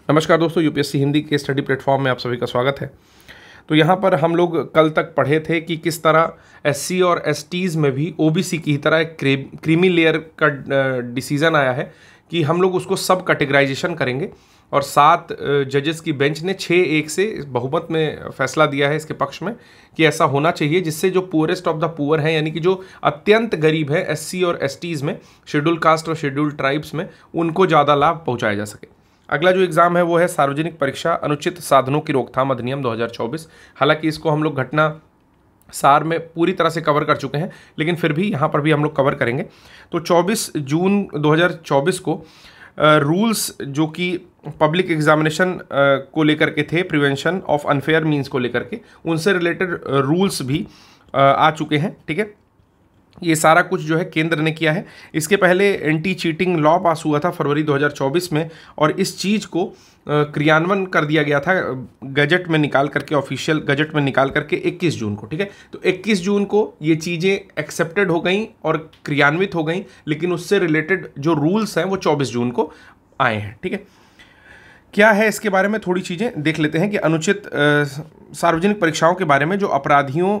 नमस्कार दोस्तों, यूपीएससी हिंदी के स्टडी प्लेटफॉर्म में आप सभी का स्वागत है। तो यहाँ पर हम लोग कल तक पढ़े थे कि किस तरह एससी और एसटीज़ में भी ओबीसी की तरह एक क्रीमी लेयर का डिसीज़न आया है कि हम लोग उसको सब कैटेगराइजेशन करेंगे और 7 जजेस की बेंच ने 6-1 से बहुमत में फैसला दिया है इसके पक्ष में कि ऐसा होना चाहिए, जिससे जो पुअरेस्ट ऑफ द पुअर हैं, यानी कि जो अत्यंत गरीब है एससी और एसटीज़ में, शेड्यूल कास्ट और शेड्यूल ट्राइब्स में, उनको ज़्यादा लाभ पहुँचाया जा सके। अगला जो एग्ज़ाम है वो है सार्वजनिक परीक्षा अनुचित साधनों की रोकथाम अधिनियम 2024। हालांकि इसको हम लोग घटना सार में पूरी तरह से कवर कर चुके हैं, लेकिन फिर भी यहाँ पर भी हम लोग कवर करेंगे। तो 24 जून 2024 को रूल्स जो कि पब्लिक एग्जामिनेशन को लेकर के थे, प्रिवेंशन ऑफ अनफेयर मीन्स को लेकर के, उनसे रिलेटेड रूल्स भी आ चुके हैं। ठीक है, ये सारा कुछ जो है केंद्र ने किया है। इसके पहले एंटी चीटिंग लॉ पास हुआ था फरवरी 2024 में, और इस चीज़ को क्रियान्वयन कर दिया गया था गजट में निकाल करके, ऑफिशियल गजट में निकाल करके 21 जून को। ठीक है, तो 21 जून को ये चीज़ें एक्सेप्टेड हो गई और क्रियान्वित हो गई, लेकिन उससे रिलेटेड जो रूल्स हैं वो 24 जून को आए हैं। ठीक है, क्या है इसके बारे में थोड़ी चीज़ें देख लेते हैं कि अनुचित सार्वजनिक परीक्षाओं के बारे में जो अपराधियों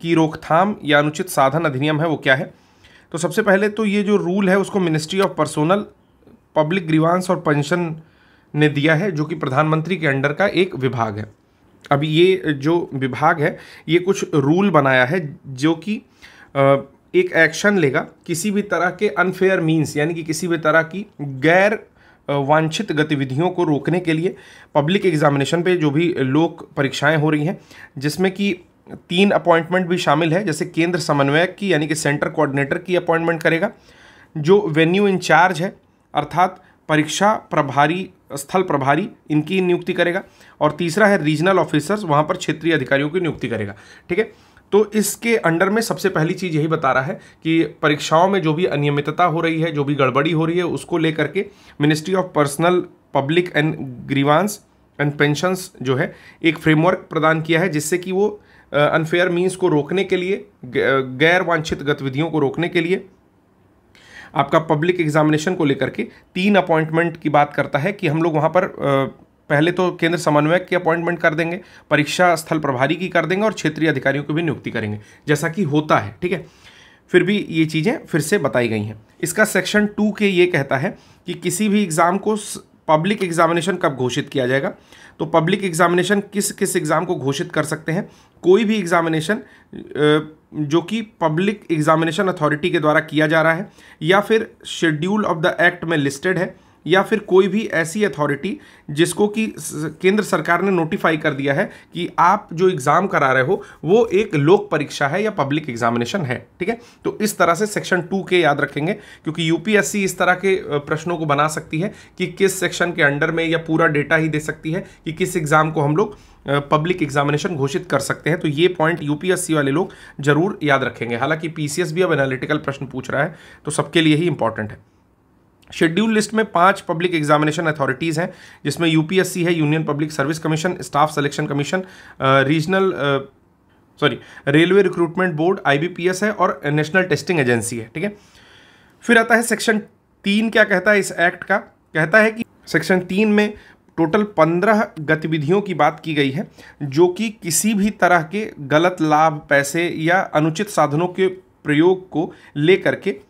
की रोकथाम या अनुचित साधन अधिनियम है वो क्या है। तो सबसे पहले तो ये जो रूल है उसको ministry of personnel, public grievance और पेंशन ने दिया है, जो कि प्रधानमंत्री के अंडर का एक विभाग है। अब ये जो विभाग है ये कुछ रूल बनाया है जो कि एक एक्शन लेगा किसी भी तरह के अनफेयर मीन्स, यानी कि किसी भी तरह की गैर वांछित गतिविधियों को रोकने के लिए पब्लिक एग्जामिनेशन पे जो भी लोक परीक्षाएं हो रही हैं, जिसमें कि 3 अपॉइंटमेंट भी शामिल है। जैसे केंद्र समन्वयक की, यानी कि सेंटर कोऑर्डिनेटर की अपॉइंटमेंट करेगा, जो वेन्यू इंचार्ज है अर्थात परीक्षा प्रभारी, स्थल प्रभारी, इनकी नियुक्ति करेगा, और तीसरा है रीजनल ऑफिसर्स, वहाँ पर क्षेत्रीय अधिकारियों की नियुक्ति करेगा। ठीक है, तो इसके अंडर में सबसे पहली चीज़ यही बता रहा है कि परीक्षाओं में जो भी अनियमितता हो रही है, जो भी गड़बड़ी हो रही है, उसको लेकर के ministry of personal, public and grievance and pensions जो है एक फ्रेमवर्क प्रदान किया है, जिससे कि वो अनफेयर मीन्स को रोकने के लिए, गैर वांछित गतिविधियों को रोकने के लिए आपका पब्लिक एग्जामिनेशन को लेकर के 3 अपॉइंटमेंट की बात करता है कि हम लोग वहाँ पर पहले तो केंद्र समन्वयक की अपॉइंटमेंट कर देंगे, परीक्षा स्थल प्रभारी की कर देंगे और क्षेत्रीय अधिकारियों की भी नियुक्ति करेंगे, जैसा कि होता है। ठीक है, फिर भी ये चीज़ें फिर से बताई गई हैं। इसका सेक्शन 2 के ये कहता है कि किसी भी एग्ज़ाम को पब्लिक एग्जामिनेशन कब घोषित किया जाएगा। तो पब्लिक एग्जामिनेशन किस किस एग्ज़ाम को घोषित कर सकते हैं? कोई भी एग्जामिनेशन जो कि पब्लिक एग्जामिनेशन अथॉरिटी के द्वारा किया जा रहा है, या फिर शेड्यूल ऑफ द एक्ट में लिस्टेड है, या फिर कोई भी ऐसी अथॉरिटी जिसको कि केंद्र सरकार ने नोटिफाई कर दिया है कि आप जो एग्ज़ाम करा रहे हो वो एक लोक परीक्षा है या पब्लिक एग्जामिनेशन है। ठीक है, तो इस तरह से सेक्शन 2 के याद रखेंगे, क्योंकि यूपीएससी इस तरह के प्रश्नों को बना सकती है कि किस सेक्शन के अंडर में, या पूरा डेटा ही दे सकती है कि किस एग्ज़ाम को हम लोग पब्लिक एग्जामिनेशन घोषित कर सकते हैं। तो ये पॉइंट यूपीएससी वाले लोग जरूर याद रखेंगे। हालांकि पीसीएस भी अब एनालिटिकल प्रश्न पूछ रहा है, तो सबके लिए ही इंपॉर्टेंट है। शेड्यूल लिस्ट में 5 पब्लिक एग्जामिनेशन अथॉरिटीज़ हैं, जिसमें यूपीएससी है, union public service commission, staff selection commission, railway recruitment board IBPS है, और नेशनल टेस्टिंग एजेंसी है। ठीक है, फिर आता है सेक्शन 3। क्या कहता है इस एक्ट का? कहता है कि सेक्शन 3 में टोटल 15 गतिविधियों की बात की गई है, जो कि किसी भी तरह के गलत लाभ, पैसे या अनुचित साधनों के प्रयोग को लेकर के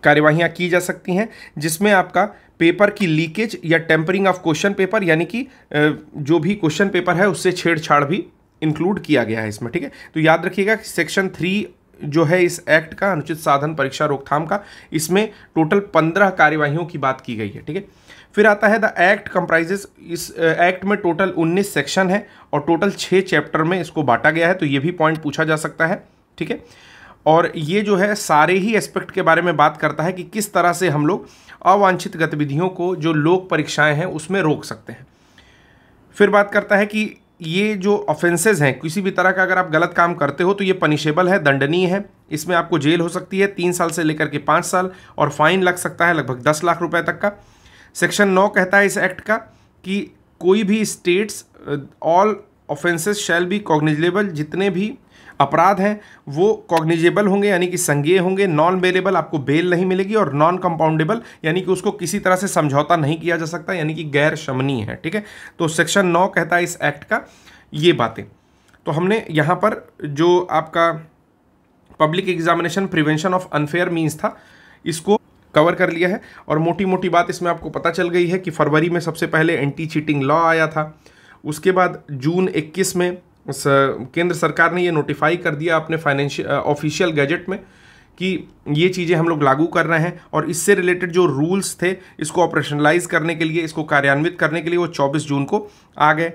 कार्यवाहियाँ की जा सकती हैं, जिसमें आपका पेपर की लीकेज या टेम्परिंग ऑफ क्वेश्चन पेपर, यानी कि जो भी क्वेश्चन पेपर है उससे छेड़छाड़ भी इंक्लूड किया गया है इसमें। ठीक है, तो याद रखिएगा कि सेक्शन 3 जो है इस एक्ट का, अनुचित साधन परीक्षा रोकथाम का, इसमें टोटल 15 कार्यवाहियों की बात की गई है। ठीक है, फिर आता है द एक्ट कंप्राइजेस, इस एक्ट में टोटल 19 सेक्शन है और टोटल 6 चैप्टर में इसको बांटा गया है, तो ये भी पॉइंट पूछा जा सकता है। ठीक है, और ये जो है सारे ही एस्पेक्ट के बारे में बात करता है कि किस तरह से हम लोग अवांछित गतिविधियों को जो लोक परीक्षाएं हैं उसमें रोक सकते हैं। फिर बात करता है कि ये जो ऑफेंसेस हैं, किसी भी तरह का अगर आप गलत काम करते हो तो ये पनिशेबल है, दंडनीय है। इसमें आपको जेल हो सकती है 3 साल से लेकर के 5 साल, और फाइन लग सकता है लगभग 10 लाख रुपए तक का। सेक्शन 9 कहता है इस एक्ट का कि कोई भी states, all offences shall be cognizable, जितने भी अपराध हैं वो कॉग्निजेबल होंगे यानी कि संज्ञेय होंगे। नॉन बेलेबल, आपको बेल नहीं मिलेगी। और नॉन कंपाउंडेबल यानी कि उसको किसी तरह से समझौता नहीं किया जा सकता, यानी कि गैर शमनीय है। ठीक है, तो सेक्शन 9 कहता है इस एक्ट का ये बातें। तो हमने यहाँ पर जो आपका public examination prevention of unfair means था इसको कवर कर लिया है। और मोटी मोटी बात इसमें आपको पता चल गई है कि फरवरी में सबसे पहले एंटी चीटिंग लॉ आया था। उसके बाद जून 21 में केंद्र सरकार ने ये नोटिफाई कर दिया अपने फाइनेंशियल ऑफिशियल गैजेट में कि ये चीज़ें हम लोग लागू कर रहे हैं। और इससे रिलेटेड जो रूल्स थे इसको ऑपरेशनलाइज करने के लिए, इसको कार्यान्वित करने के लिए वो 24 जून को आ गए।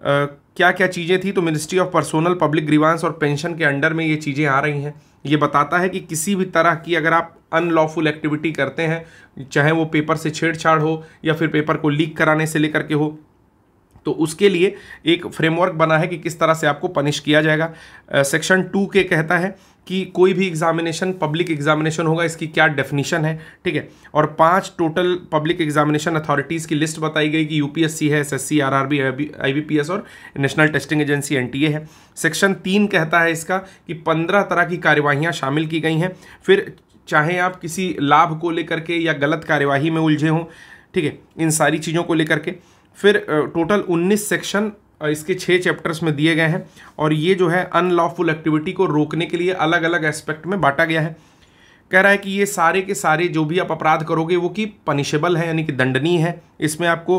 क्या क्या चीज़ें थी, तो ministry of personnel public grievance और पेंशन के अंडर में ये चीज़ें आ रही हैं। ये बताता है कि किसी भी तरह की अगर आप अनलॉफुल एक्टिविटी करते हैं, चाहे वो पेपर से छेड़छाड़ हो या फिर पेपर को लीक कराने से लेकर के हो, तो उसके लिए एक फ्रेमवर्क बना है कि किस तरह से आपको पनिश किया जाएगा। सेक्शन 2 के कहता है कि कोई भी एग्जामिनेशन पब्लिक एग्जामिनेशन होगा, इसकी क्या डेफिनेशन है। ठीक है, और 5 टोटल पब्लिक एग्जामिनेशन अथॉरिटीज़ की लिस्ट बताई गई कि यूपीएससी है, एसएससी, आरआरबी, आईबीपीएस और नेशनल टेस्टिंग एजेंसी एनटीए है। सेक्शन 3 कहता है इसका कि 15 तरह की कार्यवाहियाँ शामिल की गई हैं। फिर चाहे आप किसी लाभ को लेकर के या गलत कार्यवाही में उलझे हों, ठीक है, इन सारी चीज़ों को लेकर के। फिर टोटल 19 सेक्शन इसके 6 चैप्टर्स में दिए गए हैं। और ये जो है अनलॉफुल एक्टिविटी को रोकने के लिए अलग अलग एस्पेक्ट में बांटा गया है। कह रहा है कि ये सारे के सारे जो भी आप अपराध करोगे वो कि पनिशेबल है, यानी कि दंडनीय है। इसमें आपको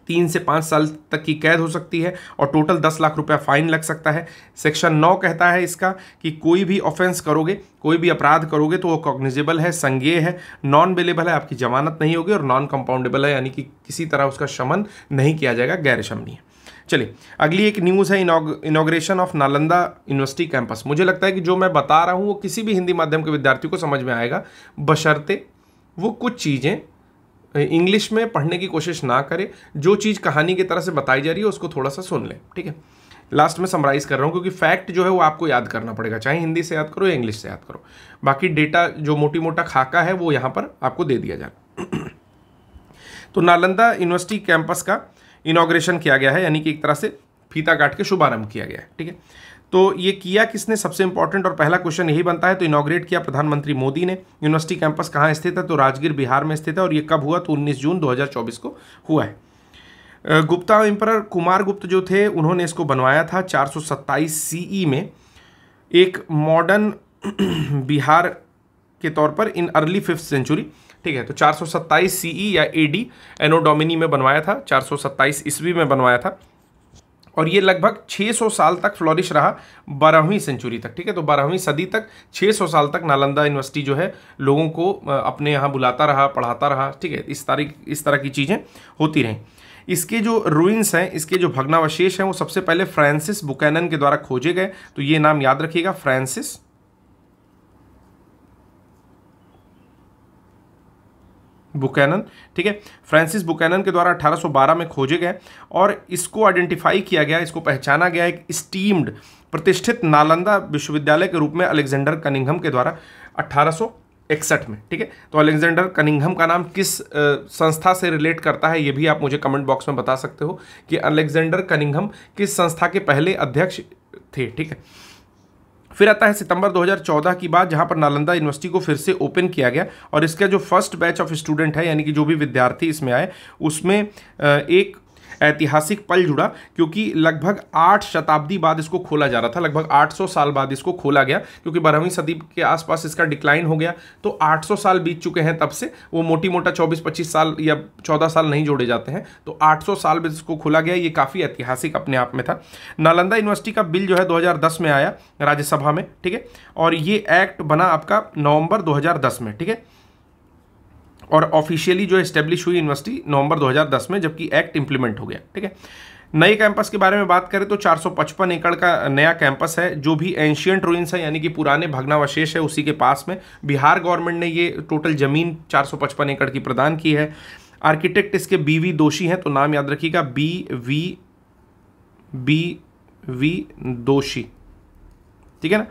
3 से 5 साल तक की कैद हो सकती है और टोटल 10 लाख रुपया फाइन लग सकता है। सेक्शन 9 कहता है इसका कि कोई भी ऑफेंस करोगे, कोई भी अपराध करोगे तो वो कॉग्निजेबल है, संज्ञेय है, नॉन बेलेबल है, आपकी जमानत नहीं होगी, और नॉन कंपाउंडेबल है यानी कि किसी तरह उसका शमन नहीं किया जाएगा, गैर शमनीय। चलिए अगली एक न्यूज़ है inauguration of Nalanda university campus. मुझे लगता है कि जो मैं बता रहा हूँ वो किसी भी हिंदी माध्यम के विद्यार्थी को समझ में आएगा, बशर्ते वो कुछ चीज़ें इंग्लिश में पढ़ने की कोशिश ना करे। जो चीज़ कहानी की तरह से बताई जा रही है उसको थोड़ा सा सुन ले। ठीक है, लास्ट में समराइज़ कर रहा हूँ क्योंकि फैक्ट जो है वो आपको याद करना पड़ेगा, चाहे हिंदी से याद करो या इंग्लिश से याद करो। बाकी डेटा जो मोटी मोटा खाका है वो यहाँ पर आपको दे दिया जाए। तो नालंदा यूनिवर्सिटी कैंपस का इनॉग्रेशन किया गया है, यानी कि एक तरह से फीता काट के शुभारंभ किया गया है। ठीक है, तो ये किया किसने, सबसे इंपॉर्टेंट और पहला क्वेश्चन यही बनता है। तो इनॉग्रेट किया प्रधानमंत्री मोदी ने। यूनिवर्सिटी कैंपस कहाँ स्थित है, तो राजगीर बिहार में स्थित है। और ये कब हुआ, तो 19 जून 2024 को हुआ है। गुप्ता एम्परर कुमार गुप्त जो थे उन्होंने इसको बनवाया था 427 सीई में, एक मॉडर्न बिहार के तौर पर इन अर्ली 5th सेंचुरी। ठीक है, तो 427 सीई या एडी एनो डोमिनी में बनवाया था, 427 ईस्वी में बनवाया था। और ये लगभग 600 साल तक फ्लोरिश रहा, 12वीं सेंचुरी तक। ठीक है, तो 12वीं सदी तक 600 साल तक नालंदा यूनिवर्सिटी जो है लोगों को अपने यहाँ बुलाता रहा, पढ़ाता रहा। ठीक है, इस तरह की चीज़ें होती रहीं। इसके जो रूइंस हैं, इसके जो भग्नावशेष हैं, वो सबसे पहले फ्रांसिस बुकैनन के द्वारा खोजे गए। तो ये नाम याद रखिएगा, फ्रांसिस बुकैनन। ठीक है, फ्रांसिस बुकैनन के द्वारा 1812 में खोजे गए और इसको आइडेंटिफाई किया गया, इसको पहचाना गया एक स्टीम्ड प्रतिष्ठित नालंदा विश्वविद्यालय के रूप में अलेक्जेंडर कनिंघम के द्वारा 1861 में। ठीक है, तो अलेक्जेंडर कनिंघम का नाम किस संस्था से रिलेट करता है ये भी आप मुझे कमेंट बॉक्स में बता सकते हो कि अलेक्जेंडर कनिंघम किस संस्था के पहले अध्यक्ष थे। ठीक है, फिर आता है सितंबर 2014 की बात, जहां पर नालंदा यूनिवर्सिटी को फिर से ओपन किया गया और इसका जो फर्स्ट बैच ऑफ स्टूडेंट है, यानी कि जो भी विद्यार्थी इसमें आए, उसमें एक ऐतिहासिक पल जुड़ा, क्योंकि लगभग 8 शताब्दी बाद इसको खोला जा रहा था, लगभग 800 साल बाद इसको खोला गया, क्योंकि 12वीं सदी के आसपास इसका डिक्लाइन हो गया। तो 800 साल बीत चुके हैं तब से, वो मोटी मोटा 24-25 साल या 14 साल नहीं जोड़े जाते हैं, तो 800 साल बाद इसको खोला गया। ये काफ़ी ऐतिहासिक अपने आप में था। नालंदा यूनिवर्सिटी का बिल जो है 2010 में आया राज्यसभा में। ठीक है, और ये एक्ट बना आपका नवंबर 2010 में। ठीक है, और ऑफिशियली जो एस्टेब्लिश हुई यूनिवर्सिटी नवंबर 2010 में, जबकि एक्ट इंप्लीमेंट हो गया। ठीक है, नए कैंपस के बारे में बात करें तो 455 एकड़ का नया कैंपस है, जो भी एंशियंट रूइंस है यानी कि पुराने भग्नावशेष है उसी के पास में। बिहार गवर्नमेंट ने ये टोटल जमीन 455 एकड़ की प्रदान की है। आर्किटेक्ट इसके BV दोषी हैं, तो नाम याद रखिएगा, BV दोषी। ठीक है ना,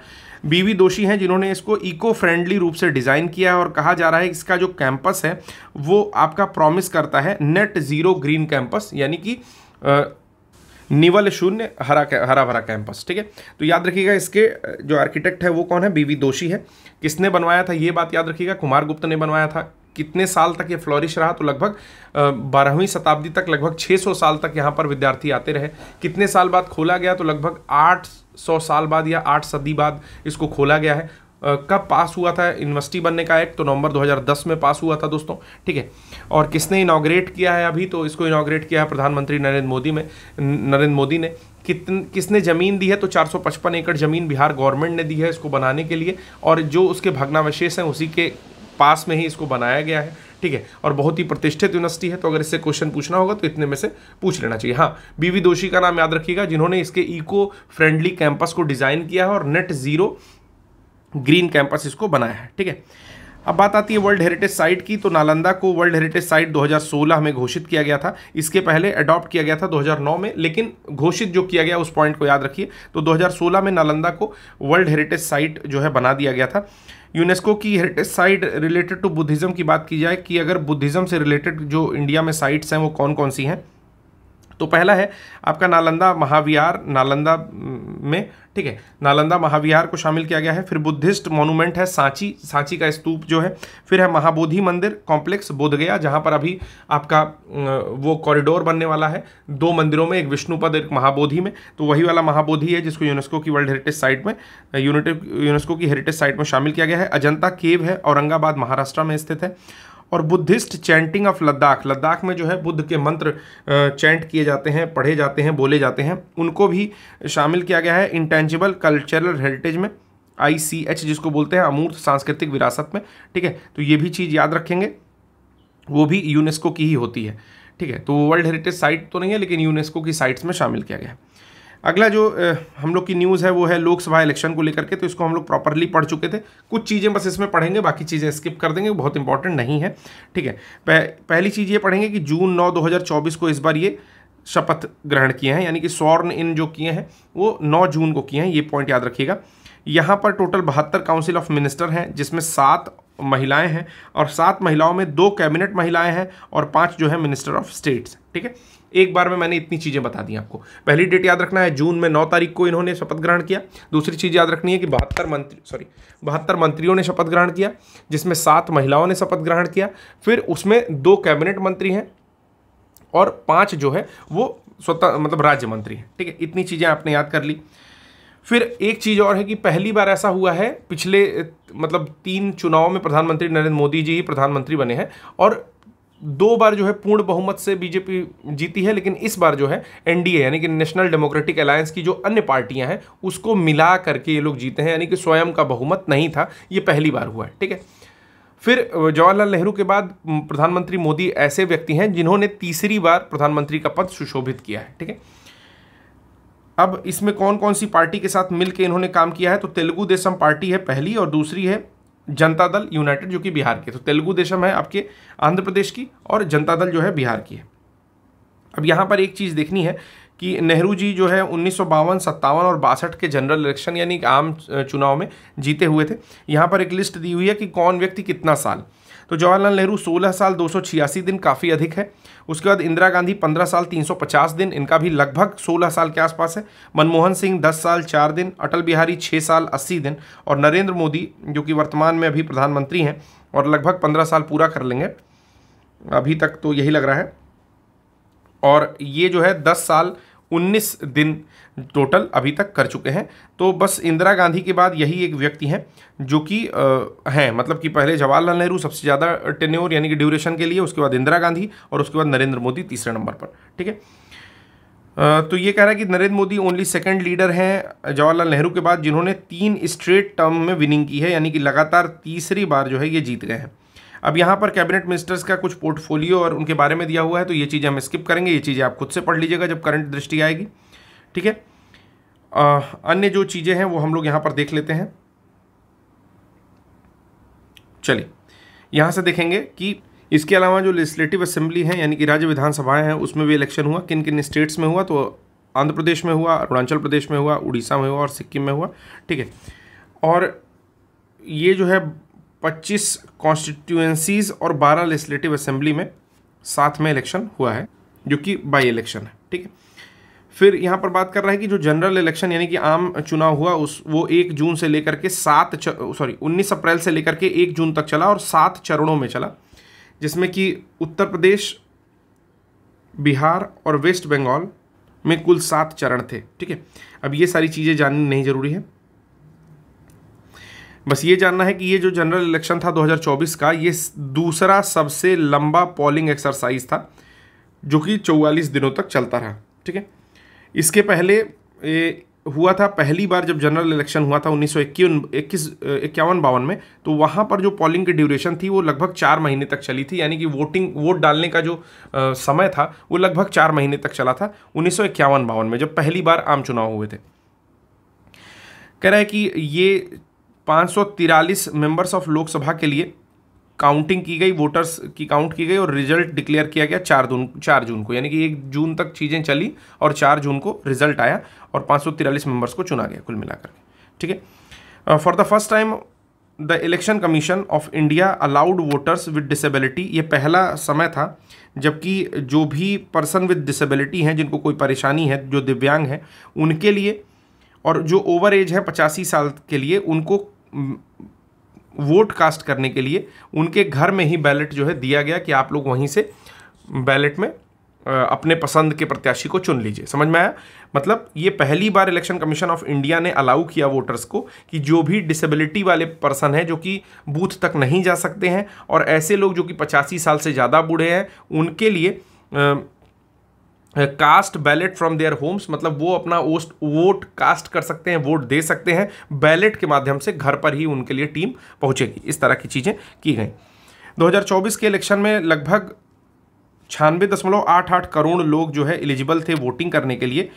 BV दोषी हैं जिन्होंने इसको इको फ्रेंडली रूप से डिज़ाइन किया है। और कहा जा रहा है कि इसका जो कैंपस है वो आपका प्रॉमिस करता है नेट ज़ीरो ग्रीन कैंपस, यानी कि निवल शून्य हरा भरा कैंपस। ठीक है, तो याद रखिएगा इसके जो आर्किटेक्ट है वो कौन है, बीवी दोषी है। किसने बनवाया था ये बात याद रखिएगा, कुमार गुप्त ने बनवाया था। कितने साल तक ये फ्लोरिश रहा, तो लगभग 12वीं शताब्दी तक, लगभग 600 साल तक यहाँ पर विद्यार्थी आते रहे। कितने साल बाद खोला गया, तो लगभग 800 साल बाद या 8 सदी बाद इसको खोला गया है। कब पास हुआ था यूनिवर्सिटी बनने का एक्ट, तो नवंबर 2010 में पास हुआ था दोस्तों। ठीक है, और किसने इनॉग्रेट किया है अभी, तो इसको इनॉग्रेट किया है प्रधानमंत्री नरेंद्र मोदी ने। किसने ज़मीन दी है, तो 455 एकड़ ज़मीन बिहार गवर्नमेंट ने दी है इसको बनाने के लिए, और जो उसके भग्नावशेष हैं उसी के पास में ही इसको बनाया गया है। ठीक है, और बहुत ही प्रतिष्ठित यूनिवर्सिटी है, तो अगर इससे क्वेश्चन पूछना होगा तो इतने में से पूछ लेना चाहिए। हाँ, बीवी दोषी का नाम याद रखिएगा, जिन्होंने इसके इको फ्रेंडली कैंपस को डिज़ाइन किया है और नेट जीरो ग्रीन कैंपस इसको बनाया है। ठीक है, अब बात आती है वर्ल्ड हेरिटेज साइट की, तो नालंदा को वर्ल्ड हेरिटेज साइट 2016 में घोषित किया गया था। इसके पहले अडॉप्ट किया गया था 2009 में, लेकिन घोषित जो किया गया उस पॉइंट को याद रखिए। तो 2016 में नालंदा को वर्ल्ड हेरिटेज साइट जो है बना दिया गया था। यूनेस्को की heritage site related to Buddhism की बात की जाए कि अगर बुद्धिज़्म से रिलेटेड जो इंडिया में साइट्स हैं वो कौन कौन सी हैं, तो पहला है आपका नालंदा महाविहार, नालंदा में। ठीक है, नालंदा महाविहार को शामिल किया गया है। फिर बुद्धिस्ट मोनूमेंट है सांची का स्तूप जो है। फिर है महाबोधि मंदिर कॉम्प्लेक्स बोधगया, जहाँ पर अभी आपका वो कॉरिडोर बनने वाला है 2 मंदिरों में, एक विष्णुपद एक महाबोधि में, तो वही वाला महाबोधि है जिसको यूनेस्को की वर्ल्ड हेरिटेज साइट में यूनेस्को की हेरिटेज साइट में शामिल किया गया है। अजंता केव है, औरंगाबाद महाराष्ट्र में स्थित है। और बुद्धिस्ट चैंटिंग ऑफ लद्दाख में जो है बुद्ध के मंत्र चैंट किए जाते हैं, पढ़े जाते हैं, बोले जाते हैं, उनको भी शामिल किया गया है इंटेंजिबल कल्चरल हेरिटेज में, ICH जिसको बोलते हैं, अमूर्त सांस्कृतिक विरासत में। ठीक है, तो ये भी चीज़ याद रखेंगे, वो भी यूनेस्को की ही होती है। ठीक है, तो वर्ल्ड हेरिटेज साइट तो नहीं है, लेकिन यूनेस्को की साइट्स में शामिल किया गया है। अगला जो हम लोग की न्यूज़ है वो है लोकसभा इलेक्शन को लेकर के, तो इसको हम लोग प्रॉपरली पढ़ चुके थे। कुछ चीज़ें बस इसमें पढ़ेंगे, बाकी चीज़ें स्किप कर देंगे, बहुत इंपॉर्टेंट नहीं है। ठीक है, पहली चीज़ ये पढ़ेंगे कि जून 9 2024 को इस बार ये शपथ ग्रहण किए हैं, यानी कि स्वर्ण इन जो किए हैं वो 9 जून को किए हैं, ये पॉइंट याद रखिएगा। यहाँ पर टोटल 72 काउंसिल ऑफ मिनिस्टर हैं, जिसमें 7 महिलाएं हैं, और 7 महिलाओं में 2 कैबिनेट महिलाएं हैं और 5 जो है मिनिस्टर ऑफ स्टेट्स। ठीक है, एक बार में मैंने इतनी चीज़ें बता दी आपको। पहली डेट याद रखना है, जून में 9 तारीख को इन्होंने शपथ ग्रहण किया। दूसरी चीज़ याद रखनी है कि 72 मंत्रियों ने शपथ ग्रहण किया, जिसमें 7 महिलाओं ने शपथ ग्रहण किया। फिर उसमें 2 कैबिनेट मंत्री हैं और 5 जो है वो स्वतः मतलब राज्य मंत्री हैं। ठीक है, इतनी चीज़ें आपने याद कर ली। फिर एक चीज़ और है कि पहली बार ऐसा हुआ है, पिछले मतलब 3 चुनाव में प्रधानमंत्री नरेंद्र मोदी जी ही प्रधानमंत्री बने हैं, और 2 बार जो है पूर्ण बहुमत से बीजेपी जीती है, लेकिन इस बार जो है NDA यानी कि नेशनल डेमोक्रेटिक अलायंस की जो अन्य पार्टियां हैं उसको मिला करके ये लोग जीते हैं, यानी कि स्वयं का बहुमत नहीं था, ये पहली बार हुआ है। ठीक है, फिर जवाहरलाल नेहरू के बाद प्रधानमंत्री मोदी ऐसे व्यक्ति हैं जिन्होंने तीसरी बार प्रधानमंत्री का पद सुशोभित किया है। ठीक है, अब इसमें कौन कौन सी पार्टी के साथ मिलकर इन्होंने काम किया है, तो तेलुगु देशम पार्टी है पहली, और दूसरी है जनता दल यूनाइटेड जो कि बिहार के। तो तेलुगु देशम है आपके आंध्र प्रदेश की, और जनता दल जो है बिहार की है। अब यहाँ पर एक चीज़ देखनी है कि नेहरू जी जो है 1952, 57 और 62 के जनरल इलेक्शन यानी कि आम चुनाव में जीते हुए थे। यहाँ पर एक लिस्ट दी हुई है कि कौन व्यक्ति कितना साल, तो जवाहरलाल नेहरू 16 साल 286 दिन, काफ़ी अधिक है। उसके बाद इंदिरा गांधी 15 साल 350 दिन, इनका भी लगभग 16 साल के आसपास है। मनमोहन सिंह 10 साल 4 दिन, अटल बिहारी 6 साल 80 दिन, और नरेंद्र मोदी जो कि वर्तमान में अभी प्रधानमंत्री हैं और लगभग 15 साल पूरा कर लेंगे अभी तक, तो यही लग रहा है। और ये जो है 10 साल 19 दिन टोटल अभी तक कर चुके हैं। तो बस इंदिरा गांधी के बाद यही एक व्यक्ति हैं जो कि हैं, मतलब कि पहले जवाहरलाल नेहरू सबसे ज़्यादा टेन्योर यानी कि ड्यूरेशन के लिए, उसके बाद इंदिरा गांधी, और उसके बाद नरेंद्र मोदी तीसरे नंबर पर। ठीक है, तो ये कह रहा है कि Narendra Modi only second leader हैं जवाहरलाल नेहरू के बाद जिन्होंने 3 स्ट्रेट टर्म में विनिंग की है, यानी कि लगातार तीसरी बार जो है ये जीत गए हैं। अब यहाँ पर कैबिनेट मिनिस्टर्स का कुछ पोर्टफोलियो और उनके बारे में दिया हुआ है, तो ये चीज़ें हम स्किप करेंगे, ये चीज़ें आप खुद से पढ़ लीजिएगा जब करंट दृष्टि आएगी। ठीक है, अन्य जो चीज़ें हैं वो हम लोग यहाँ पर देख लेते हैं। चलिए यहाँ से देखेंगे कि इसके अलावा जो लेजिस्लेटिव असेंबली है यानी कि राज्य विधानसभाएं हैं, उसमें भी इलेक्शन हुआ। किन किन स्टेट्स में हुआ, तो आंध्र प्रदेश में हुआ, अरुणाचल प्रदेश में हुआ, उड़ीसा में हुआ और सिक्किम में हुआ। ठीक है, और ये जो है 25 कॉन्स्टिट्यूएंसीज और 12 लेजिस्लेटिव असेंबली में साथ में इलेक्शन हुआ है, जो कि बाई इलेक्शन है। ठीक है, फिर यहाँ पर बात कर रहा है कि जो जनरल इलेक्शन यानी कि आम चुनाव हुआ वो 1 जून से लेकर के 19 अप्रैल से लेकर के 1 जून तक चला और 7 चरणों में चला, जिसमें कि उत्तर प्रदेश, बिहार और वेस्ट बंगाल में कुल 7 चरण थे। ठीक है, अब ये सारी चीज़ें जाननी नहीं जरूरी है, बस ये जानना है कि ये जो जनरल इलेक्शन था 2024 का, ये दूसरा सबसे लंबा पोलिंग एक्सरसाइज था जो कि 44 दिनों तक चलता रहा। ठीक है, इसके पहले हुआ था पहली बार जब जनरल इलेक्शन हुआ था 1951-52 में, तो वहाँ पर जो पोलिंग की ड्यूरेशन थी वो लगभग 4 महीने तक चली थी, यानी कि वोट डालने का जो समय था वो लगभग 4 महीने तक चला था 1951-52 में, जब पहली बार आम चुनाव हुए थे। कह रहा है कि ये 543 मेंबर्स ऑफ लोकसभा के लिए काउंटिंग की गई, वोटर्स की काउंट की गई और रिजल्ट डिक्लेयर किया गया 4 जून को, यानी कि 1 जून तक चीज़ें चली और 4 जून को रिजल्ट आया और 543 मेंबर्स को चुना गया कुल मिलाकर के। ठीक है, for the first time the election commission of India allowed voters with disability, ये पहला समय था जबकि जो भी पर्सन विद डिसेबिलिटी हैं, जिनको कोई परेशानी है, जो दिव्यांग हैं, उनके लिए और जो ओवर एज है 85 साल के लिए, उनको वोट कास्ट करने के लिए उनके घर में ही बैलेट जो है दिया गया कि आप लोग वहीं से बैलेट में अपने पसंद के प्रत्याशी को चुन लीजिए। समझ में आया? मतलब ये पहली बार इलेक्शन कमीशन ऑफ इंडिया ने अलाउ किया वोटर्स को कि जो भी डिसेबिलिटी वाले पर्सन हैं, जो कि बूथ तक नहीं जा सकते हैं, और ऐसे लोग जो कि 85 साल से ज़्यादा बूढ़े हैं, उनके लिए cast ballot from their homes, मतलब वो अपना वोट कास्ट कर सकते हैं, वोट दे सकते हैं बैलेट के माध्यम से, घर पर ही उनके लिए टीम पहुंचेगी। इस तरह की चीज़ें की गई। 2024 के इलेक्शन में लगभग 96.88 करोड़ लोग जो है एलिजिबल थे वोटिंग करने के लिए,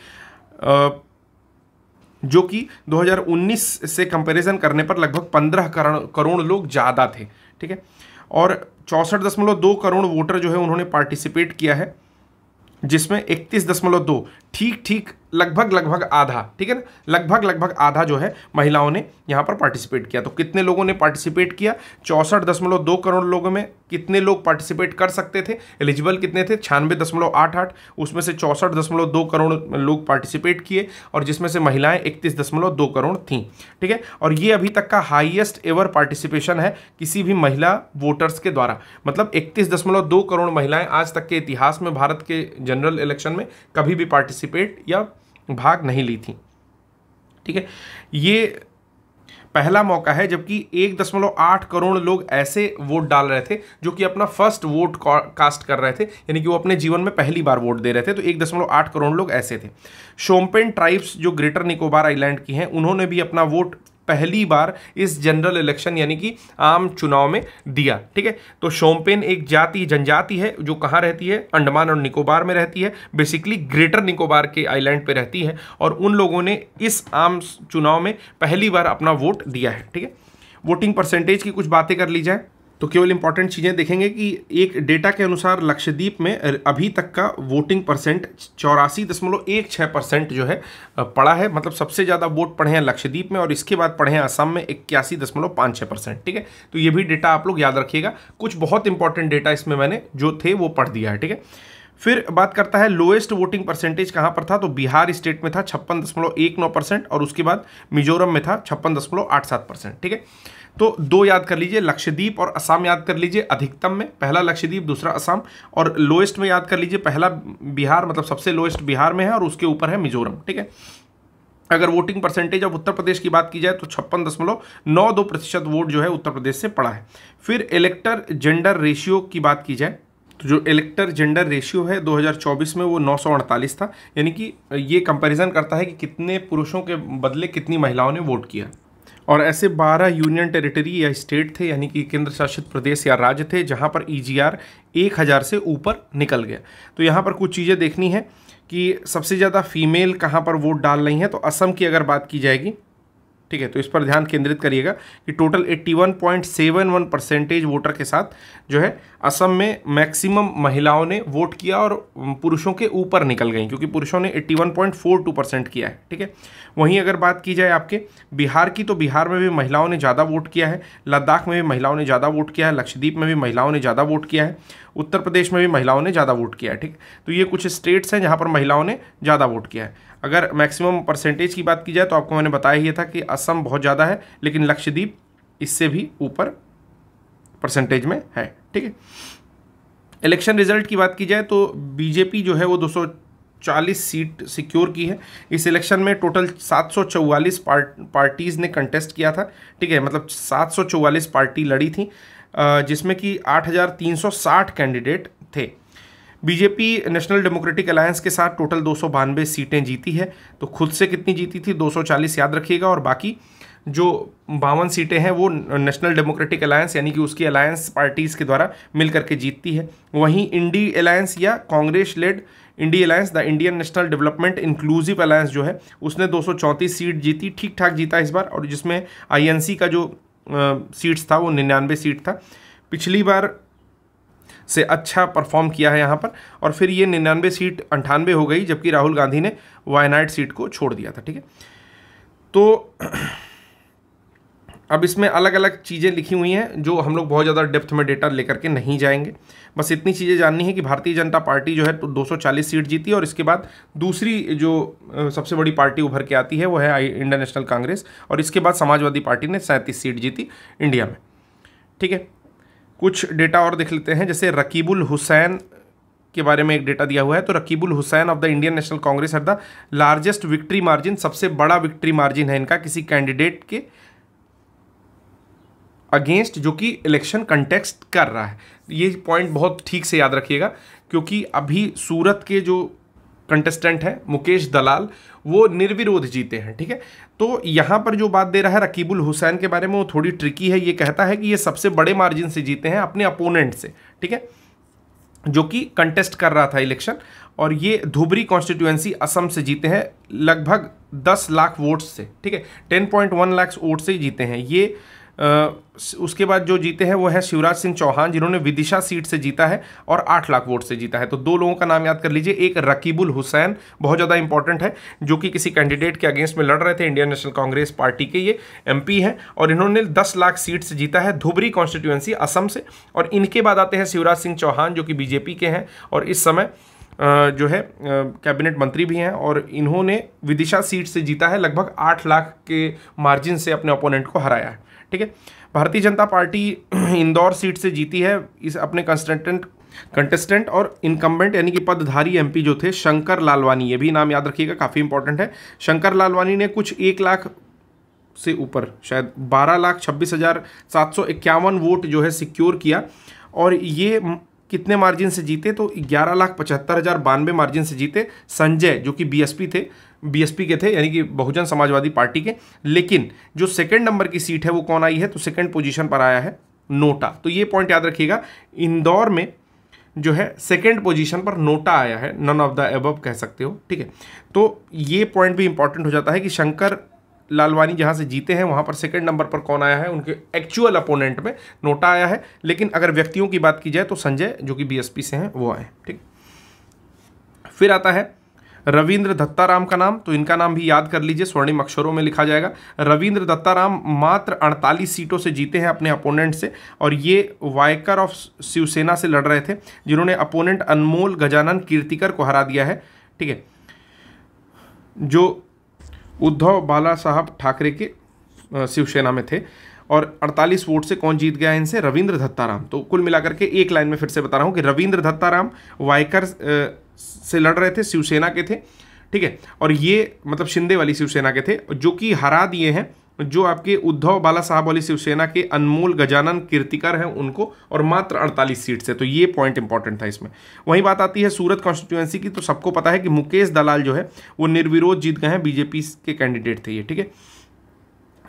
जो कि 2019 से कंपैरिजन करने पर लगभग 15 करोड़ लोग ज़्यादा थे। ठीक है, और 64.2 करोड़ वोटर जो है उन्होंने पार्टिसिपेट किया है, जिसमें 31.2 ठीक लगभग आधा, ठीक है ना, लगभग आधा जो है महिलाओं ने यहाँ पर पार्टिसिपेट किया। तो कितने लोगों ने पार्टिसिपेट किया? 64.2 करोड़ लोगों में कितने लोग पार्टिसिपेट कर सकते थे? एलिजिबल कितने थे? 96.88, उसमें से 64.2 करोड़ लोग पार्टिसिपेट किए और जिसमें से महिलाएं 31.2 करोड़ थीं। ठीक है, और ये अभी तक का हाईएस्ट एवर पार्टिसिपेशन है किसी भी महिला वोटर्स के द्वारा। मतलब 31.2 करोड़ महिलाएं आज तक के इतिहास में भारत के जनरल इलेक्शन में कभी भी पार्टिसिपेट या भाग नहीं ली थी। ठीक है, ये पहला मौका है, जबकि 1.8 करोड़ लोग ऐसे वोट डाल रहे थे जो कि अपना फर्स्ट वोट कास्ट कर रहे थे, यानी कि वो अपने जीवन में पहली बार वोट दे रहे थे। तो 1.8 करोड़ लोग ऐसे थे। शोम्पेन ट्राइब्स जो ग्रेटर निकोबार आइलैंड की हैं, उन्होंने भी अपना वोट पहली बार इस जनरल इलेक्शन यानी कि आम चुनाव में दिया। ठीक है, तो शोम्पेन एक जनजाति है जो कहाँ रहती है? अंडमान और निकोबार में रहती है, बेसिकली ग्रेटर निकोबार के आइलैंड पे रहती है, और उन लोगों ने इस आम चुनाव में पहली बार अपना वोट दिया है। ठीक है, वोटिंग परसेंटेज की कुछ बातें कर ली जाए तो केवल इंपॉर्टेंट चीज़ें देखेंगे कि एक डेटा के अनुसार लक्षद्वीप में अभी तक का वोटिंग परसेंट 84.16% जो है पड़ा है। मतलब सबसे ज़्यादा वोट पड़े हैं लक्षद्वीप में और इसके बाद पड़े हैं असम में 81.56%। ठीक है, तो ये भी डेटा आप लोग याद रखिएगा। कुछ बहुत इंपॉर्टेंट डेटा इसमें मैंने जो थे वो पढ़ दिया है। ठीक है, फिर बात करता है लोएस्ट वोटिंग परसेंटेज कहाँ पर था, तो बिहार स्टेट में था 56.19% और उसके बाद मिजोरम में था 56.87%। ठीक है, तो दो याद कर लीजिए, लक्षद्वीप और असम याद कर लीजिए। अधिकतम में पहला लक्षद्वीप, दूसरा असम, और लोएस्ट में याद कर लीजिए पहला बिहार, मतलब सबसे लोएस्ट बिहार में है और उसके ऊपर है मिजोरम। ठीक है, अगर voting percentage of Uttar Pradesh की बात की जाए तो 56.92% वोट जो है उत्तर प्रदेश से पड़ा है। फिर इलेक्टर जेंडर रेशियो की बात की जाए तो जो इलेक्टर जेंडर रेशियो है 2024 में वो 948 था, यानी कि ये कंपैरिजन करता है कि कितने पुरुषों के बदले कितनी महिलाओं ने वोट किया। और ऐसे 12 यूनियन टेरिटरी या स्टेट थे, यानी कि केंद्र शासित प्रदेश या राज्य थे, जहां पर EGR 1000 से ऊपर निकल गया। तो यहाँ पर कुछ चीज़ें देखनी है कि सबसे ज़्यादा फीमेल कहाँ पर वोट डाल रही हैं। तो असम की अगर बात की जाएगी ठीक है, तो इस पर ध्यान केंद्रित करिएगा कि टोटल 81.71% वोटर के साथ जो है असम में मैक्सिमम महिलाओं ने वोट किया और पुरुषों के ऊपर निकल गई, क्योंकि पुरुषों ने 81.42% किया है। ठीक है, वहीं अगर बात की जाए आपके बिहार की, तो बिहार में भी महिलाओं ने ज़्यादा वोट किया है, लद्दाख में भी महिलाओं ने ज़्यादा वोट किया है, लक्षद्वीप में भी महिलाओं ने ज़्यादा वोट किया है, उत्तर प्रदेश में भी महिलाओं ने ज़्यादा वोट किया है। ठीक, तो ये कुछ स्टेट्स हैं जहाँ पर महिलाओं ने ज़्यादा वोट किया है। अगर मैक्सिमम परसेंटेज की बात की जाए तो आपको मैंने बताया ही था कि असम बहुत ज़्यादा है, लेकिन लक्षद्वीप इससे भी ऊपर परसेंटेज में है। ठीक है, इलेक्शन रिजल्ट की बात की जाए तो बीजेपी जो है वो 240 सीट सिक्योर की है। इस इलेक्शन में टोटल 744 पार्टीज़ ने कंटेस्ट किया था। ठीक है, मतलब 744 पार्टी लड़ी थी, जिसमें कि 8,360 कैंडिडेट थे। बीजेपी नेशनल डेमोक्रेटिक अलायंस के साथ टोटल 292 सीटें जीती है। तो खुद से कितनी जीती थी? 240 याद रखिएगा, और बाकी जो 52 सीटें हैं वो नेशनल डेमोक्रेटिक अलायंस यानी कि उसकी अलायंस पार्टीज़ के द्वारा मिल करके जीतती है। वहीं इंडी अलायंस या Congress led INDI alliance, the Indian national development inclusive alliance जो है उसने 234 सीट जीती, ठीक ठाक जीता इस बार, और जिसमें आईएनसी का जो सीट्स था वो 99 सीट था। पिछली बार से अच्छा परफॉर्म किया है यहाँ पर, और फिर ये 99 सीट 98 हो गई, जबकि राहुल गांधी ने वायनाड सीट को छोड़ दिया था। ठीक है, तो अब इसमें अलग अलग चीज़ें लिखी हुई हैं जो हम लोग बहुत ज़्यादा डेप्थ में डेटा लेकर के नहीं जाएंगे। बस इतनी चीज़ें जाननी है कि भारतीय जनता पार्टी जो है तो 240 सीट जीती, और इसके बाद दूसरी जो सबसे बड़ी पार्टी उभर के आती है वो है इंडियन नेशनल कांग्रेस, और इसके बाद समाजवादी पार्टी ने 37 सीट जीती इंडिया में। ठीक है, कुछ डेटा और देख लेते हैं, जैसे रकीबुल हुसैन के बारे में एक डेटा दिया हुआ है। तो Rakibul Hussain of the Indian national Congress है द लार्जेस्ट विक्ट्री मार्जिन, सबसे बड़ा विक्ट्री मार्जिन है इनका किसी कैंडिडेट के अगेंस्ट जो कि इलेक्शन कंटेस्ट कर रहा है। ये पॉइंट बहुत ठीक से याद रखिएगा, क्योंकि अभी सूरत के जो कंटेस्टेंट हैं मुकेश दलाल, वो निर्विरोध जीते हैं। ठीक है, तो यहाँ पर जो बात दे रहा है रकीबुल हुसैन के बारे में वो थोड़ी ट्रिकी है। ये कहता है कि ये सबसे बड़े मार्जिन से जीते हैं अपने अपोनेंट से, ठीक है, जो कि कंटेस्ट कर रहा था इलेक्शन, और ये धुबरी कॉन्स्टिट्यूएंसी असम से जीते हैं लगभग 10 लाख वोट से। ठीक है, 10.1 लाख वोट से जीते हैं ये। उसके बाद जो जीते हैं वो है शिवराज सिंह चौहान, जिन्होंने विदिशा सीट से जीता है और 8 लाख वोट से जीता है। तो दो लोगों का नाम याद कर लीजिए, एक रकीबुल हुसैन बहुत ज़्यादा इंपॉर्टेंट है, जो कि किसी कैंडिडेट के अगेंस्ट में लड़ रहे थे, इंडियन नेशनल कांग्रेस पार्टी के ये एमपी हैं, और इन्होंने 10 लाख सीट से जीता है धुबरी कॉन्स्टिट्यूएंसी असम से। और इनके बाद आते हैं शिवराज सिंह चौहान, जो कि बीजेपी के हैं और इस समय जो है कैबिनेट मंत्री भी हैं, और इन्होंने विदिशा सीट से जीता है, लगभग 8 लाख के मार्जिन से अपने ओपोनेंट को हराया है। ठीक है, भारतीय जनता पार्टी इंदौर सीट से जीती है। इस अपने कंटेस्टेंट और इनकम्बेंट यानी कि पदधारी एमपी जो थे शंकर लालवानी, ये भी नाम याद रखिएगा, काफ़ी इंपॉर्टेंट है। शंकर लालवानी ने कुछ 1 लाख से ऊपर, शायद 12,26,751 वोट जो है सिक्योर किया, और ये कितने मार्जिन से जीते? तो 11,75,092 मार्जिन से जीते संजय, जो कि बीएसपी के थे, यानी कि बहुजन समाजवादी पार्टी के। लेकिन जो सेकंड नंबर की सीट है वो कौन आई है? तो सेकंड पोजीशन पर आया है नोटा। तो ये पॉइंट याद रखिएगा, इंदौर में जो है सेकंड पोजीशन पर नोटा आया है, नन ऑफ द अबव कह सकते हो। ठीक है, तो ये पॉइंट भी इंपॉर्टेंट हो जाता है कि शंकर लालवानी जहाँ से जीते हैं वहाँ पर सेकंड नंबर पर कौन आया है? उनके एक्चुअल अपोनेंट में नोटा आया है। लेकिन अगर व्यक्तियों की बात की जाए तो संजय, जो कि बीएसपी से हैं, वो आए। ठीक, फिर आता है रविंद्र दत्ताराम का नाम। तो इनका नाम भी याद कर लीजिए, स्वर्णिम अक्षरों में लिखा जाएगा। रविंद्र दत्ताराम मात्र 48 सीटों से जीते हैं अपने अपोनेंट से, और ये वायकर ऑफ शिवसेना से लड़ रहे थे, जिन्होंने अपोनेंट अनमोल गजानन कीर्तिकर को हरा दिया है। ठीक है, जो उद्धव बाला साहब ठाकरे के शिवसेना में थे, और 48 वोट से कौन जीत गया इनसे? रविंद्र दत्ताराम। तो कुल मिलाकर के एक लाइन में फिर से बता रहा हूँ कि रविंद्र दत्ताराम वायकर से लड़ रहे थे, शिवसेना के थे। ठीक है, और ये मतलब शिंदे वाली शिवसेना के थे, जो कि हरा दिए हैं जो आपके उद्धव बाला साहब वाली शिवसेना के अनमोल गजानन कीर्तिकर हैं उनको, और मात्र 48 सीट से। तो ये पॉइंट इंपॉर्टेंट था इसमें। वहीं बात आती है सूरत कॉन्स्टिट्यूएंसी की, तो सबको पता है कि मुकेश दलाल जो है वो निर्विरोध जीत गए हैं, बीजेपी के कैंडिडेट थे ये। ठीक है,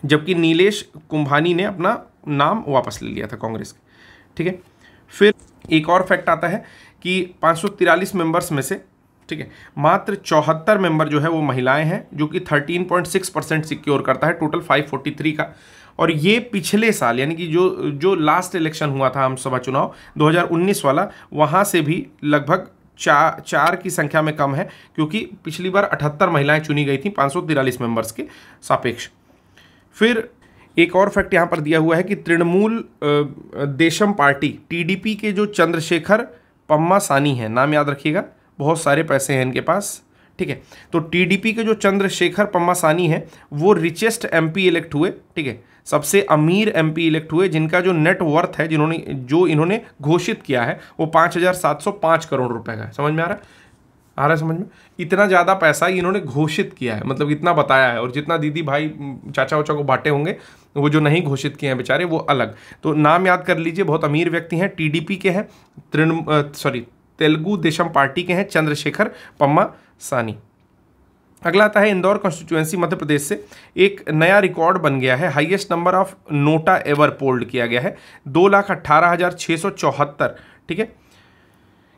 जबकि नीलेश कुंभानी ने अपना नाम वापस ले लिया था कांग्रेस के। ठीक है, फिर एक और फैक्ट आता है कि 543 मेंबर्स में से ठीक है। मात्र 74 मेंबर जो है वो महिलाएं हैं, जो कि 13.6% सिक्योर करता है टोटल 543 का। और ये पिछले साल यानी कि जो लास्ट इलेक्शन हुआ था आम सभा चुनाव 2019 वाला, वहाँ से भी लगभग चार की संख्या में कम है, क्योंकि पिछली बार 78 महिलाएं चुनी गई थी 543 मेंबर्स के सापेक्ष। फिर एक और फैक्ट यहाँ पर दिया हुआ है कि तृणमूल देशम पार्टी टीडीपी के जो चंद्रशेखर पम्मासानी हैं, नाम याद रखिएगा, बहुत सारे पैसे हैं इनके पास, ठीक है। तो टीडीपी के जो चंद्रशेखर पम्मासानी हैं वो रिचेस्ट एमपी इलेक्ट हुए, ठीक है, सबसे अमीर एमपी इलेक्ट हुए, जिनका जो नेट वर्थ है इन्होंने घोषित किया है वो 5,705 करोड़ रुपए का है। समझ में आ रहा है समझ में? इतना ज़्यादा पैसा इन्होंने घोषित किया है, मतलब इतना बताया है। और जितना दीदी भाई चाचा वाचा को बांटे होंगे, वो जो नहीं घोषित किए हैं बेचारे वो अलग। तो नाम याद कर लीजिए, बहुत अमीर व्यक्ति हैं, टीडीपी के हैं, तेलुगु देशम पार्टी के हैं चंद्रशेखर पम्मासानी। अगला आता है इंदौर कॉन्स्टिट्यूएंसी मध्य प्रदेश से एक नया रिकॉर्ड बन गया है, highest number of NOTA ever polled किया गया है 2,18,674, ठीक है,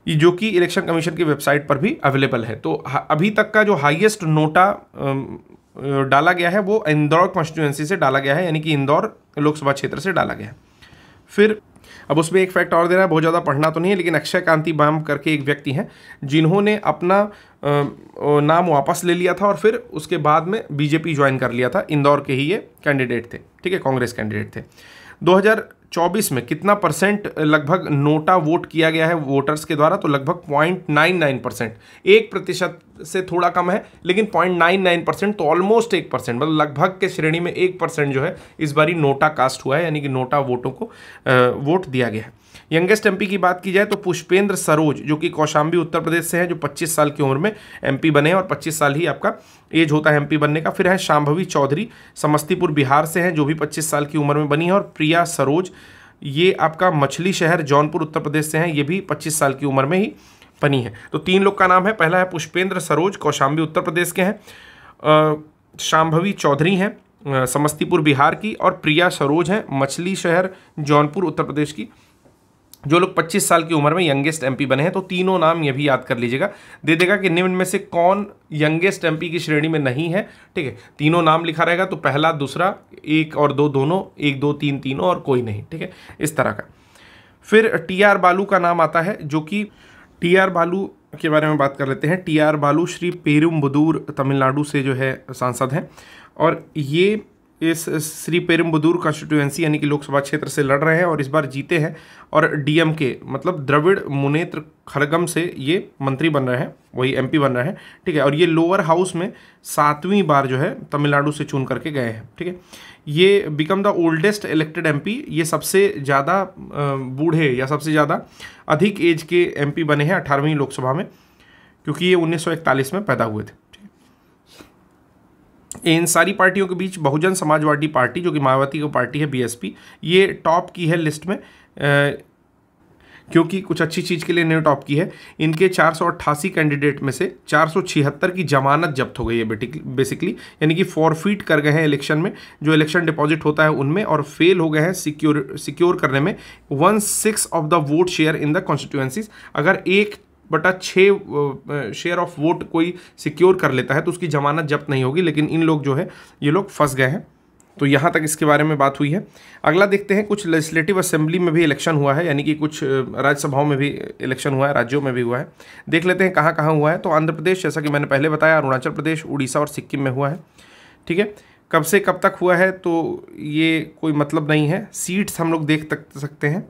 जो कि इलेक्शन कमीशन की वेबसाइट पर भी अवेलेबल है। तो अभी तक का जो हाईएस्ट नोटा डाला गया है वो इंदौर कॉन्स्टिट्यूएंसी से डाला गया है, यानी कि इंदौर लोकसभा क्षेत्र से डाला गया है। फिर अब उसमें एक फैक्ट और दे रहा है, बहुत ज़्यादा पढ़ना तो नहीं है, लेकिन अक्षय कांति बाम करके एक व्यक्ति हैं जिन्होंने अपना नाम वापस ले लिया था और फिर उसके बाद में बीजेपी ज्वाइन कर लिया था। इंदौर के ही ये कैंडिडेट थे, ठीक है, कांग्रेस कैंडिडेट थे। 2024 में कितना परसेंट लगभग नोटा वोट किया गया है वोटर्स के द्वारा? तो लगभग 0.99%, 1% से थोड़ा कम है, लेकिन 0.99%, तो ऑलमोस्ट 1%, मतलब लगभग के श्रेणी में 1% जो है इस बारी नोटा कास्ट हुआ है, यानी कि नोटा वोटों को वोट दिया गया है। यंगेस्ट एमपी की बात की जाए तो पुष्पेंद्र सरोज, जो कि कौशाम्बी उत्तर प्रदेश से हैं, जो 25 साल की उम्र में एमपी बने हैं, और 25 साल ही आपका एज होता है एमपी बनने का। फिर है शांभवी चौधरी, समस्तीपुर बिहार से हैं, जो भी 25 साल की उम्र में बनी है। और प्रिया सरोज, ये आपका मछली शहर जौनपुर उत्तर प्रदेश से हैं, ये भी 25 साल की उम्र में ही बनी है। तो 3 लोग का नाम है, पहला है पुष्पेंद्र सरोज, कौशाम्बी उत्तर प्रदेश के हैं, शांभवी चौधरी हैं समस्तीपुर बिहार की, और प्रिया सरोज हैं मछली शहर जौनपुर उत्तर प्रदेश की, जो लोग 25 साल की उम्र में यंगेस्ट एमपी बने हैं। तो तीनों नाम ये भी याद कर लीजिएगा, दे देगा कि निम्न में से कौन यंगेस्ट एमपी की श्रेणी में नहीं है, ठीक है। तीनों नाम लिखा रहेगा, तो पहला, दूसरा, 1 और 2 दोनों, 1 2 3 तीनों, और कोई नहीं, ठीक है, इस तरह का। फिर टीआर बालू का नाम आता है, जो कि टीआर बालू के बारे में बात कर लेते हैं। टीआर बालू श्री पेरुम्बदूर तमिलनाडु से जो है सांसद हैं, और ये इस श्री पेरुम्बदूर कॉन्स्टिट्यूएंसी यानी कि लोकसभा क्षेत्र से लड़ रहे हैं और इस बार जीते हैं। और डीएमके मतलब द्रविड़ मुनेत्र खड़गम से ये मंत्री बन रहे हैं, वही एमपी बन रहे हैं, ठीक है। और ये लोअर हाउस में 7वीं बार जो है तमिलनाडु से चुन करके गए हैं, ठीक है। ये become the oldest elected MP, ये सबसे ज़्यादा बूढ़े या सबसे ज़्यादा अधिक एज के एमपी बने हैं 18वीं लोकसभा में, क्योंकि ये 1941 में पैदा हुए थे। इन सारी पार्टियों के बीच बहुजन समाजवादी पार्टी, जो कि मायावती की पार्टी है, बीएसपी, ये टॉप की है लिस्ट में, क्योंकि कुछ अच्छी चीज़ के लिए इन्होंने टॉप की है। इनके 488 कैंडिडेट में से 476 की जमानत जब्त हो गई है बेसिकली, यानी कि फॉरफिट कर गए हैं इलेक्शन में, जो इलेक्शन डिपॉजिट होता है उनमें, और फेल हो गए हैं सिक्योर करने में 1/6 of the vote share in the constituencies. अगर 1/6 शेयर ऑफ वोट कोई सिक्योर कर लेता है तो उसकी जमानत जब्त नहीं होगी, लेकिन इन लोग जो है ये लोग फंस गए हैं। तो यहाँ तक इसके बारे में बात हुई है। अगला देखते हैं, कुछ लेजिस्लेटिव असेंबली में भी इलेक्शन हुआ है, यानी कि कुछ राज्यसभाओं में भी इलेक्शन हुआ है, राज्यों में भी हुआ है। देख लेते हैं कहाँ कहाँ हुआ है। तो आंध्र प्रदेश, जैसा कि मैंने पहले बताया, अरुणाचल प्रदेश, उड़ीसा और सिक्किम में हुआ है, ठीक है। कब से कब तक हुआ है तो ये कोई मतलब नहीं है। सीट्स हम लोग देख सकते हैं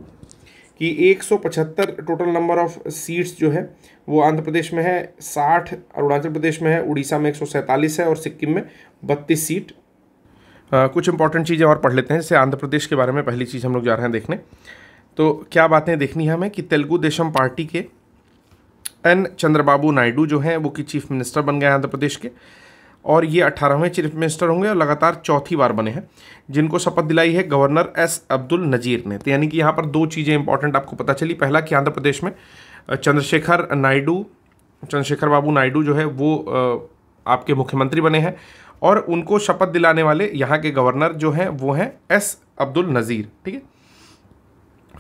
कि 175 टोटल नंबर ऑफ सीट्स जो है वो आंध्र प्रदेश में है, 60 अरुणाचल प्रदेश में है, उड़ीसा में 147 है और सिक्किम में 32 सीट। कुछ इंपॉर्टेंट चीज़ें और पढ़ लेते हैं। जैसे आंध्र प्रदेश के बारे में पहली चीज़ हम लोग जा रहे हैं देखने, तो क्या बातें देखनी है हमें कि तेलुगु देशम पार्टी के एन चंद्रबाबू नायडू जो हैं वो की चीफ मिनिस्टर बन गए आंध्र प्रदेश के, और ये 18वें चीफ मिनिस्टर होंगे और लगातार चौथी बार बने हैं, जिनको शपथ दिलाई है गवर्नर एस अब्दुल नजीर ने। तो यानी कि यहाँ पर 2 चीज़ें इंपॉर्टेंट आपको पता चली। पहला कि आंध्र प्रदेश में चंद्रशेखर बाबू नायडू जो है वो आपके मुख्यमंत्री बने हैं, और उनको शपथ दिलाने वाले यहाँ के गवर्नर जो हैं वो हैं एस अब्दुल नज़ीर, ठीक है।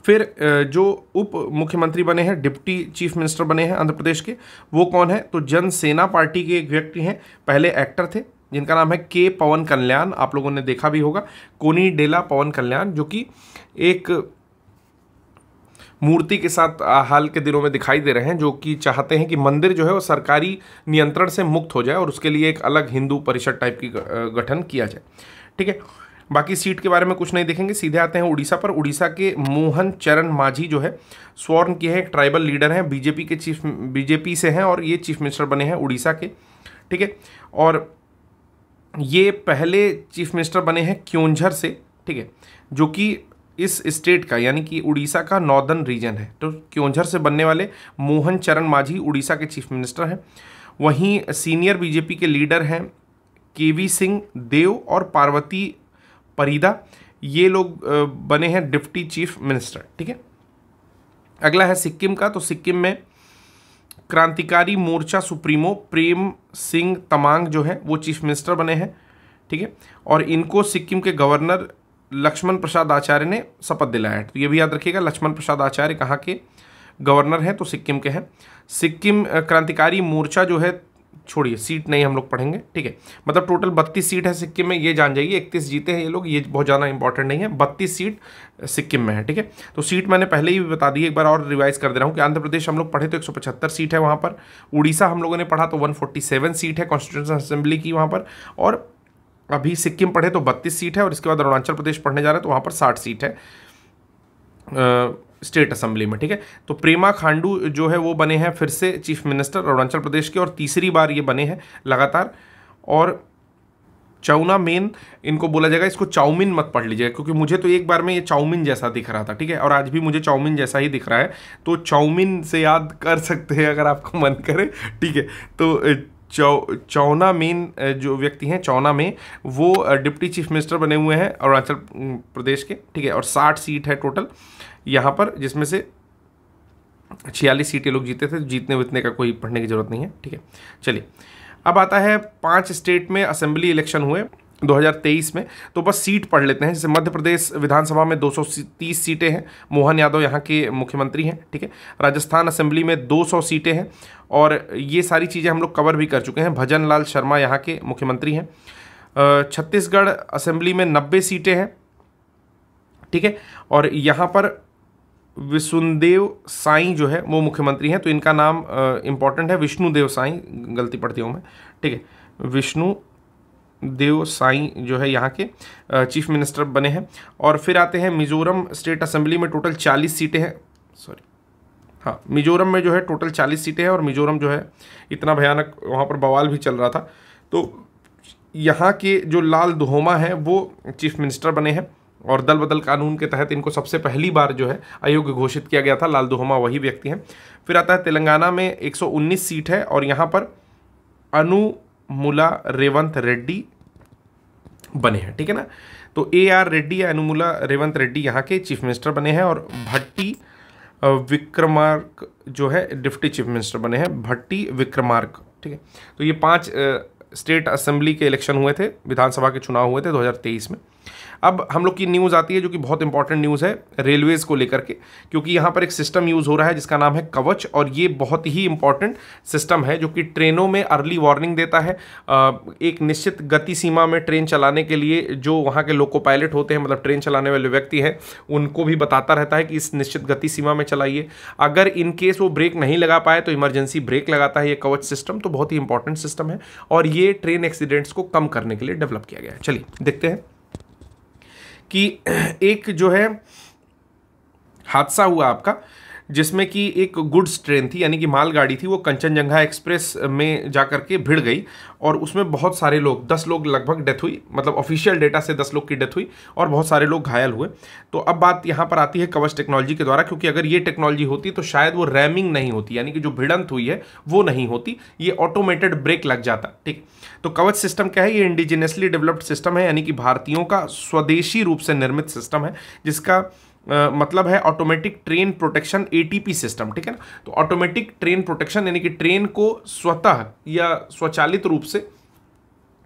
फिर जो उप मुख्यमंत्री बने हैं, डिप्टी चीफ मिनिस्टर बने हैं आंध्र प्रदेश के, वो कौन है? तो जनसेना पार्टी के एक व्यक्ति हैं, पहले एक्टर थे, जिनका नाम है के पवन कल्याण। आप लोगों ने देखा भी होगा, कोनिडेला पवन कल्याण, जो कि एक मूर्ति के साथ हाल के दिनों में दिखाई दे रहे हैं, जो कि चाहते हैं कि मंदिर जो है वो सरकारी नियंत्रण से मुक्त हो जाए और उसके लिए एक अलग हिंदू परिषद टाइप की गठन किया जाए। ठीक है, बाकी सीट के बारे में कुछ नहीं देखेंगे, सीधे आते हैं उड़ीसा पर। उड़ीसा के मोहन चरण मांझी जो है स्वर्ण किए हैं, एक ट्राइबल लीडर हैं, बीजेपी से हैं और ये चीफ मिनिस्टर बने हैं उड़ीसा के। ठीक है, और ये पहले चीफ मिनिस्टर बने हैं क्योंझर से। ठीक है, जो कि इस स्टेट का यानी कि उड़ीसा का नॉर्दर्न रीजन है। तो क्योंझर से बनने वाले मोहन चरण मांझी उड़ीसा के चीफ मिनिस्टर हैं। वहीं सीनियर बीजेपी के लीडर हैं केवी सिंह देव और पार्वती परिदा, ये लोग बने हैं डिप्टी चीफ मिनिस्टर। ठीक है, अगला है सिक्किम का। तो सिक्किम में क्रांतिकारी मोर्चा सुप्रीमो प्रेम सिंह तमांग जो है वो चीफ मिनिस्टर बने हैं। ठीक है, और इनको सिक्किम के गवर्नर लक्ष्मण प्रसाद आचार्य ने शपथ दिलाया है। तो ये भी याद रखिएगा, लक्ष्मण प्रसाद आचार्य कहाँ के गवर्नर हैं? तो सिक्किम के हैं। सिक्किम क्रांतिकारी मोर्चा जो है, छोड़िए सीट नहीं हम लोग पढ़ेंगे। ठीक है, मतलब टोटल 32 सीट है सिक्किम में, ये जान जाइए। 31 जीते हैं ये लोग, ये बहुत ज़्यादा इंपॉर्टेंट नहीं है। 32 सीट सिक्किम में है। ठीक है, तो सीट मैंने पहले ही बता दी, एक बार और रिवाइज कर दे रहा हूँ कि आंध्र प्रदेश हम लोग पढ़े तो 175 सीट है वहाँ पर। उड़ीसा हम लोगों ने पढ़ा तो 147 सीट है कॉन्स्टिट्यूशन असेंबली की वहाँ पर। और अभी सिक्किम पढ़े तो 32 सीट है, और इसके बाद अरुणाचल प्रदेश पढ़ने जा रहे हैं तो वहाँ पर 60 सीट है स्टेट असेंबली में। ठीक है, तो प्रेमा खांडू जो है वो बने हैं फिर से चीफ मिनिस्टर अरुणाचल प्रदेश के, और तीसरी बार ये बने हैं लगातार। और चाउना मेन इनको बोला जाएगा, इसको चाउमिन मत पढ़ लीजिएगा क्योंकि मुझे तो एक बार में ये चाउमिन जैसा दिख रहा था। ठीक है, और आज भी मुझे चाउमिन जैसा ही दिख रहा है, तो चाउमिन से याद कर सकते हैं अगर आपको मन करे। ठीक है, तो चौना मेन जो व्यक्ति हैं, चौना में वो डिप्टी चीफ मिनिस्टर बने हुए हैं अरुणाचल प्रदेश के। ठीक है, और 60 सीट है टोटल यहाँ पर, जिसमें से 46 सीटें लोग जीते थे। जीतने वितने का कोई पढ़ने की जरूरत नहीं है। ठीक है, चलिए अब आता है 5 स्टेट में असेंबली इलेक्शन हुए 2023 में, तो बस सीट पढ़ लेते हैं। जैसे मध्य प्रदेश विधानसभा में 230 सीटें हैं, मोहन यादव यहाँ के मुख्यमंत्री हैं। ठीक है, राजस्थान असेंबली में 200 सीटें हैं, और ये सारी चीज़ें हम लोग कवर भी कर चुके हैं। भजन लाल शर्मा यहाँ के मुख्यमंत्री हैं। छत्तीसगढ़ असेंबली में 90 सीटें हैं। ठीक है, और यहाँ पर विष्णुदेव साईं जो है वो मुख्यमंत्री हैं, तो इनका नाम इंपॉर्टेंट है, विष्णुदेव साईं, गलती पढ़ती हूँ मैं। ठीक है, विष्णुदेव साईं जो है यहाँ के चीफ मिनिस्टर बने हैं। और फिर आते हैं मिजोरम स्टेट असेंबली में टोटल 40 सीटें हैं। हाँ, मिजोरम में जो है टोटल 40 सीटें हैं, और मिजोरम जो है इतना भयानक वहाँ पर बवाल भी चल रहा था, तो यहाँ के जो लाल दुहोमा हैं वो चीफ मिनिस्टर बने हैं, और दल बदल कानून के तहत इनको सबसे पहली बार जो है अयोग्य घोषित किया गया था। लाल दुहोमा वही व्यक्ति हैं। फिर आता है तेलंगाना में 119 सीट है, और यहाँ पर अनुमुला रेवंत रेड्डी बने हैं। ठीक है ना, तो AR रेड्डी या अनुमुला रेवंत रेड्डी यहाँ के चीफ मिनिस्टर बने हैं, और भट्टी विक्रमार्क जो है डिप्टी चीफ मिनिस्टर बने हैं, भट्टी विक्रमार्क। ठीक है, तो ये 5 स्टेट असेंबली के इलेक्शन हुए थे, विधानसभा के चुनाव हुए थे 2023 में। अब हम लोग की न्यूज़ आती है जो कि बहुत इंपॉर्टेंट न्यूज़ है रेलवेज़ को लेकर के, क्योंकि यहाँ पर एक सिस्टम यूज़ हो रहा है जिसका नाम है कवच, और ये बहुत ही इंपॉर्टेंट सिस्टम है जो कि ट्रेनों में अर्ली वार्निंग देता है। एक निश्चित गति सीमा में ट्रेन चलाने के लिए जो वहाँ के लोको पायलट होते हैं, मतलब ट्रेन चलाने वाले व्यक्ति हैं, उनको भी बताता रहता है कि इस निश्चित गति सीमा में चलाइए। अगर इन केस वो ब्रेक नहीं लगा पाए तो इमरजेंसी ब्रेक लगाता है ये कवच सिस्टम। तो बहुत ही इंपॉर्टेंट सिस्टम है, और ये ट्रेन एक्सीडेंट्स को कम करने के लिए डेवलप किया गया है। चलिए देखते हैं कि एक जो है हादसा हुआ आपका, जिसमें कि एक गुड्स ट्रेन थी यानी कि मालगाड़ी थी, वो कंचनजंगा एक्सप्रेस में जाकर के भिड़ गई, और उसमें बहुत सारे लोग 10 लोग लगभग डेथ हुई, मतलब ऑफिशियल डेटा से 10 लोग की डेथ हुई, और बहुत सारे लोग घायल हुए। तो अब बात यहाँ पर आती है कवच टेक्नोलॉजी के द्वारा, क्योंकि अगर ये टेक्नोलॉजी होती तो शायद वो रैमिंग नहीं होती, यानी कि जो भिड़ंत हुई है वो नहीं होती, ये ऑटोमेटेड ब्रेक लग जाता। ठीक, तो कवच सिस्टम क्या है? ये इंडिजिनियसली डेवलप्ड सिस्टम है, यानी कि भारतीयों का स्वदेशी रूप से निर्मित सिस्टम है, जिसका मतलब है automatic train protection ATP system. ठीक है ना, तो ऑटोमेटिक ट्रेन प्रोटेक्शन यानी कि ट्रेन को स्वतः या स्वचालित रूप से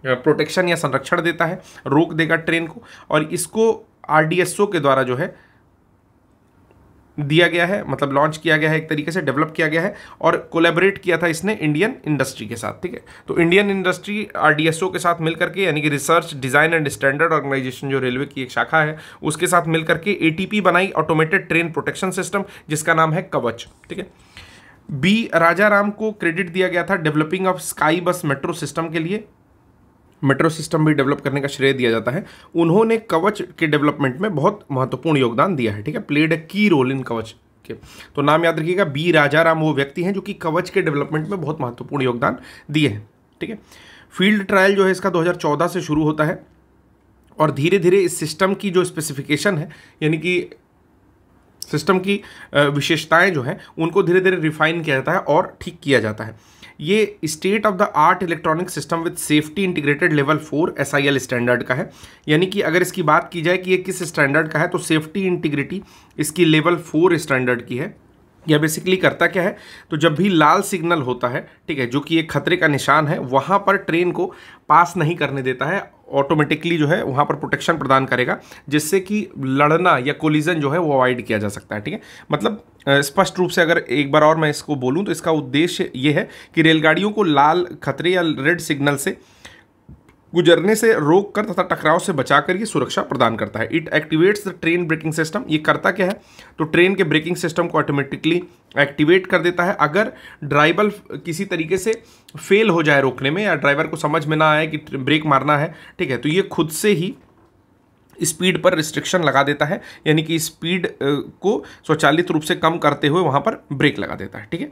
प्रोटेक्शन या संरक्षण देता है, रोक देगा ट्रेन को, और इसको RDSO के द्वारा जो है दिया गया है, मतलब लॉन्च किया गया है, एक तरीके से डेवलप किया गया है और कोलैबोरेट किया था इसने इंडियन इंडस्ट्री के साथ, ठीक है। तो इंडियन इंडस्ट्री RDSO के साथ मिलकर के, यानी कि research design and standard organisation जो रेलवे की एक शाखा है, उसके साथ मिलकर के ATP बनाई, ऑटोमेटेड ट्रेन प्रोटेक्शन सिस्टम, जिसका नाम है कवच, ठीक है। B राजाराम को क्रेडिट दिया गया था डेवलपिंग ऑफ स्काई बस मेट्रो सिस्टम के लिए, मेट्रो सिस्टम भी डेवलप करने का श्रेय दिया जाता है। उन्होंने कवच के डेवलपमेंट में बहुत महत्वपूर्ण योगदान दिया है, ठीक है, प्लेड ए की रोल इन कवच के। तो नाम याद रखिएगा, B राजाराम वो व्यक्ति हैं जो कि कवच के डेवलपमेंट में बहुत महत्वपूर्ण योगदान दिए हैं, ठीक है। फील्ड ट्रायल जो है इसका 2014 से शुरू होता है और धीरे धीरे इस सिस्टम की जो स्पेसिफिकेशन है, यानी कि सिस्टम की विशेषताएं जो हैं, उनको धीरे धीरे रिफाइन किया जाता है और ठीक किया जाता है। ये state of the art electronic system with safety integrated level 4 SIL standard का है, यानी कि अगर इसकी बात की जाए कि ये किस स्टैंडर्ड का है, तो सेफ्टी इंटीग्रिटी इसकी लेवल 4 स्टैंडर्ड की है। यह बेसिकली करता क्या है, तो जब भी लाल सिग्नल होता है, ठीक है, जो कि एक खतरे का निशान है, वहाँ पर ट्रेन को पास नहीं करने देता है, ऑटोमेटिकली जो है वहाँ पर प्रोटेक्शन प्रदान करेगा, जिससे कि लड़ना या कोलिजन जो है वो अवॉइड किया जा सकता है, ठीक है। मतलब स्पष्ट रूप से अगर एक बार और मैं इसको बोलूँ तो इसका उद्देश्य ये है कि रेलगाड़ियों को लाल खतरे या रेड सिग्नल से गुजरने से रोक कर तथा टकराव से बचाकर ये सुरक्षा प्रदान करता है। It activates the train braking system. ये करता क्या है, तो ट्रेन के ब्रेकिंग सिस्टम को ऑटोमेटिकली एक्टिवेट कर देता है। अगर ड्राइवर किसी तरीके से फेल हो जाए रोकने में, या ड्राइवर को समझ में ना आए कि ब्रेक मारना है, ठीक है, तो ये खुद से ही स्पीड पर रिस्ट्रिक्शन लगा देता है, यानी कि स्पीड को स्वचालित रूप से कम करते हुए वहाँ पर ब्रेक लगा देता है, ठीक है।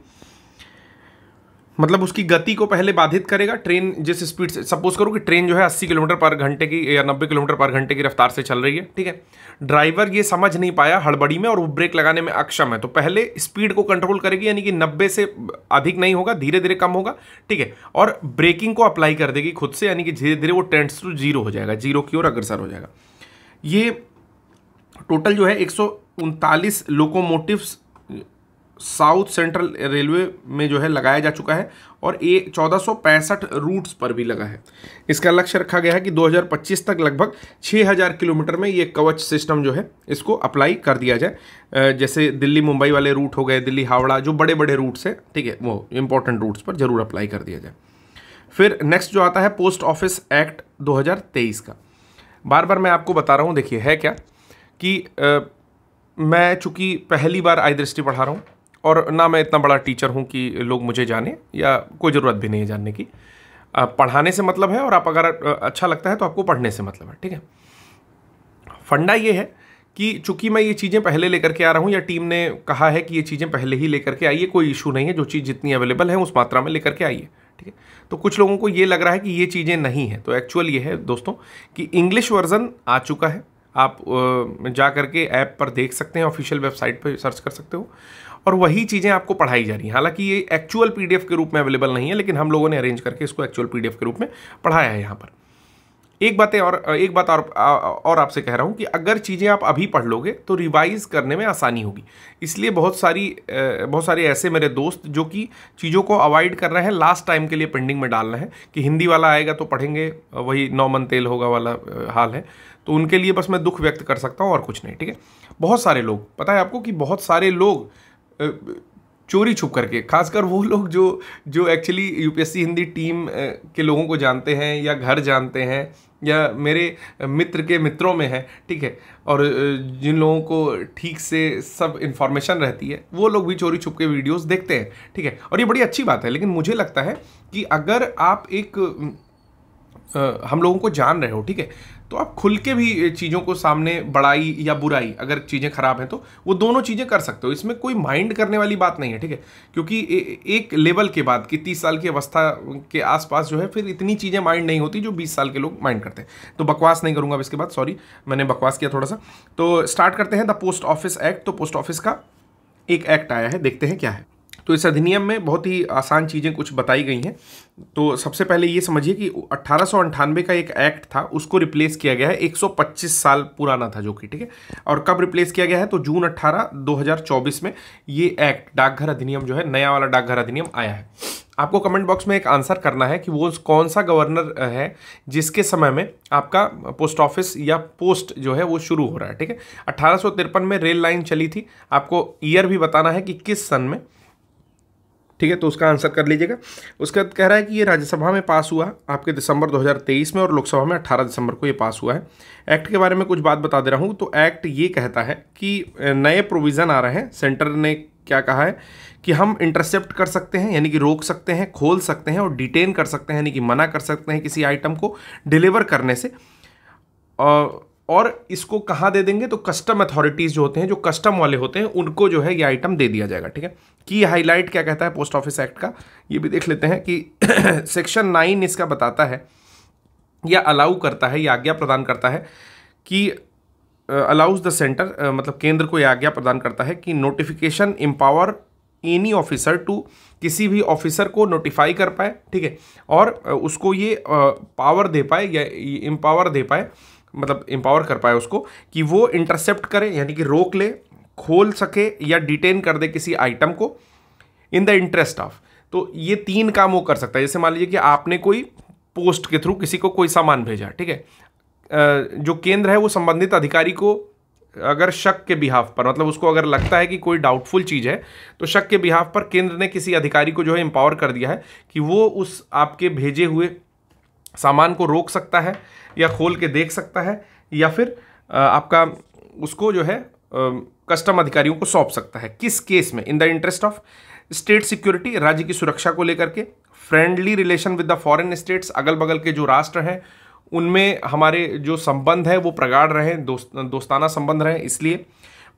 मतलब उसकी गति को पहले बाधित करेगा। ट्रेन जिस स्पीड से, सपोज करो कि ट्रेन जो है 80 किलोमीटर पर घंटे की या 90 किलोमीटर पर घंटे की रफ्तार से चल रही है, ठीक है। ड्राइवर ये समझ नहीं पाया हड़बड़ी में और वो ब्रेक लगाने में अक्षम है, तो पहले स्पीड को कंट्रोल करेगी, यानी कि 90 से अधिक नहीं होगा, धीरे धीरे कम होगा, ठीक है, और ब्रेकिंग को अप्लाई कर देगी खुद से, यानी कि धीरे धीरे वो टेंड्स टू 0 हो जाएगा, 0 की ओर अग्रसर हो जाएगा। ये टोटल जो है 139 लोकोमोटिव्स साउथ सेंट्रल रेलवे में जो है लगाया जा चुका है और ये 1465 रूट्स पर भी लगा है। इसका लक्ष्य रखा गया है कि 2025 तक लगभग 6000 किलोमीटर में ये कवच सिस्टम जो है इसको अप्लाई कर दिया जाए। जैसे दिल्ली मुंबई वाले रूट हो गए, दिल्ली हावड़ा, जो बड़े बड़े रूट्स हैं, ठीक है, वो इंपॉर्टेंट रूट्स पर जरूर अप्लाई कर दिया जाए। फिर नेक्स्ट जो आता है पोस्ट ऑफिस एक्ट 2023 का। बार बार मैं आपको बता रहा हूँ, देखिए है क्या कि मैं चूँकि पहली बार आई दृष्टि पढ़ा रहा हूँ और ना मैं इतना बड़ा टीचर हूँ कि लोग मुझे जाने, या कोई ज़रूरत भी नहीं है जानने की। पढ़ाने से मतलब है, और आप अगर अच्छा लगता है तो आपको पढ़ने से मतलब है, ठीक है। फंडा ये है कि चूंकि मैं ये चीज़ें पहले लेकर के आ रहा हूँ, या टीम ने कहा है कि ये चीज़ें पहले ही लेकर के आइए, कोई इशू नहीं है, जो चीज़ जितनी अवेलेबल है उस मात्रा में लेकर के आइए, ठीक है। तो कुछ लोगों को ये लग रहा है कि ये चीज़ें नहीं है, तो एक्चुअल ये है दोस्तों कि इंग्लिश वर्जन आ चुका है। आप जा करके ऐप पर देख सकते हैं, ऑफिशियल वेबसाइट पर सर्च कर सकते हो, और वही चीज़ें आपको पढ़ाई जा रही हैं। हालांकि ये एक्चुअल PDF के रूप में अवेलेबल नहीं है, लेकिन हम लोगों ने अरेंज करके इसको एक्चुअल PDF के रूप में पढ़ाया है यहाँ पर। एक बात और आपसे कह रहा हूँ कि अगर चीज़ें आप अभी पढ़ लोगे तो रिवाइज करने में आसानी होगी। इसलिए बहुत सारे ऐसे मेरे दोस्त जो कि चीज़ों को अवॉइड कर रहे हैं, लास्ट टाइम के लिए पेंडिंग में डाल रहे हैं कि हिंदी वाला आएगा तो पढ़ेंगे, वही 9 मन तेल होगा वाला हाल है। तो उनके लिए बस मैं दुख व्यक्त कर सकता हूँ और कुछ नहीं, ठीक है। बहुत सारे लोग, पता है आपको कि बहुत सारे लोग चोरी छुप करके, खासकर वो लोग जो एक्चुअली UPSC हिंदी टीम के लोगों को जानते हैं, या घर जानते हैं, या मेरे मित्र के मित्रों में है, ठीक है, और जिन लोगों को ठीक से सब इन्फॉर्मेशन रहती है, वो लोग भी चोरी छुप के वीडियोस देखते हैं, ठीक है। और ये बड़ी अच्छी बात है, लेकिन मुझे लगता है कि अगर आप हम लोगों को जान रहे हो, ठीक है, तो आप खुल के भी चीज़ों को सामने, बड़ाई या बुराई, अगर चीज़ें खराब हैं तो वो दोनों चीज़ें कर सकते हो। इसमें कोई माइंड करने वाली बात नहीं है, ठीक है, क्योंकि एक लेवल के बाद कि 30 साल की अवस्था के आसपास जो है फिर इतनी चीज़ें माइंड नहीं होती जो 20 साल के लोग माइंड करते हैं। तो बकवास नहीं करूँगा अब इसके बाद, सॉरी मैंने बकवास किया थोड़ा सा। तो स्टार्ट करते हैं द पोस्ट ऑफिस एक्ट। तो पोस्ट ऑफिस का एक एक्ट आया है, देखते हैं क्या है। तो इस अधिनियम में बहुत ही आसान चीज़ें कुछ बताई गई हैं। तो सबसे पहले ये समझिए कि 1898 का एक एक्ट था, उसको रिप्लेस किया गया है, 125 साल पुराना था जो कि, ठीक है। और कब रिप्लेस किया गया है, तो जून 18, 2024 में ये एक्ट डाकघर अधिनियम जो है, नया वाला डाकघर अधिनियम आया है। आपको कमेंट बॉक्स में एक आंसर करना है कि वो कौन सा गवर्नर है जिसके समय में आपका पोस्ट ऑफिस या पोस्ट जो है वो शुरू हो रहा है, ठीक है। 1853 में रेल लाइन चली थी, आपको ईयर भी बताना है कि किस सन में, ठीक है। तो उसका आंसर कर लीजिएगा। उसके बाद कह रहा है कि ये राज्यसभा में पास हुआ आपके दिसंबर 2023 में और लोकसभा में 18 दिसंबर को ये पास हुआ है। एक्ट के बारे में कुछ बात बता दे रहा हूँ। तो एक्ट ये कहता है कि नए प्रोविज़न आ रहे हैं। सेंटर ने क्या कहा है कि हम इंटरसेप्ट कर सकते हैं, यानी कि रोक सकते हैं, खोल सकते हैं और डिटेन कर सकते हैं, यानी कि मना कर सकते हैं किसी आइटम को डिलीवर करने से। और इसको कहाँ दे देंगे, तो कस्टम अथॉरिटीज़ जो होते हैं, जो कस्टम वाले होते हैं, उनको जो है ये आइटम दे दिया जाएगा, ठीक है। की हाईलाइट क्या कहता है पोस्ट ऑफिस एक्ट का, ये भी देख लेते हैं कि सेक्शन 9 इसका बताता है या अलाउ करता है, या आज्ञा प्रदान करता है कि अलाउज द सेंटर, मतलब केंद्र को यह आज्ञा प्रदान करता है कि notification empower any officer to, किसी भी ऑफिसर को नोटिफाई कर पाए, ठीक है, और उसको ये पावर दे पाए या एम्पावर दे पाए, मतलब एम्पावर कर पाए उसको कि वो इंटरसेप्ट करे, यानी कि रोक ले, खोल सके या डिटेन कर दे किसी आइटम को इन द इंटरेस्ट ऑफ। तो ये 3 काम वो कर सकता है। जैसे मान लीजिए कि आपने कोई पोस्ट के थ्रू किसी को कोई सामान भेजा, ठीक है, जो केंद्र है वो संबंधित अधिकारी को अगर शक के बिहाफ पर, मतलब उसको अगर लगता है कि कोई डाउटफुल चीज़ है, तो शक के बिहाफ पर केंद्र ने किसी अधिकारी को जो है एम्पावर कर दिया है कि वो उस आपके भेजे हुए सामान को रोक सकता है या खोल के देख सकता है, या फिर आपका उसको जो है कस्टम अधिकारियों को सौंप सकता है। किस केस में, in the interest of state security, राज्य की सुरक्षा को लेकर के, friendly relation with the foreign states, अगल बगल के जो राष्ट्र हैं उनमें हमारे जो संबंध है वो प्रगाढ़ रहें, दोस्ताना संबंध रहें, इसलिए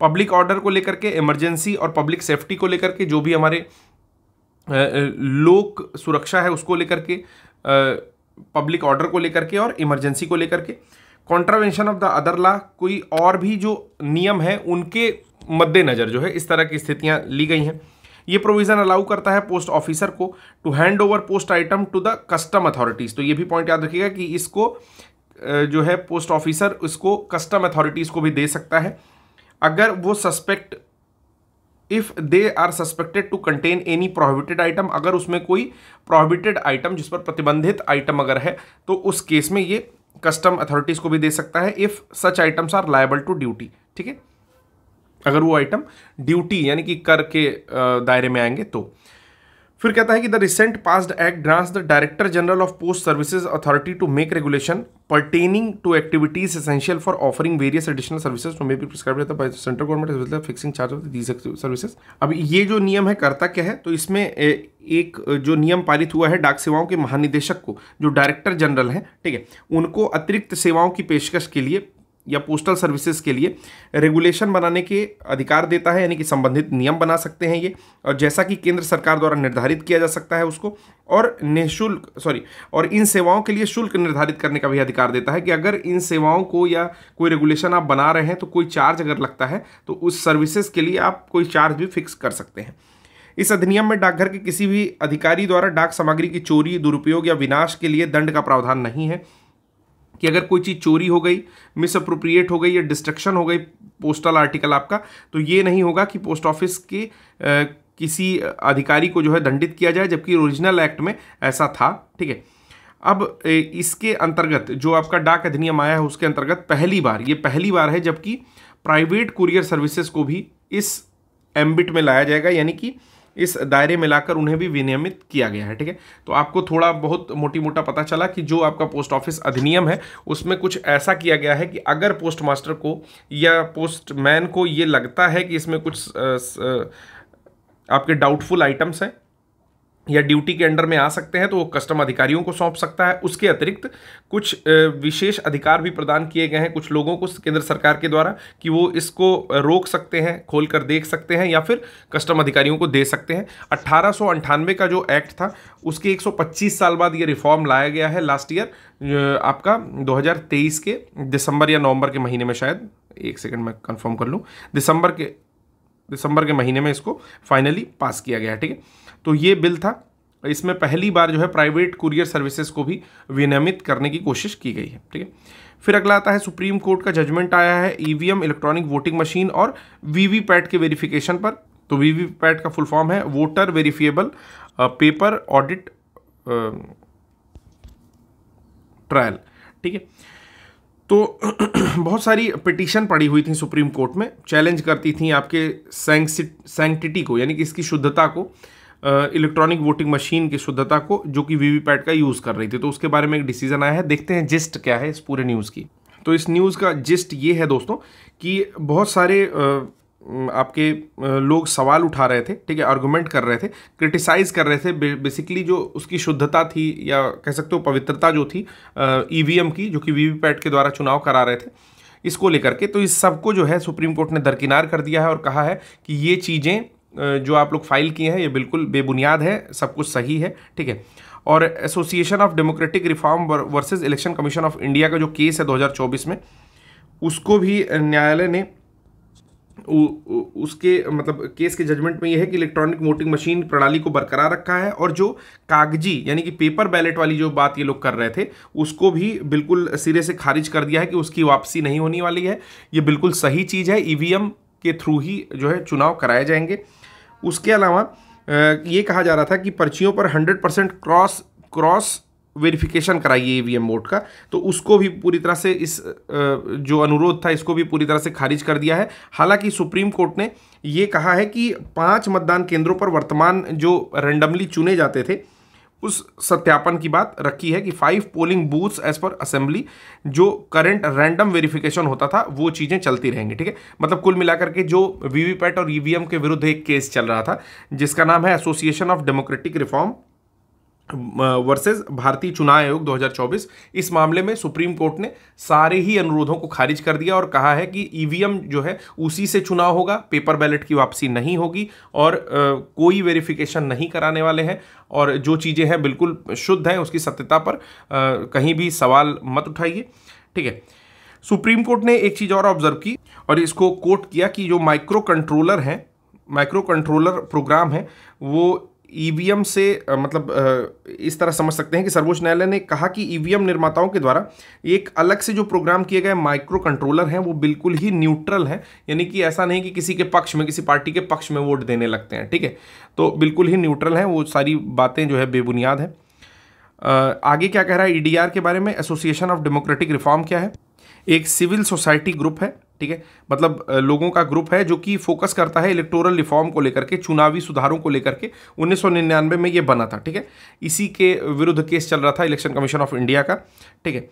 पब्लिक ऑर्डर को लेकर के, इमरजेंसी और पब्लिक सेफ्टी को लेकर के, जो भी हमारे लोक सुरक्षा है उसको लेकर के, पब्लिक ऑर्डर को लेकर के और इमरजेंसी को लेकर के, contravention of the other law, कोई और भी जो नियम है उनके मद्देनजर जो है इस तरह की स्थितियां ली गई हैं। ये प्रोविज़न अलाउ करता है पोस्ट ऑफिसर को to hand over post item to the custom authorities. तो ये भी पॉइंट याद रखिएगा कि इसको जो है पोस्ट ऑफिसर इसको कस्टम अथॉरिटीज़ को भी दे सकता है अगर वो suspect, if they are suspected to contain any prohibited item, अगर उसमें कोई प्रोहिबिटेड आइटम, जिस पर प्रतिबंधित आइटम अगर है, तो उस केस में ये कस्टम अथॉरिटीज़ को भी दे सकता है if such items are liable to duty, ठीक है, अगर वो आइटम ड्यूटी यानी कि कर के दायरे में आएंगे तो। फिर कहता है कि the recent passed act grants the director general of post services authority to make regulation pertaining to activities essential for offering various additional services to may be prescribed by central government as fixing charge of these services. अब ये जो नियम है करता क्या है, तो इसमें एक जो नियम पारित हुआ है डाक सेवाओं के महानिदेशक को, जो डायरेक्टर जनरल हैं, ठीक है, उनको अतिरिक्त सेवाओं की पेशकश के लिए या पोस्टल सर्विसेज के लिए रेगुलेशन बनाने के अधिकार देता है, यानी कि संबंधित नियम बना सकते हैं ये, और जैसा कि केंद्र सरकार द्वारा निर्धारित किया जा सकता है उसको, और निःशुल्क और इन सेवाओं के लिए शुल्क निर्धारित करने का भी अधिकार देता है कि अगर इन सेवाओं को या कोई रेगुलेशन आप बना रहे हैं तो कोई चार्ज अगर लगता है तो उस सर्विसेज के लिए आप कोई चार्ज भी फिक्स कर सकते हैं। इस अधिनियम में डाकघर के किसी भी अधिकारी द्वारा डाक सामग्री की चोरी, दुरुपयोग या विनाश के लिए दंड का प्रावधान नहीं है, कि अगर कोई चीज़ चोरी हो गई, मिस अप्रोप्रिएट हो गई या डिस्ट्रक्शन हो गई पोस्टल आर्टिकल आपका, तो ये नहीं होगा कि पोस्ट ऑफिस के किसी अधिकारी को जो है दंडित किया जाए, जबकि ओरिजिनल एक्ट में ऐसा था, ठीक है। अब इसके अंतर्गत जो आपका डाक अधिनियम आया है उसके अंतर्गत पहली बार है जबकि प्राइवेट कुरियर सर्विसेज को भी इस एम्बिट में लाया जाएगा, यानी कि इस दायरे में लाकर उन्हें भी विनियमित किया गया है, ठीक है। तो आपको थोड़ा बहुत मोटी मोटा पता चला कि जो आपका पोस्ट ऑफिस अधिनियम है उसमें कुछ ऐसा किया गया है कि अगर पोस्ट मास्टर को या पोस्टमैन को ये लगता है कि इसमें कुछ आपके डाउटफुल आइटम्स हैं या ड्यूटी के अंडर में आ सकते हैं तो वो कस्टम अधिकारियों को सौंप सकता है। उसके अतिरिक्त कुछ विशेष अधिकार भी प्रदान किए गए हैं कुछ लोगों को केंद्र सरकार के द्वारा कि वो इसको रोक सकते हैं, खोल कर देख सकते हैं या फिर कस्टम अधिकारियों को दे सकते हैं। 1898 का जो एक्ट था उसके 125 साल बाद ये रिफॉर्म लाया गया है लास्ट ईयर आपका 2023 के दिसंबर या नवंबर के महीने में, शायद एक सेकंड में कंफर्म कर लूँ, दिसंबर के दिसंबर के महीने में इसको फाइनली पास किया गया, ठीक है। तो ये बिल था, इसमें पहली बार जो है प्राइवेट कुरियर सर्विसेज को भी विनियमित करने की कोशिश की गई है, ठीक है। फिर अगला आता है सुप्रीम कोर्ट का जजमेंट आया है ईवीएम, इलेक्ट्रॉनिक वोटिंग मशीन और वीवीपैट के वेरिफिकेशन पर। तो वीवीपैट का फुल फॉर्म है voter verifiable paper audit trial, ठीक है। तो बहुत सारी पिटीशन पड़ी हुई थी सुप्रीम कोर्ट में, चैलेंज करती थी आपके सैंक्टिटी को, यानी कि इसकी शुद्धता को, इलेक्ट्रॉनिक वोटिंग मशीन की शुद्धता को, जो कि वीवीपैट का यूज़ कर रही थी। तो उसके बारे में एक डिसीजन आया है, देखते हैं जिस्ट क्या है इस पूरे न्यूज़ की। तो इस न्यूज़ का जिस्ट ये है दोस्तों कि बहुत सारे आपके लोग सवाल उठा रहे थे, ठीक है, आर्गुमेंट कर रहे थे, क्रिटिसाइज कर रहे थे बेसिकली जो उसकी शुद्धता थी या कह सकते हो पवित्रता जो थी ईवीएम की, जो कि वीवीपैट के द्वारा चुनाव करा रहे थे, इसको लेकर के। तो इस सब को जो है सुप्रीम कोर्ट ने दरकिनार कर दिया है और कहा है कि ये चीज़ें जो आप लोग फाइल किए हैं ये बिल्कुल बेबुनियाद है, सब कुछ सही है, ठीक है। और association of democratic reform versus election commission of India का जो केस है 2024 में, उसको भी न्यायालय ने उसके मतलब केस के जजमेंट में यह है कि इलेक्ट्रॉनिक वोटिंग मशीन प्रणाली को बरकरार रखा है और जो कागजी यानी कि पेपर बैलेट वाली जो बात ये लोग कर रहे थे उसको भी बिल्कुल सिरे से खारिज कर दिया है कि उसकी वापसी नहीं होने वाली है। ये बिल्कुल सही चीज़ है, ईवीएम के थ्रू ही जो है चुनाव कराए जाएंगे। उसके अलावा ये कहा जा रहा था कि पर्चियों पर 100% क्रॉस वेरिफिकेशन कराइए ईवीएम वोट का, तो उसको भी पूरी तरह से इस जो अनुरोध था इसको भी पूरी तरह से खारिज कर दिया है। हालांकि सुप्रीम कोर्ट ने ये कहा है कि 5 मतदान केंद्रों पर वर्तमान जो रैंडमली चुने जाते थे उस सत्यापन की बात रखी है कि 5 polling booths as per assembly जो करंट रैंडम वेरिफिकेशन होता था वो चीज़ें चलती रहेंगी, ठीक है। मतलब कुल मिलाकर के जो वीवीपैट और ईवीएम के विरुद्ध एक केस चल रहा था जिसका नाम है association of democratic reform versus भारतीय चुनाव आयोग 2024, इस मामले में सुप्रीम कोर्ट ने सारे ही अनुरोधों को खारिज कर दिया और कहा है कि ईवीएम जो है उसी से चुनाव होगा, पेपर बैलेट की वापसी नहीं होगी और कोई वेरिफिकेशन नहीं कराने वाले हैं और जो चीज़ें हैं बिल्कुल शुद्ध हैं, उसकी सत्यता पर कहीं भी सवाल मत उठाइए, ठीक है। सुप्रीम कोर्ट ने एक चीज़ और ऑब्जर्व की और इसको कोट किया कि जो माइक्रो कंट्रोलर प्रोग्राम है वो ईवीएम से मतलब इस तरह समझ सकते हैं कि सर्वोच्च न्यायालय ने कहा कि ईवीएम निर्माताओं के द्वारा एक अलग से जो प्रोग्राम किए गए माइक्रो कंट्रोलर हैं वो बिल्कुल ही न्यूट्रल हैं, यानी कि ऐसा नहीं कि किसी के पक्ष में, किसी पार्टी के पक्ष में वोट देने लगते हैं, ठीक है। तो बिल्कुल ही न्यूट्रल हैं, वो सारी बातें जो है बेबुनियाद है। आगे क्या कह रहा है ईडीआर के बारे में, एसोसिएशन ऑफ डेमोक्रेटिक रिफॉर्म क्या है? एक सिविल सोसाइटी ग्रुप है, ठीक है, मतलब लोगों का ग्रुप है जो कि फोकस करता है इलेक्टोरल रिफॉर्म को लेकर के, चुनावी सुधारों को लेकर के। 1999 में ये बना था, ठीक है। इसी के विरुद्ध केस चल रहा था इलेक्शन कमीशन ऑफ इंडिया का, ठीक है।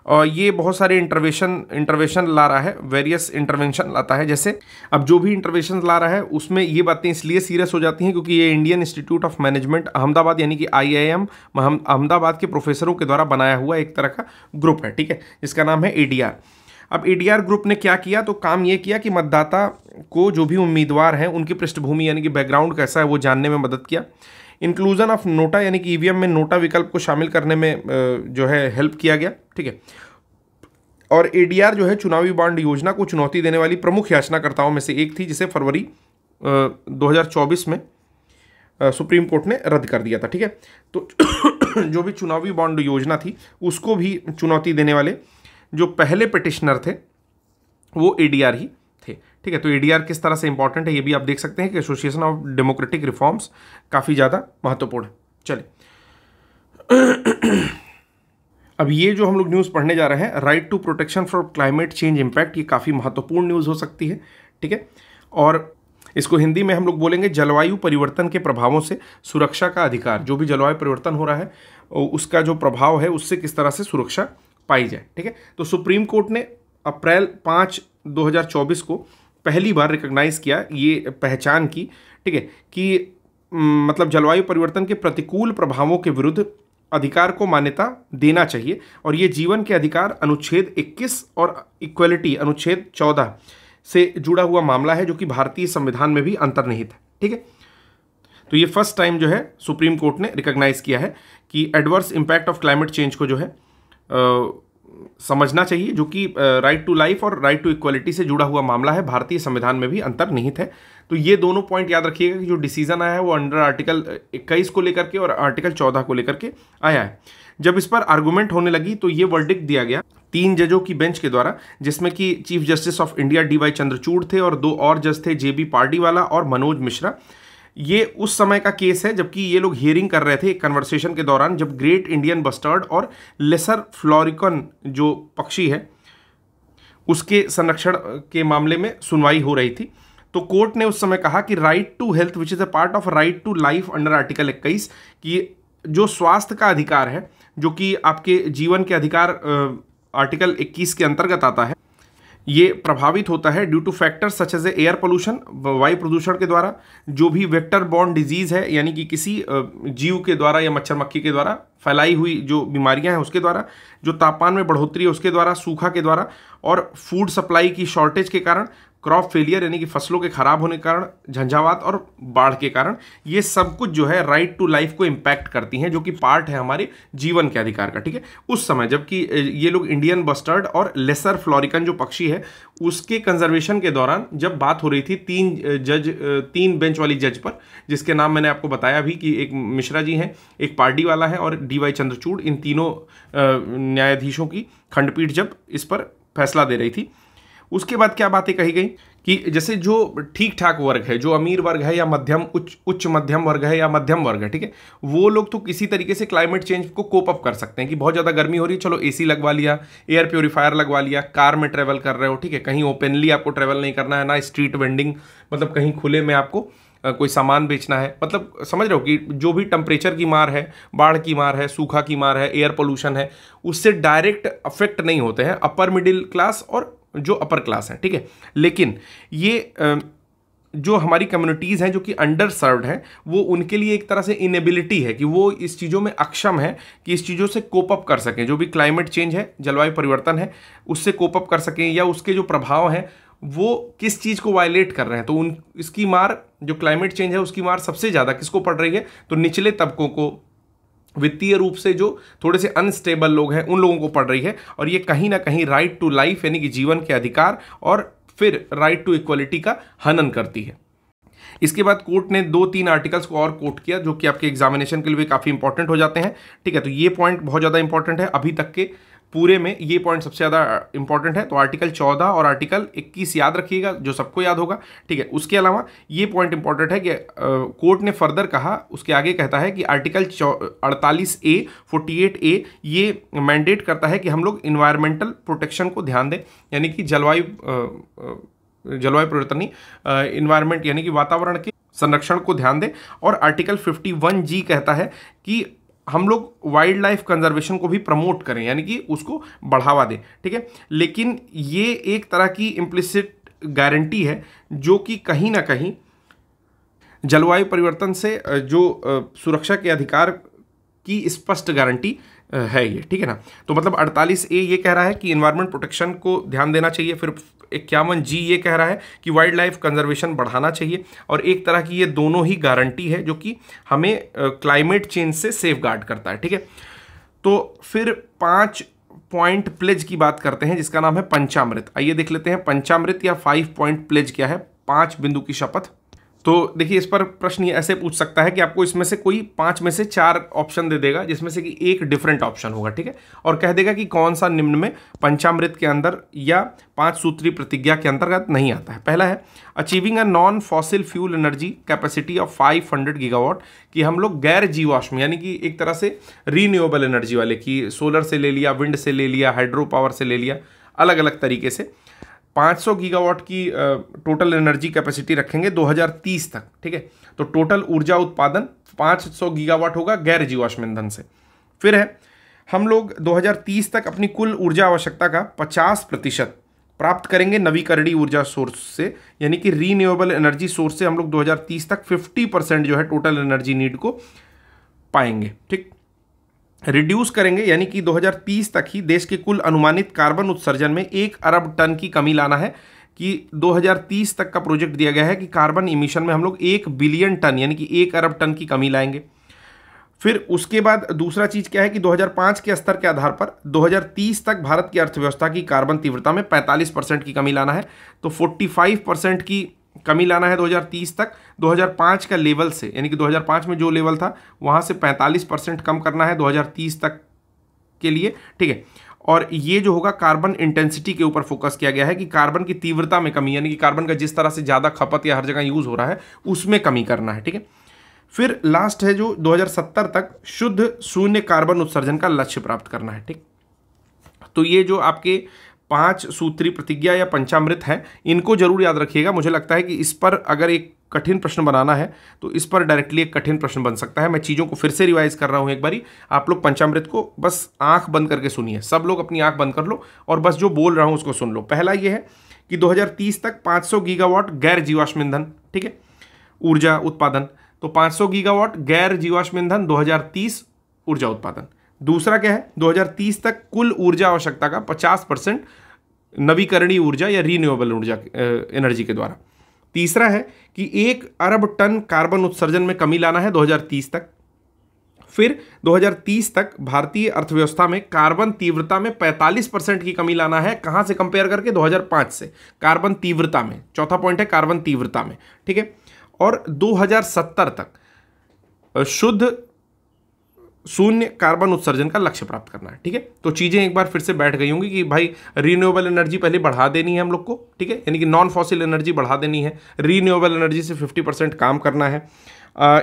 और ये बहुत सारे इंटरवेंशन ला रहा है, वेरियस इंटरवेंशन लाता है। जैसे अब जो भी इंटरवेंशन ला रहा है उसमें ये बातें इसलिए सीरियस हो जाती हैं क्योंकि ये Indian institute of management Ahmedabad यानी कि IIM अहमदाबाद के प्रोफेसरों के द्वारा बनाया हुआ एक तरह का ग्रुप है, ठीक है, जिसका नाम है ADR। अब ADR ग्रुप ने क्या किया, तो काम ये किया कि मतदाता को जो भी उम्मीदवार हैं उनकी पृष्ठभूमि यानी कि बैकग्राउंड कैसा है वो जानने में मदद किया। इंक्लूजन ऑफ नोटा यानी कि ईवीएम में नोटा विकल्प को शामिल करने में जो है हेल्प किया गया, ठीक है। और ADR जो है चुनावी बॉन्ड योजना को चुनौती देने वाली प्रमुख याचनाकर्ताओं में से एक थी, जिसे फरवरी 2024 में सुप्रीम कोर्ट ने रद्द कर दिया था, ठीक है। तो जो भी चुनावी बॉन्ड योजना थी उसको भी चुनौती देने वाले जो पहले पिटिशनर थे वो ADR ही थे, ठीक है। तो ADR किस तरह से इंपॉर्टेंट है ये भी आप देख सकते हैं कि एसोसिएशन ऑफ डेमोक्रेटिक रिफॉर्म्स काफ़ी ज़्यादा महत्वपूर्ण है। चलिए अब ये जो हम लोग न्यूज़ पढ़ने जा रहे हैं, right to protection for climate change impact, ये काफ़ी महत्वपूर्ण न्यूज़ हो सकती है, ठीक है। और इसको हिंदी में हम लोग बोलेंगे जलवायु परिवर्तन के प्रभावों से सुरक्षा का अधिकार। जो भी जलवायु परिवर्तन हो रहा है उसका जो प्रभाव है उससे किस तरह से सुरक्षा पाई जाए, ठीक है। तो सुप्रीम कोर्ट ने अप्रैल 5, 2024 को पहली बार रिकॉग्नाइज किया, ये पहचान की, ठीक है, कि मतलब जलवायु परिवर्तन के प्रतिकूल प्रभावों के विरुद्ध अधिकार को मान्यता देना चाहिए और ये जीवन के अधिकार अनुच्छेद 21 और इक्वलिटी अनुच्छेद 14 से जुड़ा हुआ मामला है जो कि भारतीय संविधान में भी अंतर्निहित है, ठीक है। तो ये फर्स्ट टाइम जो है सुप्रीम कोर्ट ने रिकॉग्नाइज किया है कि adverse impact of climate change को जो है समझना चाहिए, जो कि राइट टू लाइफ और राइट टू इक्वलिटी से जुड़ा हुआ मामला है। भारतीय संविधान में भी अंतर्निहित है। तो ये दोनों पॉइंट याद रखिएगा कि जो डिसीजन आया है वो अंडर आर्टिकल 21 को लेकर के और आर्टिकल 14 को लेकर के आया है। जब इस पर आर्गूमेंट होने लगी तो ये वर्डिक्ट दिया गया 3 जजों की बेंच के द्वारा, जिसमें कि chief justice of India DY Chandrachud थे और 2 और जज थे JB पार्डीवाला और मनोज मिश्रा। ये उस समय का केस है जबकि ये लोग हियरिंग कर रहे थे एक कन्वर्सेशन के दौरान, जब ग्रेट इंडियन बस्टर्ड और लेसर फ्लोरिकन जो पक्षी है उसके संरक्षण के मामले में सुनवाई हो रही थी। तो कोर्ट ने उस समय कहा कि right to health which is a part of right to life under article 21, कि जो स्वास्थ्य का अधिकार है, जो कि आपके जीवन के अधिकार आर्टिकल 21 के अंतर्गत आता है, ये प्रभावित होता है due to factors such as air pollution, वायु प्रदूषण के द्वारा, जो भी वेक्टर बॉर्न डिजीज है यानी कि किसी जीव के द्वारा या मच्छर मक्खी के द्वारा फैलाई हुई जो बीमारियां हैं उसके द्वारा, जो तापमान में बढ़ोतरी है उसके द्वारा, सूखा के द्वारा, और फूड सप्लाई की शॉर्टेज के कारण, क्रॉप फेलियर यानी कि फसलों के खराब होने के कारण, झंझावात और बाढ़ के कारण, ये सब कुछ जो है राइट टू लाइफ को इम्पैक्ट करती हैं, जो कि पार्ट है हमारे जीवन के अधिकार का। ठीक है, उस समय जबकि ये लोग इंडियन बस्टर्ड और लेसर फ्लोरिकन जो पक्षी है उसके कंजर्वेशन के दौरान जब बात हो रही थी 3 बेंच वाली जज पर, जिसके नाम मैंने आपको बताया भी कि एक मिश्रा जी हैं, एक पार्डीवाला है और DY चंद्रचूड़, इन तीनों न्यायाधीशों की खंडपीठ जब इस पर फैसला दे रही थी, उसके बाद क्या बातें कही गई कि जैसे जो ठीक ठाक वर्ग है, जो अमीर वर्ग है या मध्यम उच्च मध्यम वर्ग है या मध्यम वर्ग है, ठीक है, वो लोग तो किसी तरीके से क्लाइमेट चेंज को कोप अप कर सकते हैं कि बहुत ज़्यादा गर्मी हो रही है, चलो AC लगवा लिया, एयर प्योरीफायर लगवा लिया, कार में ट्रैवल कर रहे हो, ठीक है, कहीं ओपनली आपको ट्रैवल नहीं करना है, ना स्ट्रीट वेंडिंग, मतलब कहीं खुले में आपको कोई सामान बेचना है, मतलब समझ रहे हो कि जो भी टेम्परेचर की मार है, बाढ़ की मार है, सूखा की मार है, एयर पोल्यूशन है, उससे डायरेक्ट अफेक्ट नहीं होते हैं अपर मिडिल क्लास और जो अपर क्लास है। ठीक है, लेकिन ये जो हमारी कम्युनिटीज़ हैं जो कि अंडर सर्व्ड हैं, वो उनके लिए एक तरह से इनेबिलिटी है कि वो इस चीज़ों में अक्षम है कि इस चीज़ों से कोप अप कर सकें, जो भी क्लाइमेट चेंज है, जलवायु परिवर्तन है, उससे कोप अप कर सकें, या उसके जो प्रभाव हैं वो किस चीज़ को वायलेट कर रहे हैं। तो इसकी मार, जो क्लाइमेट चेंज है उसकी मार सबसे ज़्यादा किसको पड़ रही है, तो निचले तबकों को, वित्तीय रूप से जो थोड़े से अनस्टेबल लोग हैं उन लोगों को पड़ रही है। और ये कहीं ना कहीं राइट टू लाइफ यानी कि जीवन के अधिकार और फिर राइट टू इक्वलिटी का हनन करती है। इसके बाद कोर्ट ने 2-3 आर्टिकल्स को और कोट किया जो कि आपके एग्जामिनेशन के लिए भी काफ़ी इंपॉर्टेंट हो जाते हैं। ठीक है, तो ये पॉइंट बहुत ज़्यादा इंपॉर्टेंट है, अभी तक के पूरे में ये पॉइंट सबसे ज़्यादा इंपॉर्टेंट है। तो आर्टिकल 14 और आर्टिकल 21 याद रखिएगा, जो सबको याद होगा। ठीक है, उसके अलावा ये पॉइंट इंपॉर्टेंट है कि कोर्ट ने फर्दर कहा, उसके आगे कहता है कि आर्टिकल 48A 48A ये मैंडेट करता है कि हम लोग इन्वायरमेंटल प्रोटेक्शन को ध्यान दें, यानी कि जलवायु परिवर्तन नहीं, इन्वायरमेंट यानी कि वातावरण के संरक्षण को ध्यान दें। और आर्टिकल 51G कहता है कि हम लोग वाइल्ड लाइफ कंजर्वेशन को भी प्रमोट करें, यानी कि उसको बढ़ावा दें। ठीक है, लेकिन ये एक तरह की इम्प्लिसिट गारंटी है जो कि कहीं ना कहीं जलवायु परिवर्तन से जो सुरक्षा के अधिकार की स्पष्ट गारंटी है ये। ठीक है ना, तो मतलब 48A ये कह रहा है कि इन्वायरमेंट प्रोटेक्शन को ध्यान देना चाहिए, फिर 51G ये कह रहा है कि वाइल्ड लाइफ कंजर्वेशन बढ़ाना चाहिए। और एक तरह की ये दोनों ही गारंटी है जो कि हमें क्लाइमेट चेंज से सेफ गार्ड करता है। ठीक है, तो फिर 5 पॉइंट प्लेज की बात करते हैं जिसका नाम है पंचामृत। आइए देख लेते हैं पंचामृत या 5 पॉइंट प्लेज क्या है, 5 बिंदु की शपथ। तो देखिए, इस पर प्रश्न ये ऐसे पूछ सकता है कि आपको इसमें से कोई 5 में से 4 ऑप्शन दे देगा, जिसमें से कि एक डिफरेंट ऑप्शन होगा। ठीक है, और कह देगा कि कौन सा निम्न में पंचामृत के अंदर या 5 सूत्री प्रतिज्ञा के अंतर्गत नहीं आता है। पहला है achieving a non fossil fuel energy capacity of 500 gigawatt, कि हम लोग गैर जीवाश्म यानी कि एक तरह से रीन्यूएबल एनर्जी वाले, कि सोलर से ले लिया, विंड से ले लिया, हाइड्रो पावर से ले लिया, अलग अलग तरीके से 500 गीगावाट की टोटल एनर्जी कैपेसिटी रखेंगे 2030 तक। ठीक है, तो टोटल ऊर्जा उत्पादन 500 गीगावाट होगा गैर जीवाश्म ईंधन से। फिर है हम लोग 2030 तक अपनी कुल ऊर्जा आवश्यकता का 50% प्राप्त करेंगे नवीकरणीय ऊर्जा सोर्स से, यानी कि रीन्यूएबल एनर्जी सोर्स से हम लोग 2030 तक 50% जो है टोटल एनर्जी नीड को पाएंगे। ठीक, रिड्यूस करेंगे, यानी कि 2030 तक ही देश के कुल अनुमानित कार्बन उत्सर्जन में 1 अरब टन की कमी लाना है, कि 2030 तक का प्रोजेक्ट दिया गया है कि कार्बन इमिशन में हम लोग 1 बिलियन टन यानी कि 1 अरब टन की कमी लाएंगे। फिर उसके बाद दूसरा चीज क्या है कि 2005 के स्तर के आधार पर 2030 तक भारत की अर्थव्यवस्था की कार्बन तीव्रता में 45% की कमी लाना है। तो 45% की कमी लाना है 2030 तक, 2005 का लेवल से, यानी कि 2005 में जो लेवल था वहां से 45% कम करना है 2030 तक के लिए, ठीक है। और ये जो होगा कार्बन इंटेंसिटी के ऊपर फोकस किया गया है कि कार्बन की तीव्रता में कमी, यानी कि कार्बन का जिस तरह से ज़्यादा खपत या हर जगह यूज हो रहा है उसमें कमी करना है, ठीक है। फिर लास्ट है जो 2070 तक शुद्ध शून्य कार्बन उत्सर्जन का लक्ष्य प्राप्त करना है, ठीक। तो ये जो आपके 5 सूत्री प्रतिज्ञा या पंचामृत हैं, इनको जरूर याद रखिएगा। मुझे लगता है कि इस पर अगर एक कठिन प्रश्न बनाना है तो इस पर डायरेक्टली एक कठिन प्रश्न बन सकता है। मैं चीज़ों को फिर से रिवाइज कर रहा हूं एक बारी। आप लोग पंचामृत को बस आंख बंद करके सुनिए, सब लोग अपनी आंख बंद कर लो और बस जो बोल रहा हूं उसको सुन लो। पहला ये है कि 2030 तक 500 गीगावाट गैर जीवाश्म ईंधन, ठीक है, ऊर्जा उत्पादन। तो 500 गीगावाट गैर जीवाश्म ईंधन 2030 ऊर्जा उत्पादन। दूसरा क्या है, 2030 तक कुल ऊर्जा आवश्यकता का 50% नवीकरणीय ऊर्जा या रीन्यूएबल ऊर्जा एनर्जी के द्वारा। तीसरा है कि 1 अरब टन कार्बन उत्सर्जन में कमी लाना है 2030 तक। फिर 2030 तक भारतीय अर्थव्यवस्था में कार्बन तीव्रता में 45% की कमी लाना है। कहां से कंपेयर करके? 2005 से, कार्बन तीव्रता में। चौथा पॉइंट है कार्बन तीव्रता में, ठीक है। और 2070 तक शुद्ध शून्य कार्बन उत्सर्जन का लक्ष्य प्राप्त करना है, ठीक है। तो चीजें एक बार फिर से बैठ गई होंगी कि भाई रिन्यूएबल एनर्जी पहले बढ़ा देनी है हम लोग को, ठीक है, यानी कि नॉन फॉसिल एनर्जी बढ़ा देनी है, रिन्यूएबल एनर्जी से 50% काम करना है,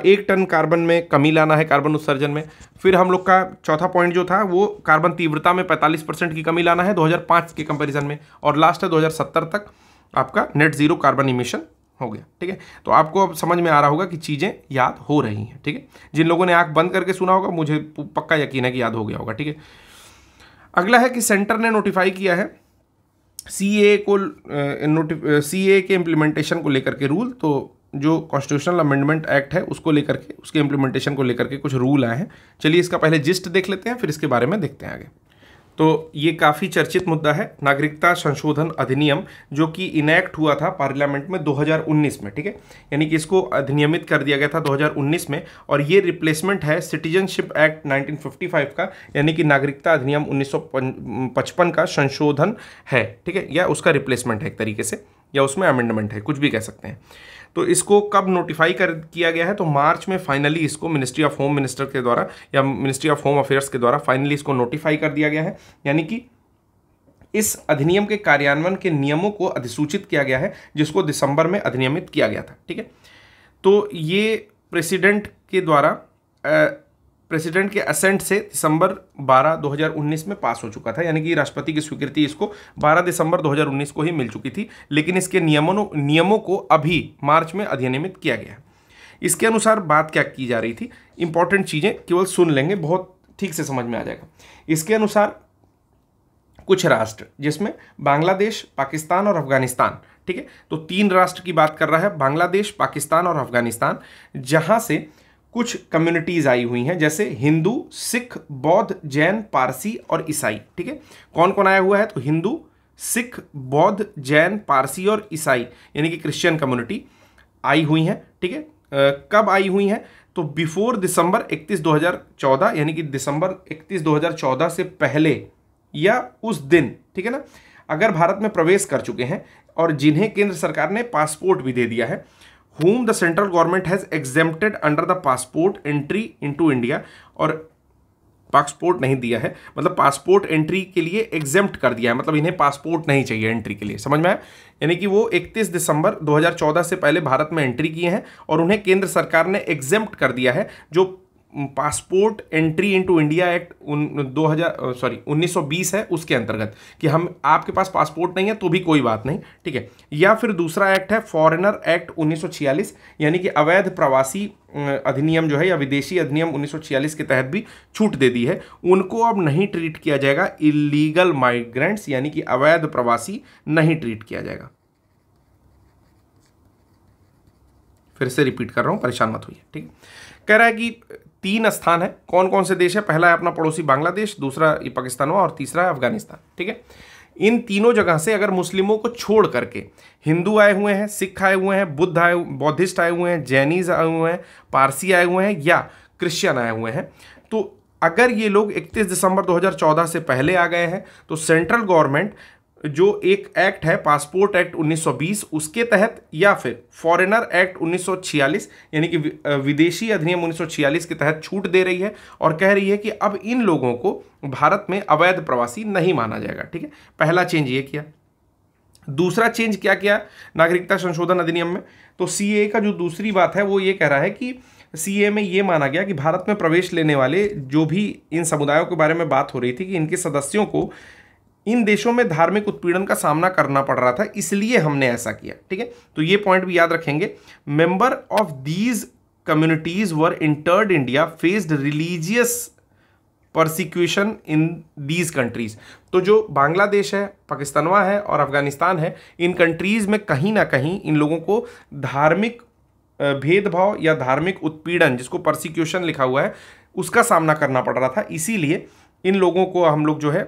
1 टन कार्बन में कमी लाना है कार्बन उत्सर्जन में। फिर हम लोग का चौथा पॉइंट जो था वो कार्बन तीव्रता में 45% की कमी लाना है 2005 के कंपेरिजन में। और लास्ट है 2070 तक आपका नेट जीरो कार्बन इमिशन हो गया, ठीक है। तो आपको अब समझ में आ रहा होगा कि चीज़ें याद हो रही हैं, ठीक है। जिन लोगों ने आंख बंद करके सुना होगा मुझे पक्का यकीन है कि याद हो गया होगा, ठीक है। अगला है कि सेंटर ने नोटिफाई किया है सीए के इम्प्लीमेंटेशन को लेकर के रूल। तो जो कॉन्स्टिट्यूशनल अमेंडमेंट एक्ट है उसको लेकर के, उसके इम्प्लीमेंटेशन को लेकर के कुछ रूल आए हैं। चलिए इसका पहले जिस्ट देख लेते हैं, फिर इसके बारे में देखते हैं आगे। तो ये काफ़ी चर्चित मुद्दा है, नागरिकता संशोधन अधिनियम, जो कि इनैक्ट हुआ था पार्लियामेंट में 2019 में, ठीक है। यानी कि इसको अधिनियमित कर दिया गया था 2019 में। और ये रिप्लेसमेंट है सिटीजनशिप एक्ट 1955 का, यानी कि नागरिकता अधिनियम 1955 का संशोधन है, ठीक है, या उसका रिप्लेसमेंट है एक तरीके से, या उसमें अमेंडमेंट है, कुछ भी कह सकते हैं। तो इसको कब नोटिफाई किया गया है? तो मार्च में फाइनली इसको मिनिस्ट्री ऑफ होम मिनिस्टर के द्वारा या मिनिस्ट्री ऑफ होम अफेयर्स के द्वारा फाइनली इसको नोटिफाई कर दिया गया है। यानी कि इस अधिनियम के कार्यान्वयन के नियमों को अधिसूचित किया गया है, जिसको दिसंबर में अधिनियमित किया गया था, ठीक है। तो ये प्रेसिडेंट के द्वारा प्रेसिडेंट के असेंट से दिसंबर 12, 2019 में पास हो चुका था, यानी कि राष्ट्रपति की स्वीकृति इसको 12 दिसंबर 2019 को ही मिल चुकी थी। लेकिन इसके नियमों को अभी मार्च में अधिनियमित किया गया है। इसके अनुसार बात क्या की जा रही थी, इंपॉर्टेंट चीज़ें केवल सुन लेंगे, बहुत ठीक से समझ में आ जाएगा। इसके अनुसार कुछ राष्ट्र, जिसमें बांग्लादेश, पाकिस्तान और अफगानिस्तान, ठीक है, तो 3 राष्ट्र की बात कर रहा है, बांग्लादेश, पाकिस्तान और अफगानिस्तान, जहां से कुछ कम्युनिटीज आई हुई हैं, जैसे हिंदू, सिख, बौद्ध, जैन, पारसी और ईसाई, ठीक है। कौन कौन आया हुआ है? तो हिंदू, सिख, बौद्ध, जैन, पारसी और ईसाई, यानी कि क्रिश्चियन कम्युनिटी आई हुई हैं, ठीक है। कब आई हुई हैं? तो बिफोर दिसंबर 31, 2014, यानी कि दिसंबर 31, 2014 से पहले या उस दिन, ठीक है ना, अगर भारत में प्रवेश कर चुके हैं और जिन्हें केंद्र सरकार ने पासपोर्ट भी दे दिया है, whom the central government has exempted under the passport entry into India, और पासपोर्ट नहीं दिया है, मतलब पासपोर्ट एंट्री के लिए एग्जेम्प्ट कर दिया है, मतलब इन्हें पासपोर्ट नहीं चाहिए एंट्री के लिए, समझ में आया। यानी कि वो 31 दिसंबर 2014 से पहले भारत में एंट्री किए हैं और उन्हें केंद्र सरकार ने एग्जेम्प्ट कर दिया है, जो passport entry into India act 1920 है, उसके अंतर्गत, कि हम आपके पास पासपोर्ट नहीं है तो भी कोई बात नहीं, ठीक है। या फिर दूसरा एक्ट है फॉरेनर एक्ट 1946, यानी कि अवैध प्रवासी अधिनियम जो है, या विदेशी अधिनियम 1946 के तहत भी छूट दे दी है। उनको अब नहीं ट्रीट किया जाएगा इलीगल माइग्रेंट्स, यानी कि अवैध प्रवासी नहीं ट्रीट किया जाएगा। फिर से रिपीट कर रहा हूं, परेशान मत होइए, ठीक है। कह रहा है कि 3 स्थान है, कौन कौन से देश है? पहला है अपना पड़ोसी बांग्लादेश, दूसरा ये पाकिस्तान हुआ, और तीसरा है अफगानिस्तान, ठीक है। इन तीनों जगह से अगर मुस्लिमों को छोड़ करके हिंदू आए हुए हैं, सिख आए हुए हैं, बौद्धिस्ट आए हुए हैं, जैनीज आए हुए हैं, पारसी आए हुए हैं, या क्रिश्चियन आए हुए हैं। तो अगर ये लोग 31 दिसंबर 2014 से पहले आ गए हैं तो सेंट्रल गवर्नमेंट जो एक एक्ट है पासपोर्ट एक्ट 1920 उसके तहत या फिर फॉरेनर एक्ट 1946 यानी कि विदेशी अधिनियम 1946 के तहत छूट दे रही है और कह रही है कि अब इन लोगों को भारत में अवैध प्रवासी नहीं माना जाएगा। ठीक है, पहला चेंज ये किया। दूसरा चेंज क्या किया नागरिकता संशोधन अधिनियम में, तो सीए का जो दूसरी बात है वो ये कह रहा है कि सीए में ये माना गया कि भारत में प्रवेश लेने वाले जो भी इन समुदायों के बारे में बात हो रही थी कि इनके सदस्यों को इन देशों में धार्मिक उत्पीड़न का सामना करना पड़ रहा था, इसलिए हमने ऐसा किया। ठीक है, तो ये पॉइंट भी याद रखेंगे। Member of these communities were entered India faced religious persecution in these countries. तो जो बांग्लादेश है, पाकिस्तानवा है और अफगानिस्तान है, इन कंट्रीज में कहीं ना कहीं इन लोगों को धार्मिक भेदभाव या धार्मिक उत्पीड़न, जिसको परसिक्यूशन लिखा हुआ है, उसका सामना करना पड़ रहा था। इसीलिए इन लोगों को हम लोग जो है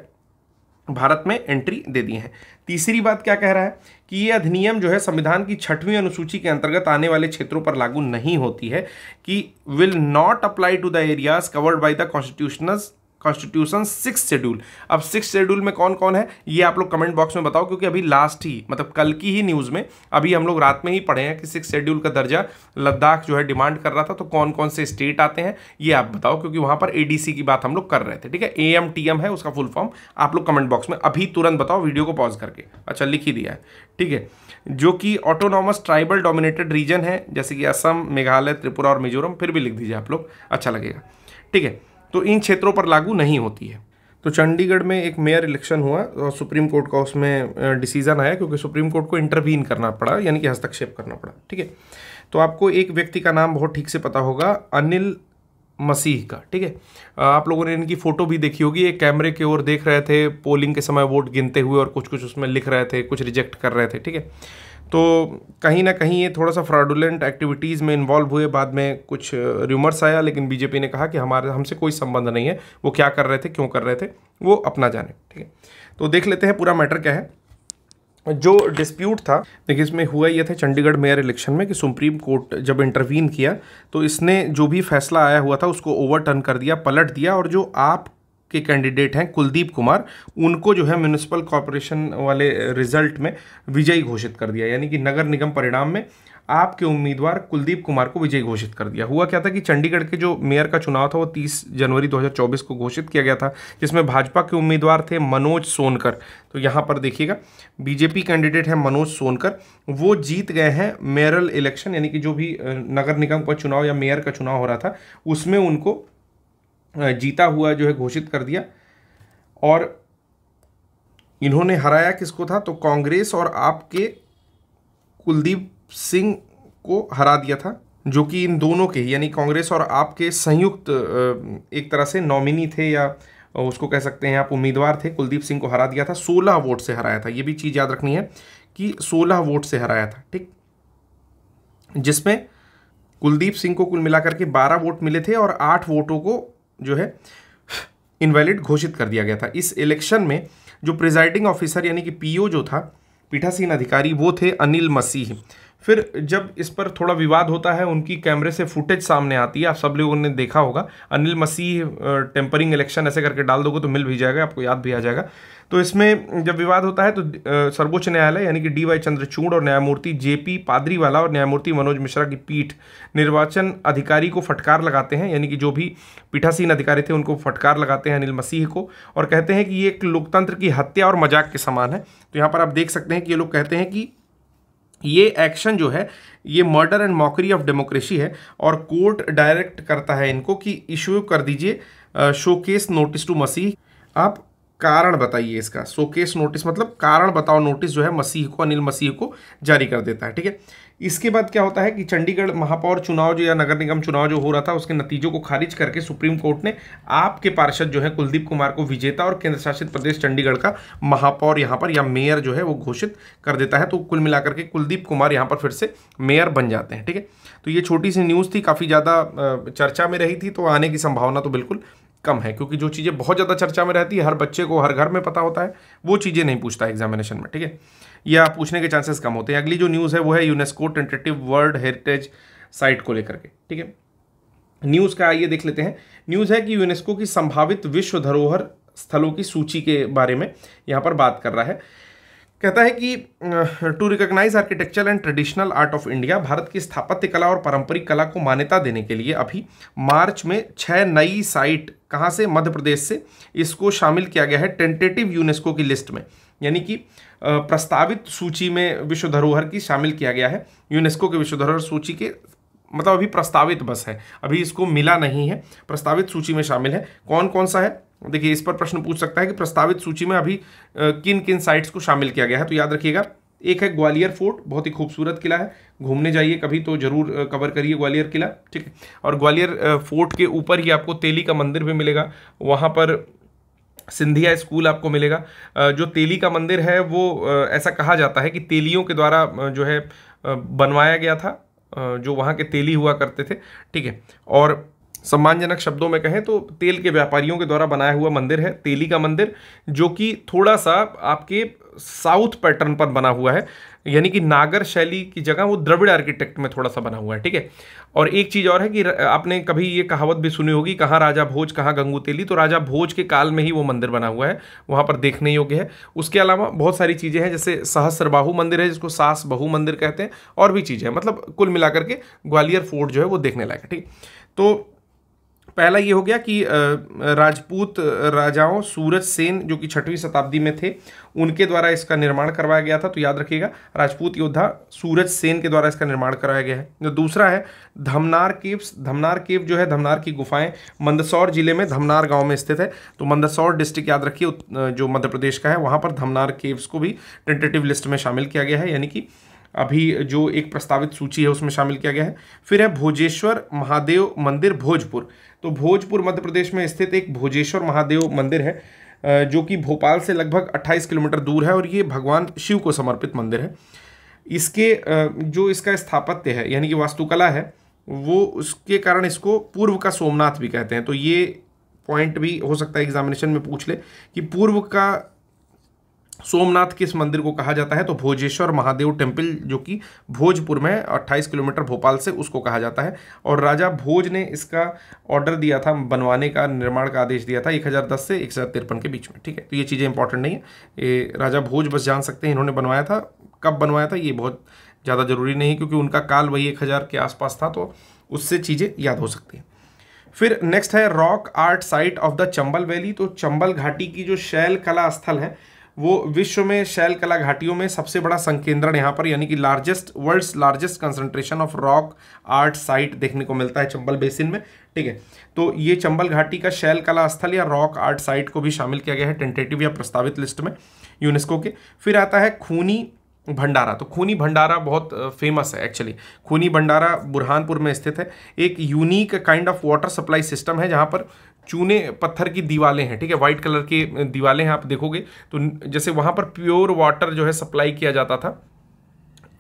भारत में एंट्री दे दी है। तीसरी बात क्या कह रहा है कि ये अधिनियम जो है संविधान की 6वीं अनुसूची के अंतर्गत आने वाले क्षेत्रों पर लागू नहीं होती है, कि will not apply to the areas covered by the constitution 6th schedule. अब 6th शेड्यूल में कौन कौन है ये आप लोग कमेंट बॉक्स में बताओ, क्योंकि अभी लास्ट ही मतलब कल की ही न्यूज़ में अभी हम लोग रात में ही पढ़े हैं कि 6th शेड्यूल का दर्जा लद्दाख जो है डिमांड कर रहा था। तो कौन कौन से स्टेट आते हैं ये आप बताओ, क्योंकि वहाँ पर एडीसी की बात हम लोग कर रहे थे। ठीक है, AMTM है उसका फुल फॉर्म, आप लोग कमेंट बॉक्स में अभी तुरंत बताओ वीडियो को पॉज करके। अच्छा, लिख ही दिया है। ठीक है, जो कि ऑटोनॉमस ट्राइबल डोमिनेटेड रीजन है, जैसे कि असम, मेघालय, त्रिपुरा और मिजोरम, फिर भी लिख दीजिए आप लोग, अच्छा लगेगा। ठीक है, तो इन क्षेत्रों पर लागू नहीं होती है। तो चंडीगढ़ में एक मेयर इलेक्शन हुआ और सुप्रीम कोर्ट का उसमें डिसीजन आया, क्योंकि सुप्रीम कोर्ट को इंटरवीन करना पड़ा, यानी कि हस्तक्षेप करना पड़ा। ठीक है, तो आपको एक व्यक्ति का नाम बहुत ठीक से पता होगा, अनिल मसीह का। ठीक है, आप लोगों ने इनकी फोटो भी देखी होगी, एक कैमरे की ओर देख रहे थे पोलिंग के समय वोट गिनते हुए और कुछ कुछ उसमें लिख रहे थे, कुछ रिजेक्ट कर रहे थे। ठीक है, तो कहीं ना कहीं ये थोड़ा सा फ्रॉडुलेंट एक्टिविटीज़ में इन्वॉल्व हुए, बाद में कुछ रूमर्स आया, लेकिन बीजेपी ने कहा कि हमसे कोई संबंध नहीं है, वो क्या कर रहे थे, क्यों कर रहे थे, वो अपना जाने। ठीक है, तो देख लेते हैं पूरा मैटर क्या है। जो डिस्प्यूट था, देखिए इसमें हुआ ये था चंडीगढ़ मेयर इलेक्शन में कि सुप्रीम कोर्ट जब इंटरवीन किया तो इसने जो भी फैसला आया हुआ था उसको ओवरटर्न कर दिया, पलट दिया, और जो आप के कैंडिडेट हैं कुलदीप कुमार, उनको जो है म्युनिसिपल कॉर्पोरेशन वाले रिजल्ट में विजयी घोषित कर दिया। यानी कि नगर निगम परिणाम में आपके उम्मीदवार कुलदीप कुमार को विजयी घोषित कर दिया। हुआ क्या था कि चंडीगढ़ के जो मेयर का चुनाव था वो 30 जनवरी 2024 को घोषित किया गया था, जिसमें भाजपा के उम्मीदवार थे मनोज सोनकर। तो यहाँ पर देखिएगा बीजेपी कैंडिडेट है मनोज सोनकर, वो जीत गए हैं मेयरल इलेक्शन, यानी कि जो भी नगर निगम का चुनाव या मेयर का चुनाव हो रहा था उसमें उनको जीता हुआ जो है घोषित कर दिया। और इन्होंने हराया किसको था, तो कांग्रेस और आपके कुलदीप सिंह को हरा दिया था, जो कि इन दोनों के यानी कांग्रेस और आपके संयुक्त एक तरह से नॉमिनी थे, या उसको कह सकते हैं आप उम्मीदवार थे। कुलदीप सिंह को हरा दिया था, 16 वोट से हराया था। ये भी चीज़ याद रखनी है कि 16 वोट से हराया था। ठीक, जिसमें कुलदीप सिंह को कुल मिलाकर के 12 वोट मिले थे और 8 वोटों को जो है इनवैलिड घोषित कर दिया गया था। इस इलेक्शन में जो प्रिजाइडिंग ऑफिसर यानी कि पीओ जो था, पीठासीन अधिकारी, वो थे अनिल मसीह। फिर जब इस पर थोड़ा विवाद होता है, उनकी कैमरे से फुटेज सामने आती है, आप सब लोगों ने देखा होगा। अनिल मसीह टेम्परिंग इलेक्शन ऐसे करके डाल दोगे तो मिल भी जाएगा, आपको याद भी आ जाएगा। तो इसमें जब विवाद होता है तो सर्वोच्च न्यायालय यानी कि DY चंद्रचूड़ और न्यायमूर्ति JP पादरीवाला और न्यायमूर्ति मनोज मिश्रा की पीठ निर्वाचन अधिकारी को फटकार लगाते हैं, यानी कि जो भी पीठासीन अधिकारी थे उनको फटकार लगाते हैं अनिल मसीह को, और कहते हैं कि ये एक लोकतंत्र की हत्या और मजाक के समान है। तो यहाँ पर आप देख सकते हैं कि ये लोग कहते हैं कि ये एक्शन जो है ये murder and mockery of democracy है, और कोर्ट डायरेक्ट करता है इनको कि इशू कर दीजिए शोकेस नोटिस टू मसीह। आप कारण बताइए इसका, शोकेस नोटिस मतलब कारण बताओ नोटिस जो है मसीह को, अनिल मसीह को जारी कर देता है। ठीक है, इसके बाद क्या होता है कि चंडीगढ़ महापौर चुनाव जो या नगर निगम चुनाव जो हो रहा था उसके नतीजों को खारिज करके सुप्रीम कोर्ट ने आपके पार्षद जो है कुलदीप कुमार को विजेता और केंद्र शासित प्रदेश चंडीगढ़ का महापौर यहाँ पर या मेयर जो है वो घोषित कर देता है। तो कुल मिलाकर के कुलदीप कुमार यहाँ पर फिर से मेयर बन जाते हैं। ठीक है, तो ये छोटी सी न्यूज़ थी, काफ़ी ज़्यादा चर्चा में रही थी, तो आने की संभावना तो बिल्कुल कम है, क्योंकि जो चीज़ें बहुत ज़्यादा चर्चा में रहती है, हर बच्चे को हर घर में पता होता है, वो चीज़ें नहीं पूछता एग्जामिनेशन में। ठीक है, या पूछने के चांसेस कम होते हैं। अगली जो न्यूज़ है वो है UNESCO tentative world heritage site को लेकर के। ठीक है, न्यूज़ का आइए देख लेते हैं। न्यूज़ है कि यूनेस्को की संभावित विश्व धरोहर स्थलों की सूची के बारे में यहाँ पर बात कर रहा है। कहता है कि to recognise architecture and traditional art of India, Bharat की स्थापत्य कला और पारंपरिक कला को मान्यता देने के लिए अभी मार्च में 6 नई साइट, कहाँ से, मध्य प्रदेश से, इसको शामिल किया गया है टेंटेटिव यूनेस्को की लिस्ट में, यानी कि प्रस्तावित सूची में विश्व धरोहर की शामिल किया गया है। यूनेस्को के विश्व धरोहर सूची के मतलब अभी प्रस्तावित बस है, अभी इसको मिला नहीं है, प्रस्तावित सूची में शामिल है। कौन कौन सा है, देखिए इस पर प्रश्न पूछ सकता है कि प्रस्तावित सूची में अभी किन किन साइट्स को शामिल किया गया है। तो याद रखिएगा, एक है ग्वालियर फोर्ट, बहुत ही खूबसूरत किला है, घूमने जाइए कभी तो जरूर कवर करिए ग्वालियर किला, ठीक है। और ग्वालियर फोर्ट के ऊपर ही आपको तेली का मंदिर भी मिलेगा, वहाँ पर सिंधिया स्कूल आपको मिलेगा। जो तेली का मंदिर है वो ऐसा कहा जाता है कि तेलियों के द्वारा जो है बनवाया गया था, जो वहाँ के तेली हुआ करते थे, ठीक है। और सम्मानजनक शब्दों में कहें तो तेल के व्यापारियों के द्वारा बनाया हुआ मंदिर है तेली का मंदिर, जो कि थोड़ा सा आपके साउथ पैटर्न पर बना हुआ है, यानी कि नागर शैली की जगह वो द्रविड़ आर्किटेक्ट में थोड़ा सा बना हुआ है, ठीक है। और एक चीज़ और है कि आपने कभी ये कहावत भी सुनी होगी, कहाँ राजा भोज कहाँ गंगू तेली, तो राजा भोज के काल में ही वो मंदिर बना हुआ है, वहाँ पर देखने योग्य है। उसके अलावा बहुत सारी चीज़ें हैं, जैसे सहस्त्रबाहु मंदिर है जिसको सास बहु मंदिर कहते हैं, और भी चीज़ें हैं, मतलब कुल मिलाकर के ग्वालियर फोर्ट जो है वो देखने लायक है, ठीक। तो पहला ये हो गया कि राजपूत राजाओं सूरज सेन जो कि 6वीं शताब्दी में थे, उनके द्वारा इसका निर्माण करवाया गया था। तो याद रखिएगा, राजपूत योद्धा सूरज सेन के द्वारा इसका निर्माण कराया गया है। जो दूसरा है धमनार केव्स, धमनार केव जो है, धमनार की गुफाएं मंदसौर जिले में धमनार गांव में स्थित है। तो मंदसौर डिस्ट्रिक्ट याद रखिए, जो मध्य प्रदेश का है, वहाँ पर धमनार केव्स को भी टेंटेटिव लिस्ट में शामिल किया गया है, यानी कि अभी जो एक प्रस्तावित सूची है उसमें शामिल किया गया है। फिर है भोजेश्वर महादेव मंदिर भोजपुर। तो भोजपुर मध्य प्रदेश में स्थित एक भोजेश्वर महादेव मंदिर है, जो कि भोपाल से लगभग 28 किलोमीटर दूर है, और ये भगवान शिव को समर्पित मंदिर है। इसके जो इसका स्थापत्य है यानी कि वास्तुकला है, वो उसके कारण इसको पूर्व का सोमनाथ भी कहते हैं। तो ये पॉइंट भी हो सकता है एग्जामिनेशन में पूछ ले कि पूर्व का सोमनाथ किस मंदिर को कहा जाता है। तो भोजेश्वर महादेव टेम्पल जो कि भोजपुर में 28 किलोमीटर भोपाल से, उसको कहा जाता है। और राजा भोज ने इसका ऑर्डर दिया था, बनवाने का, निर्माण का आदेश दिया था 1010 से 1053 के बीच में, ठीक है। तो ये चीज़ें इंपॉर्टेंट नहीं है, ये राजा भोज बस जान सकते हैं इन्होंने बनवाया था, कब बनवाया था ये बहुत ज़्यादा जरूरी नहीं, क्योंकि उनका काल वही 1000 के आसपास था, तो उससे चीज़ें याद हो सकती हैं। फिर नेक्स्ट है rock art site of the Chambal valley. तो चंबल घाटी की जो शैल कला स्थल है, वो विश्व में शैल कला घाटियों में सबसे बड़ा संकेंद्रण यहाँ पर, यानी कि world's largest concentration of rock art site देखने को मिलता है चंबल बेसिन में, ठीक है। तो ये चंबल घाटी का शैल कला स्थल या रॉक आर्ट साइट को भी शामिल किया गया है टेंटेटिव या प्रस्तावित लिस्ट में यूनेस्को के। फिर आता है खूनी भंडारा। तो खूनी भंडारा बहुत फेमस है एक्चुअली। खूनी भंडारा बुरहानपुर में स्थित है, एक unique kind of water supply system है, जहाँ पर चूने पत्थर की दीवारें हैं, ठीक है, वाइट कलर की दीवारें हैं। आप देखोगे तो जैसे वहाँ पर प्योर वाटर जो है सप्लाई किया जाता था,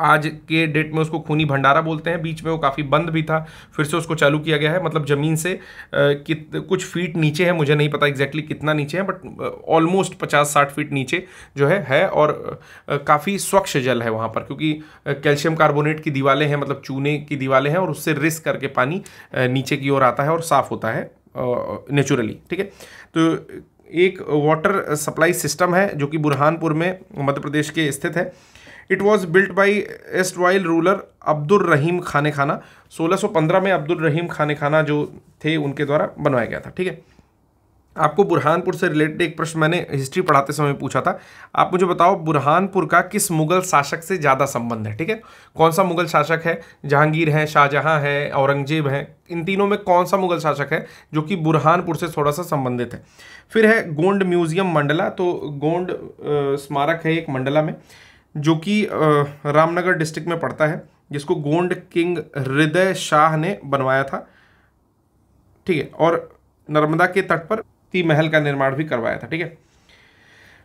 आज के डेट में उसको खूनी भंडारा बोलते हैं। बीच में वो काफ़ी बंद भी था, फिर से उसको चालू किया गया है, मतलब ज़मीन से कुछ फीट नीचे है, मुझे नहीं पता एग्जैक्टली कितना नीचे है, बट ऑलमोस्ट 50-60 फीट नीचे जो है। और काफ़ी स्वच्छ जल है वहाँ पर, क्योंकि कैल्शियम कार्बोनेट की दीवारें हैं, मतलब चूने की दीवारें हैं, और उससे रिस करके पानी नीचे की ओर आता है और साफ़ होता है नेचुरली, ठीक है। तो एक वाटर सप्लाई सिस्टम है जो कि बुरहानपुर में मध्य प्रदेश के स्थित है। It was built by erstwhile ruler Abdul Rahim Khane Khana. 1615 में अब्दुल रहीम खाने खाना जो थे उनके द्वारा बनवाया गया था, ठीक है। आपको बुरहानपुर से रिलेटेड एक प्रश्न मैंने हिस्ट्री पढ़ाते समय पूछा था, आप मुझे बताओ बुरहानपुर का किस मुगल शासक से ज़्यादा संबंध है, ठीक है। कौन सा मुगल शासक है, जहांगीर है, शाहजहां है, औरंगजेब है, इन तीनों में कौन सा मुगल शासक है जो कि बुरहानपुर से थोड़ा सा संबंधित है। फिर है गोंड म्यूजियम मंडला। तो गोंड स्मारक है एक मंडला में, जो कि रामनगर डिस्ट्रिक्ट में पड़ता है, जिसको गोंड किंग हृदय शाह ने बनवाया था, ठीक है। और नर्मदा के तट पर महल का निर्माण भी करवाया था, ठीक है।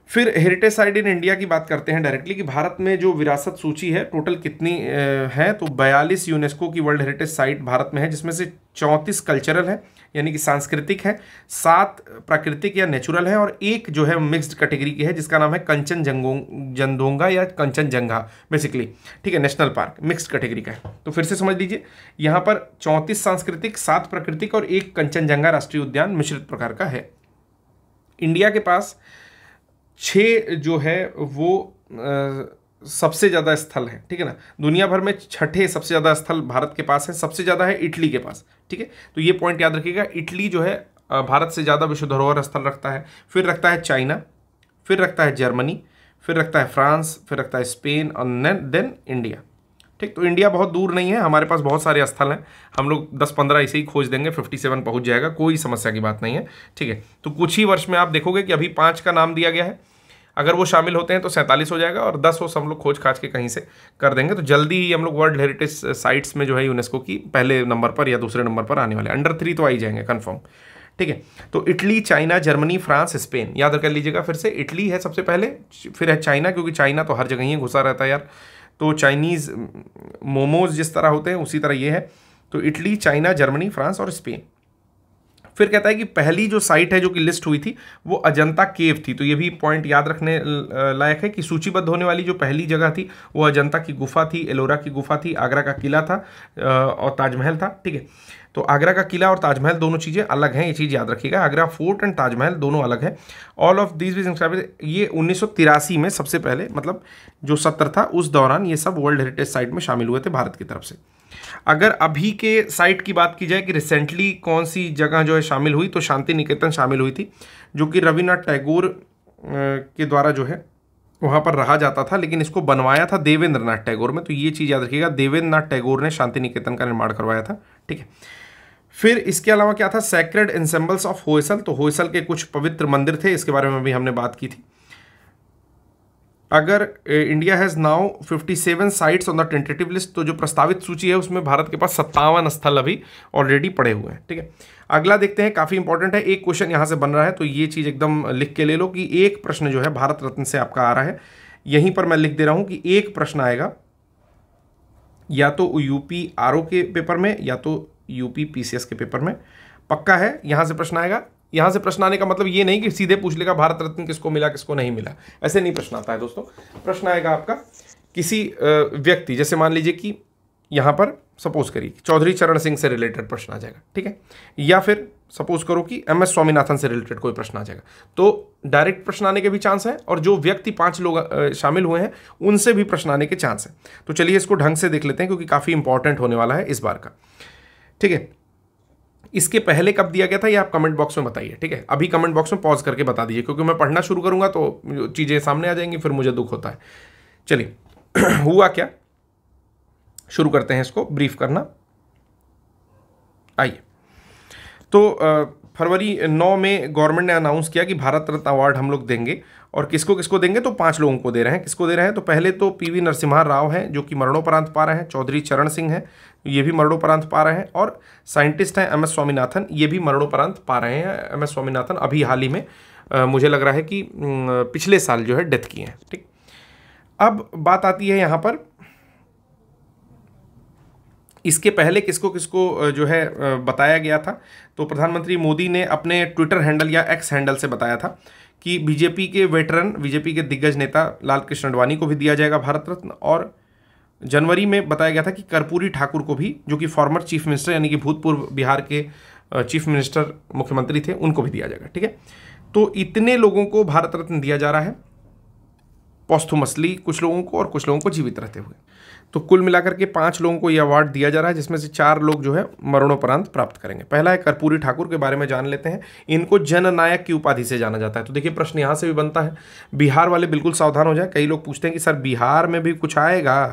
फिर हेरिटेज साइट इन इंडिया की बात करते हैं डायरेक्टली कि भारत में जो विरासत सूची है टोटल कितनी है, तो 42 यूनेस्को की वर्ल्ड हेरिटेज साइट भारत में है, जिसमें से 34 कल्चरल है यानी कि सांस्कृतिक है, 7 प्राकृतिक या नेचुरल है, और एक जो है मिक्स्ड कैटेगरी की है जिसका नाम है कंचनजंगोंगा या कंचनजंगा बेसिकली, ठीक है, नेशनल पार्क मिक्स्ड कैटेगरी का है। तो फिर से समझ लीजिए, यहाँ पर 34 सांस्कृतिक, 7 प्राकृतिक और एक कंचनजंगा राष्ट्रीय उद्यान मिश्रित प्रकार का है। इंडिया के पास 6 जो है वो सबसे ज़्यादा स्थल है, ठीक है ना, दुनिया भर में 6ठे सबसे ज़्यादा स्थल भारत के पास है, सबसे ज़्यादा है इटली के पास, ठीक है। तो ये पॉइंट याद रखिएगा, इटली जो है भारत से ज़्यादा विश्व धरोहर स्थल रखता है, फिर रखता है चाइना, फिर रखता है जर्मनी, फिर रखता है फ्रांस, फिर रखता है स्पेन और देन इंडिया, ठीक। तो इंडिया बहुत दूर नहीं है, हमारे पास बहुत सारे स्थल हैं, हम लोग 10-15 ऐसे ही खोज देंगे, 57 पहुंच जाएगा, कोई समस्या की बात नहीं है, ठीक है। तो कुछ ही वर्ष में आप देखोगे कि अभी 5 का नाम दिया गया है, अगर वो शामिल होते हैं तो 47 हो जाएगा, और 10 हम लोग खोज खाज के कहीं से कर देंगे, तो जल्दी ही हम लोग वर्ल्ड हेरिटेज साइट्स में जो है यूनेस्को की पहले नंबर पर या दूसरे नंबर पर आने वाले, अंडर 3 तो आ ही जाएंगे कन्फर्म, ठीक है। तो Italy, China, Germany, France, Spain याद कर लीजिएगा फिर से, इटली है सबसे पहले, फिर है चाइना, क्योंकि चाइना तो हर जगह ही घुसा रहता है यार, तो चाइनीज़ मोमोज जिस तरह होते हैं उसी तरह ये है, तो इटली, चाइना, जर्मनी, फ्रांस और स्पेन। फिर कहता है कि पहली जो साइट है जो कि लिस्ट हुई थी वो अजंता केव थी, तो ये भी पॉइंट याद रखने लायक है कि सूचीबद्ध होने वाली जो पहली जगह थी वो अजंता की गुफा थी, एलोरा की गुफा थी, आगरा का किला था और ताजमहल था, ठीक है। तो आगरा का किला और ताजमहल दोनों चीज़ें अलग हैं, ये चीज़ याद रखिएगा, आगरा फोर्ट एंड ताजमहल दोनों अलग है। ऑल ऑफ दीज ये 1983 में सबसे पहले, मतलब जो सत्र था उस दौरान ये सब वर्ल्ड हेरिटेज साइट में शामिल हुए थे भारत की तरफ से। अगर अभी के साइट की बात की जाए कि रिसेंटली कौन सी जगह जो है शामिल हुई, तो शांति निकेतन शामिल हुई थी, जो कि रविन्द्रनाथ टैगोर के द्वारा जो है वहाँ पर रहा जाता था, लेकिन इसको बनवाया था देवेंद्र नाथ टैगोर में, तो ये चीज़ याद रखिएगा, देवेंद्र नाथ टैगोर ने शांति निकेतन का निर्माण करवाया था, ठीक है। फिर इसके अलावा क्या था, सैक्रेड एंसेम्बल्स ऑफ होयसल, तो होयसल के कुछ पवित्र मंदिर थे, इसके बारे में भी हमने बात की थी। अगर India has now 57 sites on the tentative list, तो जो प्रस्तावित सूची है उसमें भारत के पास 57 स्थल अभी ऑलरेडी पड़े हुए हैं, ठीक है। अगला देखते हैं, काफ़ी इंपॉर्टेंट है, एक क्वेश्चन यहाँ से बन रहा है, तो ये चीज़ एकदम लिख के ले लो कि एक प्रश्न जो है भारत रत्न से आपका आ रहा है, यहीं पर मैं लिख दे रहा हूँ कि एक प्रश्न आएगा या तो यूपी आरओ के पेपर में या तो यूपी पीसीएस के पेपर में, पक्का है यहाँ से प्रश्न आएगा। यहाँ से प्रश्न आने का मतलब ये नहीं कि सीधे पूछ लेगा भारत रत्न किसको मिला किसको नहीं मिला, ऐसे नहीं प्रश्न आता है दोस्तों। प्रश्न आएगा आपका किसी व्यक्ति, जैसे मान लीजिए कि यहाँ पर सपोज करिए चौधरी चरण सिंह से रिलेटेड प्रश्न आ जाएगा, ठीक है, या फिर सपोज करो कि MS स्वामीनाथन से रिलेटेड कोई प्रश्न आ जाएगा, तो डायरेक्ट प्रश्न आने के भी चांस है, और जो व्यक्ति 5 लोग शामिल हुए हैं उनसे भी प्रश्न आने के चांस है। तो चलिए इसको ढंग से देख लेते हैं, क्योंकि काफ़ी इंपॉर्टेंट होने वाला है इस बार का, ठीक है। इसके पहले कब दिया गया था ये आप कमेंट बॉक्स में बताइए, ठीक है, अभी कमेंट बॉक्स में पॉज करके बता दीजिए, क्योंकि मैं पढ़ना शुरू करूंगा तो चीज़ें सामने आ जाएंगी, फिर मुझे दुख होता है। चलिए हुआ क्या, शुरू करते हैं इसको ब्रीफ करना। आइए, तो फरवरी 9 में गवर्नमेंट ने अनाउंस किया कि भारत रत्न अवार्ड हम लोग देंगे, और किसको किसको देंगे, तो 5 लोगों को दे रहे हैं। किसको दे रहे हैं, तो पहले तो PV नरसिम्हा राव हैं जो कि मरणोपरांत पा रहे हैं, चौधरी चरण सिंह हैं ये भी मरणोपरांत पा रहे हैं, और साइंटिस्ट हैं MS स्वामीनाथन, ये भी मरणोपरांत पा रहे हैं। MS स्वामीनाथन अभी हाल ही में मुझे लग रहा है कि पिछले साल जो है डेथ की हैं, ठीक। अब बात आती है यहाँ पर, इसके पहले किसको किसको जो है बताया गया था, तो प्रधानमंत्री मोदी ने अपने ट्विटर हैंडल या X हैंडल से बताया था कि बीजेपी के वेटरन, बीजेपी के दिग्गज नेता लाल कृष्ण आडवाणी को भी दिया जाएगा भारत रत्न, और जनवरी में बताया गया था कि कर्पूरी ठाकुर को भी, जो कि फॉर्मर चीफ मिनिस्टर यानी कि भूतपूर्व बिहार के चीफ मिनिस्टर मुख्यमंत्री थे, उनको भी दिया जाएगा, ठीक है। तो इतने लोगों को भारत रत्न दिया जा रहा है पॉस्थुमसली, कुछ लोगों को और कुछ लोगों को जीवित रहते हुए। तो कुल मिलाकर के 5 लोगों को यह अवार्ड दिया जा रहा है, जिसमें से 4 लोग जो है मरणोपरांत प्राप्त करेंगे। पहला है कर्पूरी ठाकुर, के बारे में जान लेते हैं। इनको जननायक की उपाधि से जाना जाता है। तो देखिए प्रश्न यहाँ से भी बनता है, बिहार वाले बिल्कुल सावधान हो जाए, कई लोग पूछते हैं कि सर बिहार में भी कुछ आएगा,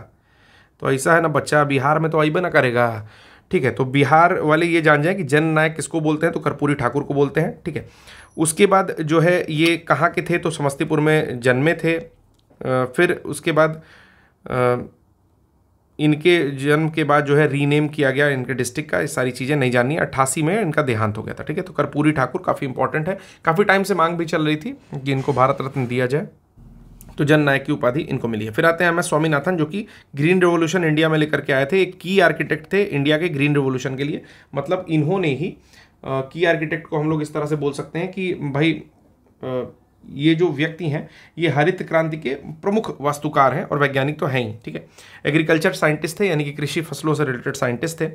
तो ऐसा है ना बच्चा, बिहार में तो आइबे ना करेगा, ठीक है। तो बिहार वाले ये जान जाए कि जननायक किसको बोलते हैं, तो कर्पूरी ठाकुर को बोलते हैं, ठीक है। उसके बाद जो है ये कहाँ के थे, तो समस्तीपुर में जन्मे थे। फिर उसके बाद इनके जन्म के बाद जो है रीनेम किया गया इनके डिस्ट्रिक्ट का, ये सारी चीज़ें नहीं जाननी। 88 में इनका देहांत हो गया था, ठीक है। तो कर्पूरी ठाकुर काफ़ी इंपॉर्टेंट है, काफ़ी टाइम से मांग भी चल रही थी कि इनको भारत रत्न दिया जाए, तो जन नायक की उपाधि इनको मिली है। फिर आते हैं MS स्वामीनाथन, जो कि ग्रीन रेवोल्यूशन इंडिया में लेकर के आए थे, एक की आर्किटेक्ट थे इंडिया के ग्रीन रेवोल्यूशन के लिए। मतलब इन्होंने ही की आर्किटेक्ट को हम लोग इस तरह से बोल सकते हैं कि भाई ये जो व्यक्ति हैं ये हरित क्रांति के प्रमुख वास्तुकार हैं और वैज्ञानिक तो हैं ही, ठीक है। एग्रीकल्चर साइंटिस्ट थे, यानी कि कृषि फसलों से रिलेटेड साइंटिस्ट थे।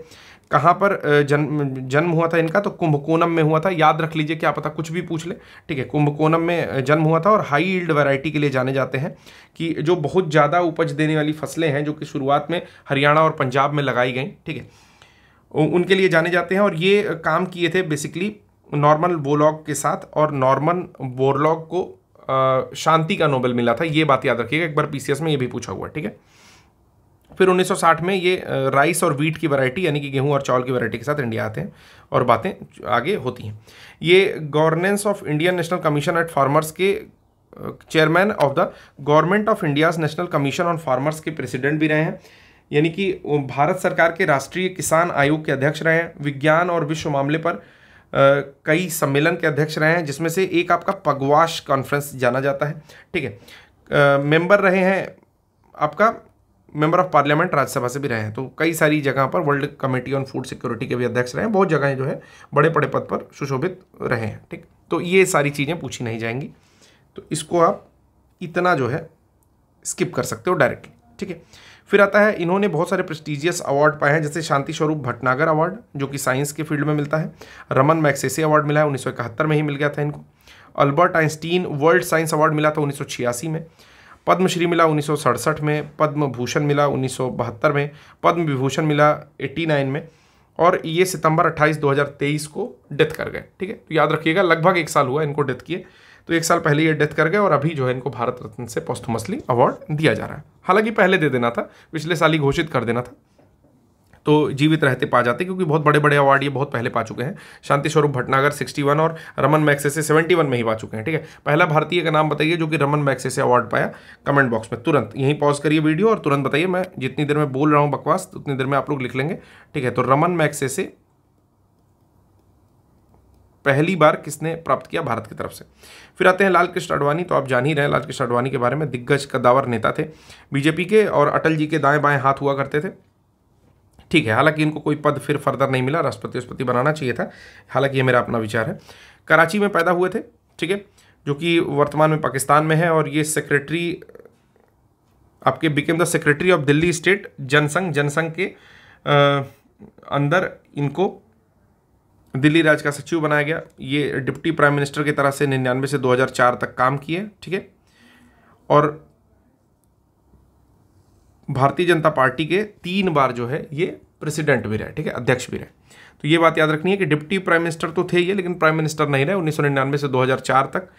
कहाँ पर जन्म हुआ था इनका, तो कुंभकोणम में हुआ था। याद रख लीजिए, क्या पता कुछ भी पूछ ले, ठीक है। कुंभकोणम में जन्म हुआ था और हाई यील्ड वैरायटी के लिए जाने जाते हैं, कि जो बहुत ज़्यादा उपज देने वाली फसलें हैं जो कि शुरुआत में हरियाणा और पंजाब में लगाई गई, ठीक है, उनके लिए जाने जाते हैं। और ये काम किए थे बेसिकली नॉर्मन बोरलॉग के साथ, और नॉर्मन बोरलॉग को शांति का नोबेल मिला था, ये बात याद रखिएगा, एक बार PCS में ये भी पूछा हुआ है, ठीक है। फिर 1960 में ये राइस और वीट की वैरायटी, यानी कि गेहूं और चावल की वैरायटी के साथ इंडिया आते हैं और बातें आगे होती हैं। ये governance of Indian national commission at farmers के chairman of the government of India's national commission on farmers के प्रेसिडेंट भी रहे हैं, यानी कि भारत सरकार के राष्ट्रीय किसान आयोग के अध्यक्ष रहे हैं। विज्ञान और विश्व मामले पर कई सम्मेलन के अध्यक्ष रहे हैं, जिसमें से एक आपका पगवाश कॉन्फ्रेंस जाना जाता है, ठीक है। मेंबर रहे हैं आपका, मेंबर ऑफ पार्लियामेंट, राज्यसभा से भी रहे हैं। तो कई सारी जगह पर world committee on food security के भी अध्यक्ष रहे हैं, बहुत जगह जो है बड़े बड़े पद पर सुशोभित रहे हैं, ठीक। तो ये सारी चीज़ें पूछी नहीं जाएंगी, तो इसको आप इतना जो है स्किप कर सकते हो डायरेक्टली, ठीक है। फिर आता है, इन्होंने बहुत सारे प्रेस्टिजियस अवार्ड पाए हैं, जैसे शांति स्वरूप भटनागर अवार्ड जो कि साइंस के फील्ड में मिलता है। रमन मैग्सेसे अवार्ड मिला है, 1971 में ही मिल गया था इनको। Albert Einstein world science award मिला था 1986 में। पद्मश्री मिला 1967 में, पद्म भूषण मिला 1972 में, पद्म विभूषण मिला 89 में, और ये सितंबर 28, 2023 को डेथ कर गए, ठीक है। तो याद रखिएगा, लगभग 1 साल हुआ इनको डेथ किए, तो 1 साल पहले ये डेथ कर गए, और अभी जो है इनको भारत रत्न से पोस्टुमसली अवार्ड दिया जा रहा है। हालांकि पहले दे देना था, पिछले साल ही घोषित कर देना था, तो जीवित रहते पा जाते, क्योंकि बहुत बड़े बड़े अवार्ड ये बहुत पहले पा चुके हैं। शांति स्वरूप भटनागर 61 और रमन मैग्सेसे 71 में ही पा चुके हैं, ठीक है। पहला भारतीय का नाम बताइए जो कि रमन मैग्सेसे अवार्ड पाया, कमेंट बॉक्स में तुरंत यहीं पॉज करिए वीडियो और तुरंत बताइए। मैं जितनी देर में बोल रहा हूँ बकवास, उतनी देर में आप लोग लिख लेंगे, ठीक है। तो रमन मैग्सेसे पहली बार किसने प्राप्त किया भारत की तरफ से। फिर आते हैं लाल कृष्ण आडवाणी, तो आप जान ही रहे हैं लाल कृष्ण आडवाणी के बारे में, दिग्गज कद्दावर नेता थे बीजेपी के, और अटल जी के दाएं बाएं हाथ हुआ करते थे, ठीक है। हालांकि इनको कोई पद फिर फर्दर नहीं मिला, राष्ट्रपति बनाना चाहिए था, हालांकि ये मेरा अपना विचार है। कराची में पैदा हुए थे, ठीक है, जो कि वर्तमान में पाकिस्तान में है, और ये सेक्रेटरी आपके became the secretary of Delhi state Jansangh के अंदर इनको दिल्ली राज्य का सचिव बनाया गया। ये डिप्टी प्राइम मिनिस्टर की तरह से 99 से 2004 तक काम किए, ठीक है। और भारतीय जनता पार्टी के 3 बार जो है ये प्रेसिडेंट भी रहे, ठीक है, अध्यक्ष भी रहे। तो ये बात याद रखनी है कि डिप्टी प्राइम मिनिस्टर तो थे ये, लेकिन प्राइम मिनिस्टर नहीं रहे 1999 से 2004 तक,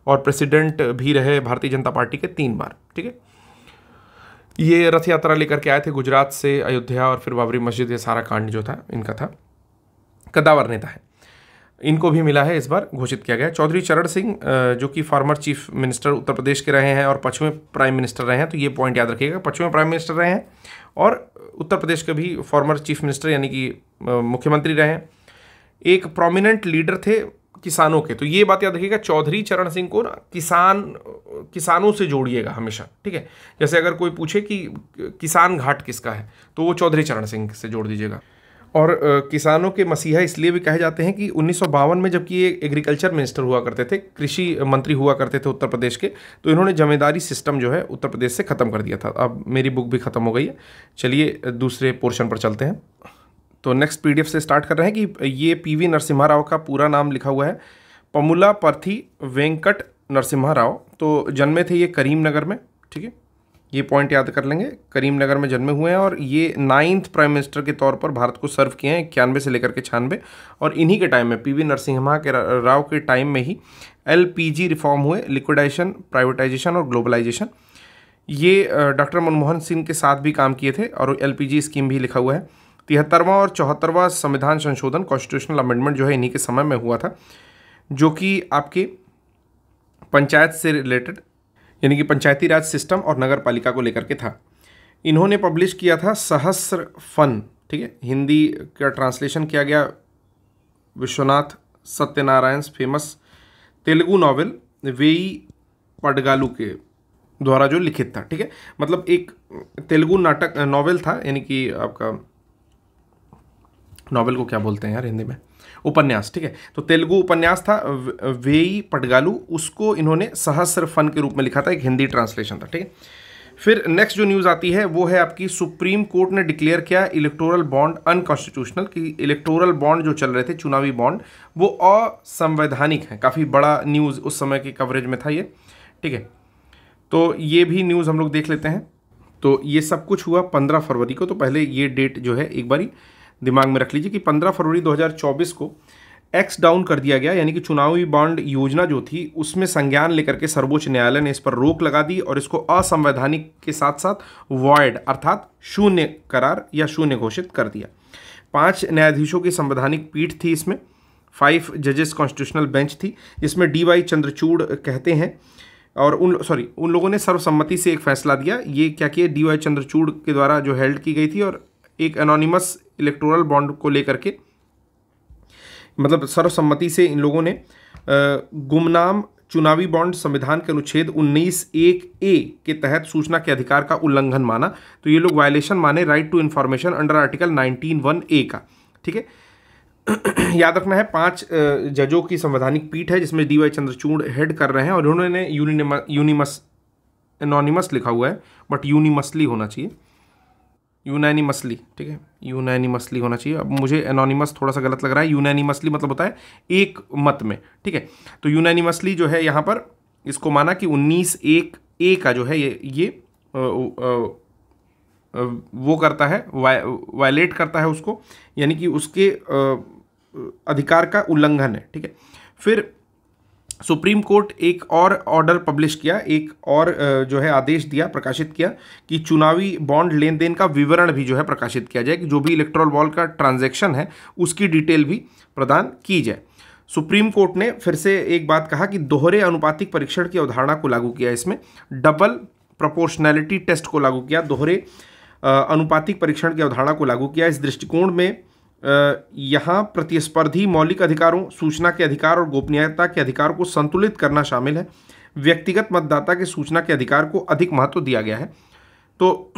और प्रेसिडेंट भी रहे भारतीय जनता पार्टी के 3 बार, ठीक है। ये रथ यात्रा लेकर के आए थे गुजरात से अयोध्या, और फिर बाबरी मस्जिद, ये सारा कांड जो था इनका था। कद्दावर नेता है, इनको भी मिला है, इस बार घोषित किया गया। चौधरी चरण सिंह जो कि former chief minister Uttar Pradesh के रहे हैं और 5वें प्राइम मिनिस्टर रहे हैं, तो ये पॉइंट याद रखिएगा, 5वें प्राइम मिनिस्टर रहे हैं और उत्तर प्रदेश के भी फॉर्मर चीफ मिनिस्टर यानी कि मुख्यमंत्री रहे हैं। एक प्रोमिनेंट लीडर थे किसानों के, तो ये बात याद रखिएगा, चौधरी चरण सिंह को ना किसानों से जोड़िएगा हमेशा, ठीक है। जैसे अगर कोई पूछे कि किसान घाट किसका है, तो वो चौधरी चरण सिंह से जोड़ दीजिएगा। और किसानों के मसीहा इसलिए भी कहे जाते हैं कि 1952 में जबकि ये एग्रीकल्चर मिनिस्टर हुआ करते थे, कृषि मंत्री हुआ करते थे उत्तर प्रदेश के, तो इन्होंने जमींदारी सिस्टम जो है उत्तर प्रदेश से ख़त्म कर दिया था। अब मेरी बुक भी ख़त्म हो गई है, चलिए दूसरे पोर्शन पर चलते हैं। तो नेक्स्ट PDF से स्टार्ट कर रहे हैं कि ये PV नरसिम्हा राव का पूरा नाम लिखा हुआ है, पमुला पर्थी वेंकट नरसिम्हा राव। तो जन्मे थे ये करीमनगर में, ठीक है, ये पॉइंट याद कर लेंगे, करीमनगर में जन्मे हुए हैं, और ये 9th प्राइम मिनिस्टर के तौर पर भारत को सर्व किए हैं 91 से लेकर के 96, और इन्हीं के टाइम में PV नरसिम्हा के राव के टाइम में ही LPG रिफॉर्म हुए, लिक्विडेशन, प्राइवेटाइजेशन और ग्लोबलाइजेशन। ये डॉक्टर मनमोहन सिंह के साथ भी काम किए थे, और LPG स्कीम भी लिखा हुआ है। 73वां और 74वां संविधान संशोधन, कॉन्स्टिट्यूशनल अमेंडमेंट जो है इन्हीं के समय में हुआ था, जो कि आपके पंचायत से रिलेटेड यानी कि पंचायती राज सिस्टम और नगर पालिका को लेकर के था। इन्होंने पब्लिश किया था सहस्र फन, ठीक है, हिंदी का ट्रांसलेशन किया गया विश्वनाथ सत्यनारायण फेमस तेलुगु नॉवेल वेई पडगालू के द्वारा जो लिखित था, ठीक है। मतलब एक तेलुगु नाटक नॉवेल था, यानी कि आपका नॉवेल को क्या बोलते हैं यार हिंदी में, उपन्यास, ठीक है। तो तेलुगु उपन्यास था वेई पडगालू, उसको इन्होंने सहस्र फन के रूप में लिखा था, एक हिंदी ट्रांसलेशन था, ठीक है। फिर नेक्स्ट जो न्यूज़ आती है वो है आपकी सुप्रीम कोर्ट ने डिक्लेयर किया इलेक्टोरल बॉन्ड अनकॉन्स्टिट्यूशनल, कि इलेक्टोरल बॉन्ड जो चल रहे थे चुनावी बॉन्ड वो असंवैधानिक है। काफ़ी बड़ा न्यूज़ उस समय की कवरेज में था ये, ठीक है। तो ये भी न्यूज़ हम लोग देख लेते हैं। तो ये सब कुछ हुआ 15 फरवरी को। तो पहले ये डेट जो है एक बारी दिमाग में रख लीजिए कि 15 फरवरी 2024 को एक्स डाउन कर दिया गया, यानी कि चुनावी बॉन्ड योजना जो थी उसमें संज्ञान लेकर के सर्वोच्च न्यायालय ने इस पर रोक लगा दी और इसको असंवैधानिक के साथ साथ वॉइड अर्थात शून्य करार या शून्य घोषित कर दिया। 5 न्यायाधीशों की संवैधानिक पीठ थी इसमें, 5 जजेस कॉन्स्टिट्यूशनल बेंच थी, जिसमें DY चंद्रचूड़ कहते हैं, और उन लोगों ने सर्वसम्मति से एक फैसला दिया। ये क्या किया, DY चंद्रचूड़ के द्वारा जो हेल्ड की गई थी, और एक एनोनिमस इलेक्टोरल बॉन्ड को लेकर के मतलब सर्वसम्मति से इन लोगों ने गुमनाम चुनावी बॉन्ड संविधान के अनुच्छेद 19(1)(a) के तहत सूचना के अधिकार का उल्लंघन माना। तो ये लोग वायलेशन माने right to information under article 19(1)(a) का, ठीक है। याद रखना है 5 जजों की संवैधानिक पीठ है जिसमें DY चंद्रचूड़ हेड कर रहे हैं, और उन्होंने एनोनिमस लिखा हुआ है बट यूनिमसली होना चाहिए, यूनैनिमसली, ठीक है, यूनैनिमसली होना चाहिए। अब मुझे एनोनिमस थोड़ा सा गलत लग रहा है, यूनैनिमसली मतलब होता है एक मत में, ठीक है। तो यूनैनिमसली जो है यहाँ पर इसको माना कि 19(1)(a) का जो है ये वो करता है, वायलेट करता है उसको, यानी कि उसके अधिकार का उल्लंघन है, ठीक है। फिर सुप्रीम कोर्ट एक और ऑर्डर पब्लिश किया, एक और जो है आदेश दिया, प्रकाशित किया कि चुनावी बॉन्ड लेन देन का विवरण भी जो है प्रकाशित किया जाए, कि जो भी इलेक्टोरल बॉन्ड का ट्रांजैक्शन है उसकी डिटेल भी प्रदान की जाए। सुप्रीम कोर्ट ने फिर से एक बात कहा कि दोहरे अनुपातिक परीक्षण की अवधारणा को लागू किया, इसमें डबल प्रोपोर्शनैलिटी टेस्ट को लागू किया, दोहरे अनुपातिक परीक्षण की अवधारणा को लागू किया। इस दृष्टिकोण में यहाँ प्रतिस्पर्धी मौलिक अधिकारों, सूचना के अधिकार और गोपनीयता के अधिकार को संतुलित करना शामिल है। व्यक्तिगत मतदाता के सूचना के अधिकार को अधिक महत्व दिया गया है। तो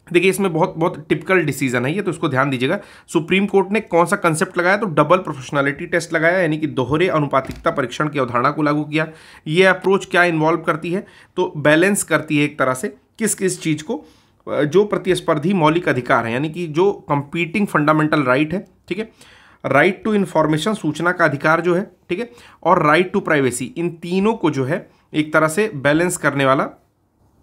देखिए इसमें बहुत टिपिकल डिसीजन है ये, तो इसको ध्यान दीजिएगा। सुप्रीम कोर्ट ने कौन सा कंसेप्ट लगाया, तो डबल प्रोपोर्शनैलिटी टेस्ट लगाया, यानी कि दोहरे अनुपातिकता परीक्षण की अवधारणा को लागू किया। ये अप्रोच क्या इन्वॉल्व करती है, तो बैलेंस करती है एक तरह से किस किस चीज़ को, जो प्रतिस्पर्धी मौलिक अधिकार है, यानी कि जो कंपीटिंग फंडामेंटल राइट है, ठीक है, राइट टू इन्फॉर्मेशन सूचना का अधिकार जो है, ठीक है, और राइट टू प्राइवेसी, इन तीनों को जो है एक तरह से बैलेंस करने वाला,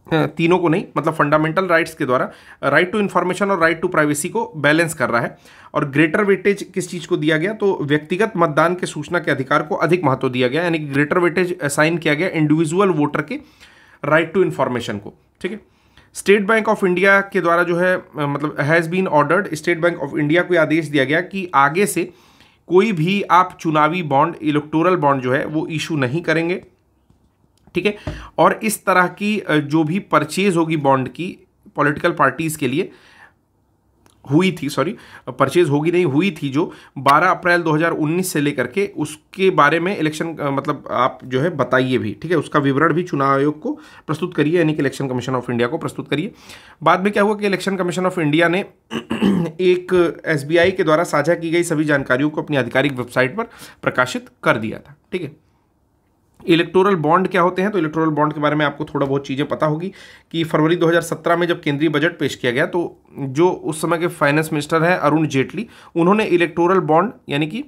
तीनों को नहीं मतलब फंडामेंटल राइट्स के द्वारा राइट टू इन्फॉर्मेशन और राइट टू प्राइवेसी को बैलेंस कर रहा है। और ग्रेटर वेटेज किस चीज़ को दिया गया, तो व्यक्तिगत मतदान के सूचना के अधिकार को अधिक महत्व दिया गया, यानी कि ग्रेटर वेटेज असाइन किया गया इंडिविजुअल वोटर के राइट टू इन्फॉर्मेशन को, ठीक है। स्टेट बैंक ऑफ इंडिया के द्वारा जो है मतलब has been ordered, state bank of India को आदेश दिया गया कि आगे से कोई भी आप चुनावी बॉन्ड, इलेक्टोरल बॉन्ड जो है वो इशू नहीं करेंगे, ठीक है। और इस तरह की जो भी परचेज होगी बॉन्ड की पॉलिटिकल पार्टीज के लिए हुई थी, परचेज होगी नहीं, हुई थी जो 12 अप्रैल 2019 से लेकर के, उसके बारे में इलेक्शन मतलब आप जो है बताइए भी, ठीक है, उसका विवरण भी चुनाव आयोग को प्रस्तुत करिए, यानी कि इलेक्शन कमीशन ऑफ इंडिया को प्रस्तुत करिए। बाद में क्या हुआ कि इलेक्शन कमीशन ऑफ इंडिया ने एक SBI के द्वारा साझा की गई सभी जानकारियों को अपनी आधिकारिक वेबसाइट पर प्रकाशित कर दिया था, ठीक है। इलेक्टोरल बॉन्ड क्या होते हैं, तो इलेक्टोरल बॉन्ड के बारे में आपको थोड़ा बहुत चीज़ें पता होगी कि फरवरी 2017 में जब केंद्रीय बजट पेश किया गया, तो जो उस समय के फाइनेंस मिनिस्टर हैं अरुण जेटली, उन्होंने इलेक्टोरल बॉन्ड यानी कि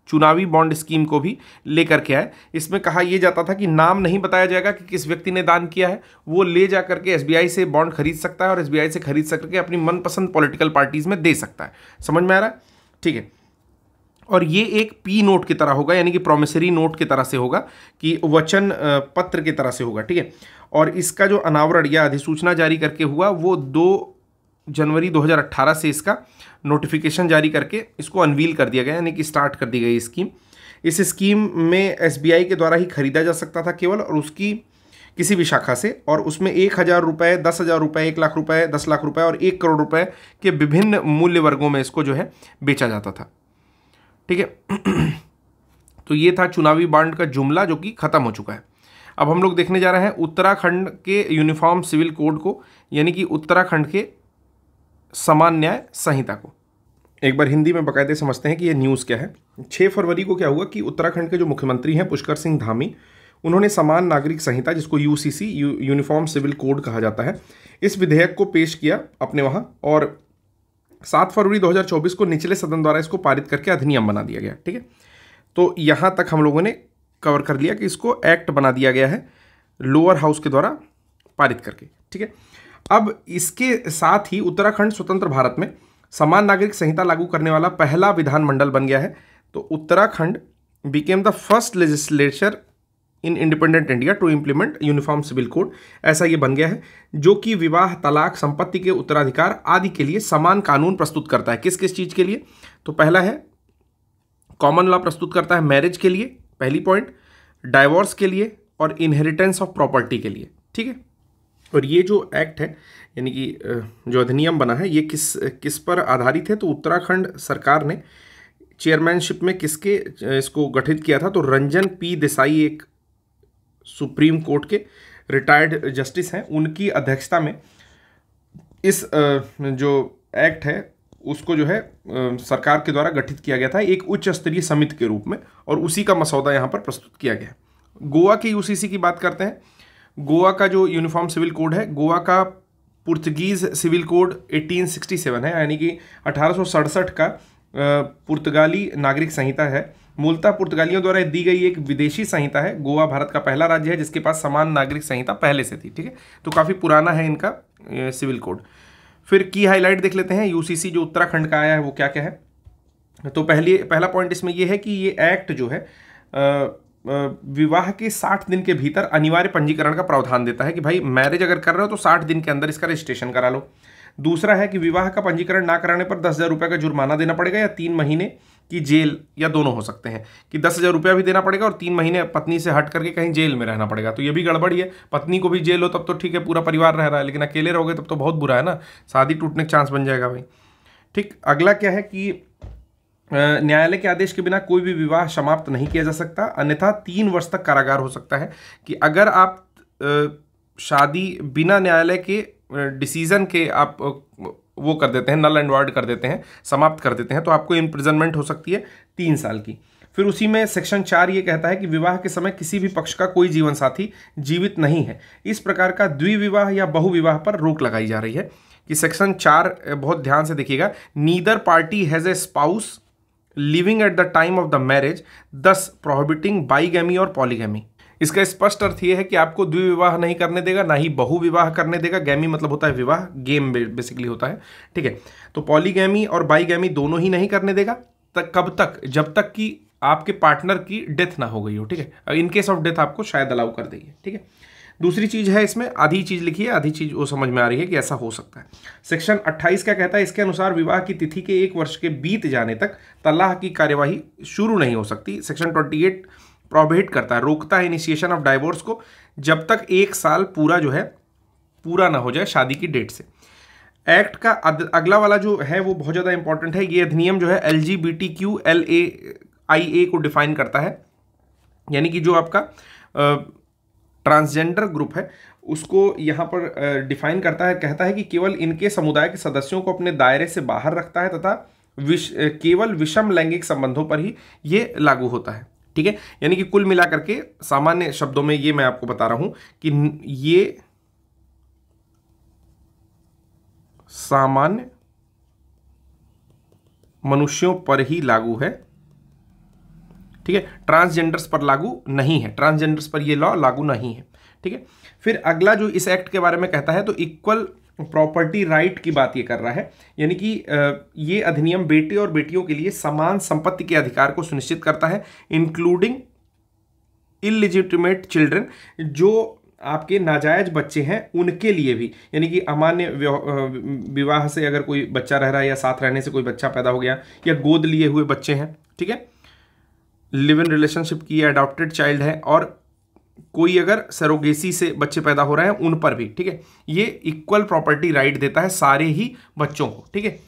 चुनावी बॉन्ड स्कीम को भी लेकर के आए। इसमें कहा यह जाता था कि नाम नहीं बताया जाएगा कि किस व्यक्ति ने दान किया है, वो ले जा करके SBI से बॉन्ड खरीद सकता है और SBI से खरीद करके अपनी मनपसंद पॉलिटिकल पार्टीज में दे सकता है। समझ में आ रहा है, ठीक है। और ये एक P नोट की तरह होगा, यानी कि प्रोमिसरी नोट की तरह से होगा, कि वचन पत्र की तरह से होगा, ठीक है। और इसका जो अनावरण या अधिसूचना जारी करके हुआ वो 2 जनवरी 2018 से इसका नोटिफिकेशन जारी करके इसको अनवील कर दिया गया, यानी कि स्टार्ट कर दी गई स्कीम। इस स्कीम में SBI के द्वारा ही खरीदा जा सकता था केवल, और उसकी किसी भी शाखा से, और उसमें 1,000 रुपये, 10,000 रुपये, 1,00,000 रुपये, 10,00,000 रुपये और 1 करोड़ रुपये के विभिन्न मूल्य वर्गों में इसको जो है बेचा जाता था। ठीक है। तो ये था चुनावी बॉन्ड का जुमला जो कि खत्म हो चुका है। अब हम लोग देखने जा रहे हैं उत्तराखंड के यूनिफॉर्म सिविल कोड को, यानी कि उत्तराखंड के समान न्याय संहिता को। एक बार हिंदी में बकायदे समझते हैं कि ये न्यूज़ क्या है। 6 फरवरी को क्या हुआ कि उत्तराखंड के जो मुख्यमंत्री हैं पुष्कर सिंह धामी, उन्होंने समान नागरिक संहिता, जिसको यूसीसी यूनिफॉर्म सिविल कोड कहा जाता है, इस विधेयक को पेश किया अपने वहाँ, और 7 फरवरी 2024 को निचले सदन द्वारा इसको पारित करके अधिनियम बना दिया गया। ठीक है, तो यहाँ तक हम लोगों ने कवर कर लिया कि इसको एक्ट बना दिया गया है लोअर हाउस के द्वारा पारित करके। ठीक है, अब इसके साथ ही उत्तराखंड स्वतंत्र भारत में समान नागरिक संहिता लागू करने वाला पहला विधानमंडल बन गया है। तो Uttarakhand became the first legislature in independent India to implement uniform civil code, ऐसा ये बन गया है, जो कि विवाह, तलाक, संपत्ति के उत्तराधिकार आदि के लिए समान कानून प्रस्तुत करता है। किस किस चीज़ के लिए? तो पहला है कॉमन लॉ प्रस्तुत करता है मैरिज के लिए, पहली पॉइंट, डाइवोर्स के लिए और इनहेरिटेंस ऑफ प्रॉपर्टी के लिए। ठीक है, और ये जो एक्ट है, यानी कि जो अधिनियम बना है, ये किस पर आधारित है? तो उत्तराखंड सरकार ने चेयरमैनशिप में किसके इसको गठित किया था? तो रंजन पी देसाई, एक सुप्रीम कोर्ट के रिटायर्ड जस्टिस हैं, उनकी अध्यक्षता में इस जो एक्ट है उसको जो है सरकार के द्वारा गठित किया गया था एक उच्च स्तरीय समिति के रूप में, और उसी का मसौदा यहाँ पर प्रस्तुत किया गया है। गोवा के यूसीसी की बात करते हैं। गोवा का जो यूनिफॉर्म सिविल कोड है, गोवा का पुर्तगीज सिविल कोड 1867 है, यानी कि 1867 का पुर्तगाली नागरिक संहिता है। मूलतः पुर्तगालियों द्वारा दी गई एक विदेशी संहिता है। गोवा भारत का पहला राज्य है जिसके पास समान नागरिक संहिता पहले से थी। ठीक है, तो काफ़ी पुराना है इनका सिविल कोड। फिर की हाईलाइट देख लेते हैं, यूसीसी जो उत्तराखंड का आया है वो क्या क्या है। तो पहला पॉइंट इसमें ये है कि ये एक्ट जो है विवाह के 60 दिन के भीतर अनिवार्य पंजीकरण का प्रावधान देता है कि भाई मैरिज अगर कर रहे हो तो 60 दिन के अंदर इसका रजिस्ट्रेशन करा लो। दूसरा है कि विवाह का पंजीकरण ना कराने पर 10,000 रुपये का जुर्माना देना पड़ेगा, या 3 महीने की जेल, या दोनों हो सकते हैं कि 10,000 रुपया भी देना पड़ेगा और 3 महीने पत्नी से हट करके कहीं जेल में रहना पड़ेगा। तो ये भी गड़बड़ी है। पत्नी को भी जेल हो तब तो ठीक है, पूरा परिवार रह रहा है, लेकिन अकेले रहोगे तब तो बहुत बुरा है ना, शादी टूटने का चांस बन जाएगा भाई। ठीक, अगला क्या है कि न्यायालय के आदेश के बिना कोई भी विवाह समाप्त नहीं किया जा सकता, अन्यथा 3 वर्ष तक कारागार हो सकता है। कि अगर आप शादी बिना न्यायालय के डिसीजन के आप वो कर देते हैं, नल एंड वॉइड कर देते हैं, समाप्त कर देते हैं, तो आपको इम्प्रिजनमेंट हो सकती है 3 साल की। फिर उसी में सेक्शन 4 ये कहता है कि विवाह के समय किसी भी पक्ष का कोई जीवन साथी जीवित नहीं है। इस प्रकार का द्विविवाह या बहुविवाह पर रोक लगाई जा रही है। कि सेक्शन 4 बहुत ध्यान से देखिएगा, neither party has a spouse living at the time of the marriage, दस प्रोहिबिटिंग बाईगैमी और पॉलीगैमी। इसका स्पष्ट अर्थ यह है कि आपको द्विविवाह नहीं करने देगा, ना ही बहुविवाह करने देगा। गैमी मतलब होता है विवाह, गेम बेसिकली होता है। ठीक है, तो पॉलीगैमी और बाईगैमी दोनों ही नहीं करने देगा। कब तक? जब तक कि आपके पार्टनर की डेथ ना हो गई हो। ठीक है, इन केस ऑफ डेथ आपको शायद अलाउ कर देगी। ठीक है, दूसरी चीज है इसमें, आधी चीज लिखी है, आधी चीज वो समझ में आ रही है कि ऐसा हो सकता है। सेक्शन 28 क्या कहता है? इसके अनुसार विवाह की तिथि के 1 वर्ष के बीत जाने तक तलाक की कार्यवाही शुरू नहीं हो सकती। सेक्शन 28 प्रोहिबिट करता है, रोकता है इनिशिएशन ऑफ डाइवोर्स को जब तक 1 साल पूरा जो है पूरा ना हो जाए शादी की डेट से। एक्ट का अगला वाला जो है वो बहुत ज़्यादा इंपॉर्टेंट है। ये अधिनियम जो है LGBTQIA को डिफाइन करता है, यानी कि जो आपका ट्रांसजेंडर ग्रुप है उसको यहाँ पर डिफाइन करता है। कहता है कि केवल इनके समुदाय के सदस्यों को अपने दायरे से बाहर रखता है तथा केवल विषम लैंगिक संबंधों पर ही ये लागू होता है। ठीक है, यानी कि कुल मिलाकर के सामान्य शब्दों में ये मैं आपको बता रहा हूं कि ये सामान्य मनुष्यों पर ही लागू है। ठीक है, ट्रांसजेंडर्स पर लागू नहीं है, ट्रांसजेंडर्स पर ये लॉ लागू नहीं है। ठीक है, फिर अगला जो इस एक्ट के बारे में कहता है तो इक्वल प्रॉपर्टी राइट की बात ये कर रहा है, यानी कि ये अधिनियम बेटे और बेटियों के लिए समान संपत्ति के अधिकार को सुनिश्चित करता है, इंक्लूडिंग इलिजिटिमेट चिल्ड्रन, जो आपके नाजायज बच्चे हैं उनके लिए भी, यानी कि अमान्य विवाह से अगर कोई बच्चा रह रहा है या साथ रहने से कोई बच्चा पैदा हो गया या गोद लिए हुए बच्चे हैं, ठीक है, लिव इन रिलेशनशिप की, अडॉप्टेड चाइल्ड है, और कोई अगर सरोगेसी से बच्चे पैदा हो रहे हैं उन पर भी, ठीक है। ये इक्वल प्रॉपर्टी राइट देता है सारे ही बच्चों को, ठीक है।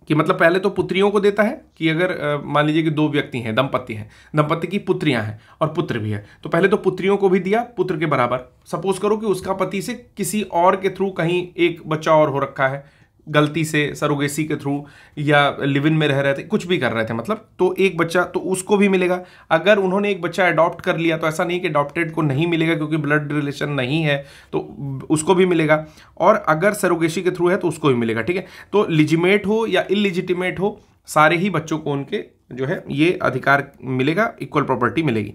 कि मतलब पहले तो पुत्रियों को देता है कि अगर मान लीजिए कि दो व्यक्ति हैं, दंपति हैं, दंपति की पुत्रियां हैं और पुत्र भी है, तो पहले तो पुत्रियों को भी दिया पुत्र के बराबर। सपोज करो कि उसका पति से किसी और के थ्रू कहीं एक बच्चा और हो रखा है, गलती से सरोगेसी के थ्रू या लिव इन में रह रहे थे, कुछ भी कर रहे थे मतलब, तो एक बच्चा तो उसको भी मिलेगा। अगर उन्होंने एक बच्चा अडॉप्ट कर लिया तो ऐसा नहीं कि अडॉप्टेड को नहीं मिलेगा क्योंकि ब्लड रिलेशन नहीं है, तो उसको भी मिलेगा। और अगर सरोगेसी के थ्रू है तो उसको भी मिलेगा, ठीक है। तो लिजिमेट हो या इलिजिटिमेट हो, सारे ही बच्चों को उनके जो है ये अधिकार मिलेगा, इक्वल प्रॉपर्टी मिलेगी।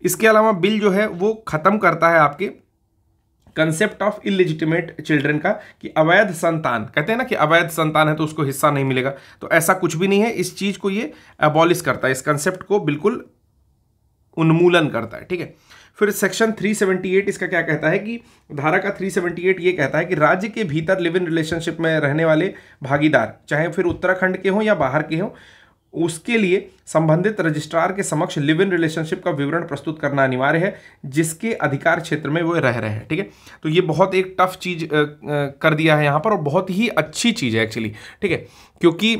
इसके अलावा बिल जो है वो खत्म करता है आपके कंसेप्ट ऑफ इलिजिटिमेट चिल्ड्रन का, कि अवैध संतान, कहते हैं ना कि अवैध संतान है तो उसको हिस्सा नहीं मिलेगा, तो ऐसा कुछ भी नहीं है। इस चीज को ये अबॉलिश करता है, इस कंसेप्ट को बिल्कुल उन्मूलन करता है, ठीक है। फिर सेक्शन 378 इसका क्या कहता है कि धारा का 378 ये कहता है कि राज्य के भीतर लिव इन रिलेशनशिप में रहने वाले भागीदार, चाहे फिर उत्तराखंड के हों या बाहर के हों, उसके लिए संबंधित रजिस्ट्रार के समक्ष लिव इन रिलेशनशिप का विवरण प्रस्तुत करना अनिवार्य है जिसके अधिकार क्षेत्र में वो रह रहे हैं, ठीक है। तो ये बहुत एक टफ चीज कर दिया है यहाँ पर, और बहुत ही अच्छी चीज है एक्चुअली, ठीक है। क्योंकि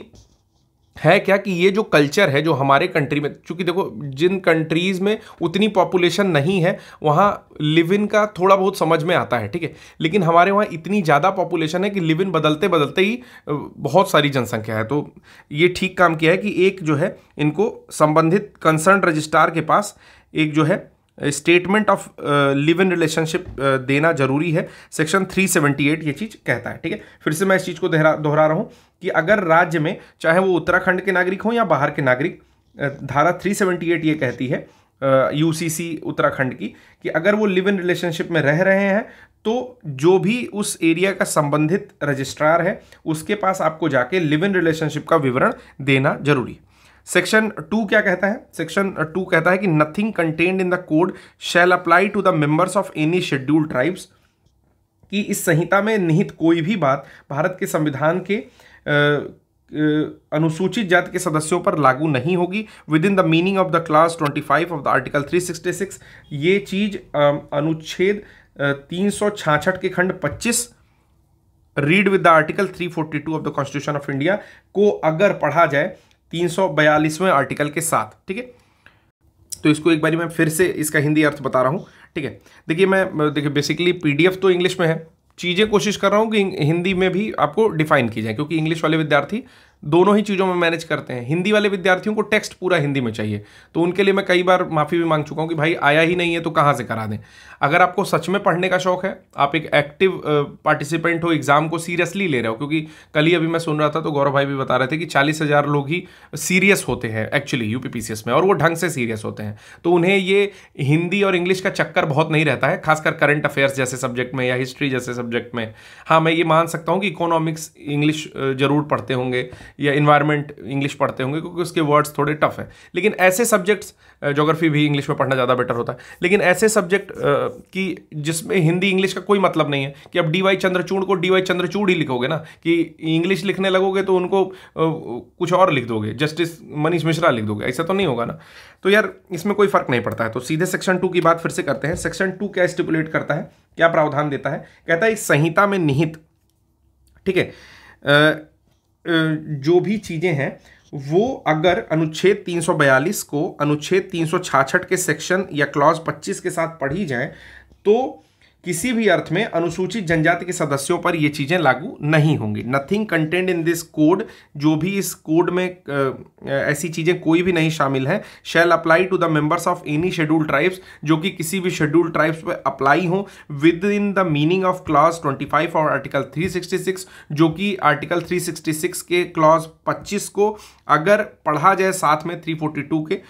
है क्या कि ये जो कल्चर है जो हमारे कंट्री में, चूंकि देखो जिन कंट्रीज में उतनी पॉपुलेशन नहीं है वहाँ लिव इन का थोड़ा बहुत समझ में आता है, ठीक है। लेकिन हमारे वहाँ इतनी ज़्यादा पॉपुलेशन है कि लिव इन बदलते बदलते ही बहुत सारी जनसंख्या है। तो ये ठीक काम किया है कि एक जो है इनको संबंधित कंसर्न रजिस्ट्रार के पास एक जो है statement of live in relationship देना जरूरी है। सेक्शन 378 ये चीज़ कहता है, ठीक है। फिर से मैं इस चीज़ को दोहरा रहा हूँ कि अगर राज्य में चाहे वो उत्तराखंड के नागरिक हों या बाहर के नागरिक, धारा 378 ये कहती है यूसीसी उत्तराखंड की, कि अगर वो लिव इन रिलेशनशिप में रह रहे हैं तो जो भी उस एरिया का संबंधित रजिस्ट्रार है उसके पास आपको जाके लिव इन रिलेशनशिप का विवरण देना जरूरी है। सेक्शन 2 क्या कहता है? सेक्शन 2 कहता है कि nothing contained in the code shall apply to the members of any scheduled tribes, कि इस संहिता में निहित कोई भी बात भारत के संविधान के अनुसूचित जाति के सदस्यों पर लागू नहीं होगी with in the meaning of the class 25 of the article 366। ये चीज अनुच्छेद 366 के खंड 25 read with the article 342 of the constitution of India को अगर पढ़ा जाए 342वें आर्टिकल के साथ, ठीक है। तो इसको एक बारी मैं फिर से इसका हिंदी अर्थ बता रहा हूं, ठीक है। देखिए बेसिकली पीडीएफ तो इंग्लिश में है, चीज़ें कोशिश कर रहा हूं कि हिंदी में भी आपको डिफाइन की जाए, क्योंकि इंग्लिश वाले विद्यार्थी दोनों ही चीज़ों में मैनेज करते हैं। हिंदी वाले विद्यार्थियों को टेक्स्ट पूरा हिंदी में चाहिए, तो उनके लिए मैं कई बार माफ़ी भी मांग चुका हूं कि भाई आया ही नहीं है तो कहाँ से करा दें। अगर आपको सच में पढ़ने का शौक है, आप एक एक्टिव पार्टिसिपेंट हो, एग्जाम को सीरियसली ले रहे हो, क्योंकि कल ही अभी मैं सुन रहा था तो गौरव भाई भी बता रहे थे कि 40,000 लोग ही सीरियस होते हैं एक्चुअली यूपीपीसीएस में, और वो ढंग से सीरियस होते हैं, तो उन्हें ये हिंदी और इंग्लिश का चक्कर बहुत नहीं रहता है, खासकर करंट अफेयर्स जैसे सब्जेक्ट में या हिस्ट्री जैसे सब्जेक्ट में। हाँ, मैं ये मान सकता हूँ कि इकोनॉमिक्स इंग्लिश जरूर पढ़ते होंगे या इन्वायरमेंट इंग्लिश पढ़ते होंगे क्योंकि उसके वर्ड्स थोड़े टफ है, लेकिन ऐसे सब्जेक्ट्स, ज्योग्राफी भी इंग्लिश में पढ़ना ज़्यादा बेटर होता है, लेकिन ऐसे सब्जेक्ट की जिसमें हिंदी इंग्लिश का कोई मतलब नहीं है कि अब डीवाई चंद्रचूड़ को डीवाई चंद्रचूड़ ही लिखोगे ना, कि इंग्लिश लिखने लगोगे तो उनको कुछ और लिख दोगे, जस्टिस मनीष मिश्रा लिख दोगे, ऐसा तो नहीं होगा ना। तो यार इसमें कोई फर्क नहीं पड़ता है। तो सीधे सेक्शन 2 की बात फिर से करते हैं। सेक्शन 2 क्या स्टिपुलेट करता है, क्या प्रावधान देता है? कहता है इस संहिता में निहित, ठीक है, जो भी चीजें हैं वो अगर अनुच्छेद 342 को अनुच्छेद 366 के सेक्शन या क्लॉज 25 के साथ पढ़ी जाए तो किसी भी अर्थ में अनुसूचित जनजाति के सदस्यों पर ये चीजें लागू नहीं होंगी। Nothing content in this code, जो भी इस कोड में ऐसी चीजें कोई भी नहीं शामिल है, shall apply to the members of any scheduled tribes, जो कि किसी भी शेड्यूल्ड ट्राइब्स पर अप्लाई हो within the meaning of clause 25 और आर्टिकल 366, जो कि आर्टिकल 366 के क्लॉज 25 को अगर पढ़ा जाए साथ में 342 के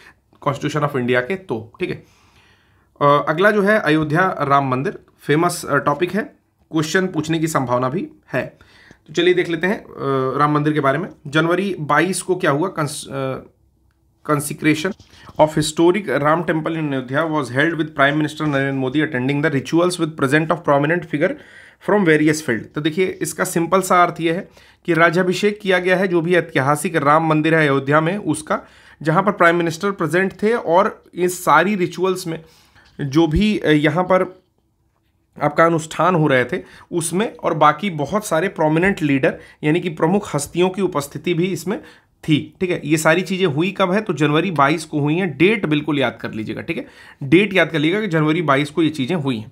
कॉन्स्टिट्यूशन ऑफ इंडिया के, तो ठीक है। अगला जो है अयोध्या राम मंदिर, फेमस टॉपिक है, क्वेश्चन पूछने की संभावना भी है। तो चलिए देख लेते हैं राम मंदिर के बारे में। जनवरी 22 को क्या हुआ? Consecration of historic Ram temple in Ayodhya was held with prime minister Narendra Modi attending the rituals with present of prominent figure from various field. तो देखिए इसका सिंपल सा अर्थ यह है कि राज्याभिषेक किया गया है जो भी ऐतिहासिक राम मंदिर है अयोध्या में उसका, जहाँ पर प्राइम मिनिस्टर प्रेजेंट थे और इस सारी रिचुअल्स में जो भी यहाँ पर आपका अनुष्ठान हो रहे थे उसमें, और बाकी बहुत सारे प्रोमिनेंट लीडर यानी कि प्रमुख हस्तियों की उपस्थिति भी इसमें थी। ठीक है, ये सारी चीज़ें हुई कब है? तो जनवरी 22 को हुई हैं। डेट बिल्कुल याद कर लीजिएगा। ठीक है, डेट याद कर लीजिएगा कि जनवरी 22 को ये चीज़ें हुई हैं।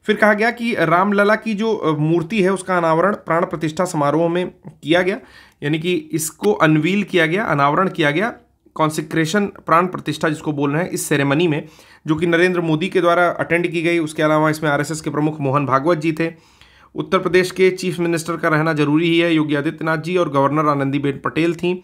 फिर कहा गया कि रामलला की जो मूर्ति है उसका अनावरण प्राण प्रतिष्ठा समारोह में किया गया, यानी कि इसको अनवील किया गया, अनावरण किया गया, कॉन्सिक्रेशन प्राण प्रतिष्ठा जिसको बोल रहे हैं, इस सेरेमनी में, जो कि नरेंद्र मोदी के द्वारा अटेंड की गई। उसके अलावा इसमें आरएसएस के प्रमुख मोहन भागवत जी थे, उत्तर प्रदेश के चीफ मिनिस्टर का रहना जरूरी ही है, योगी आदित्यनाथ जी, और गवर्नर आनंदीबेन पटेल थी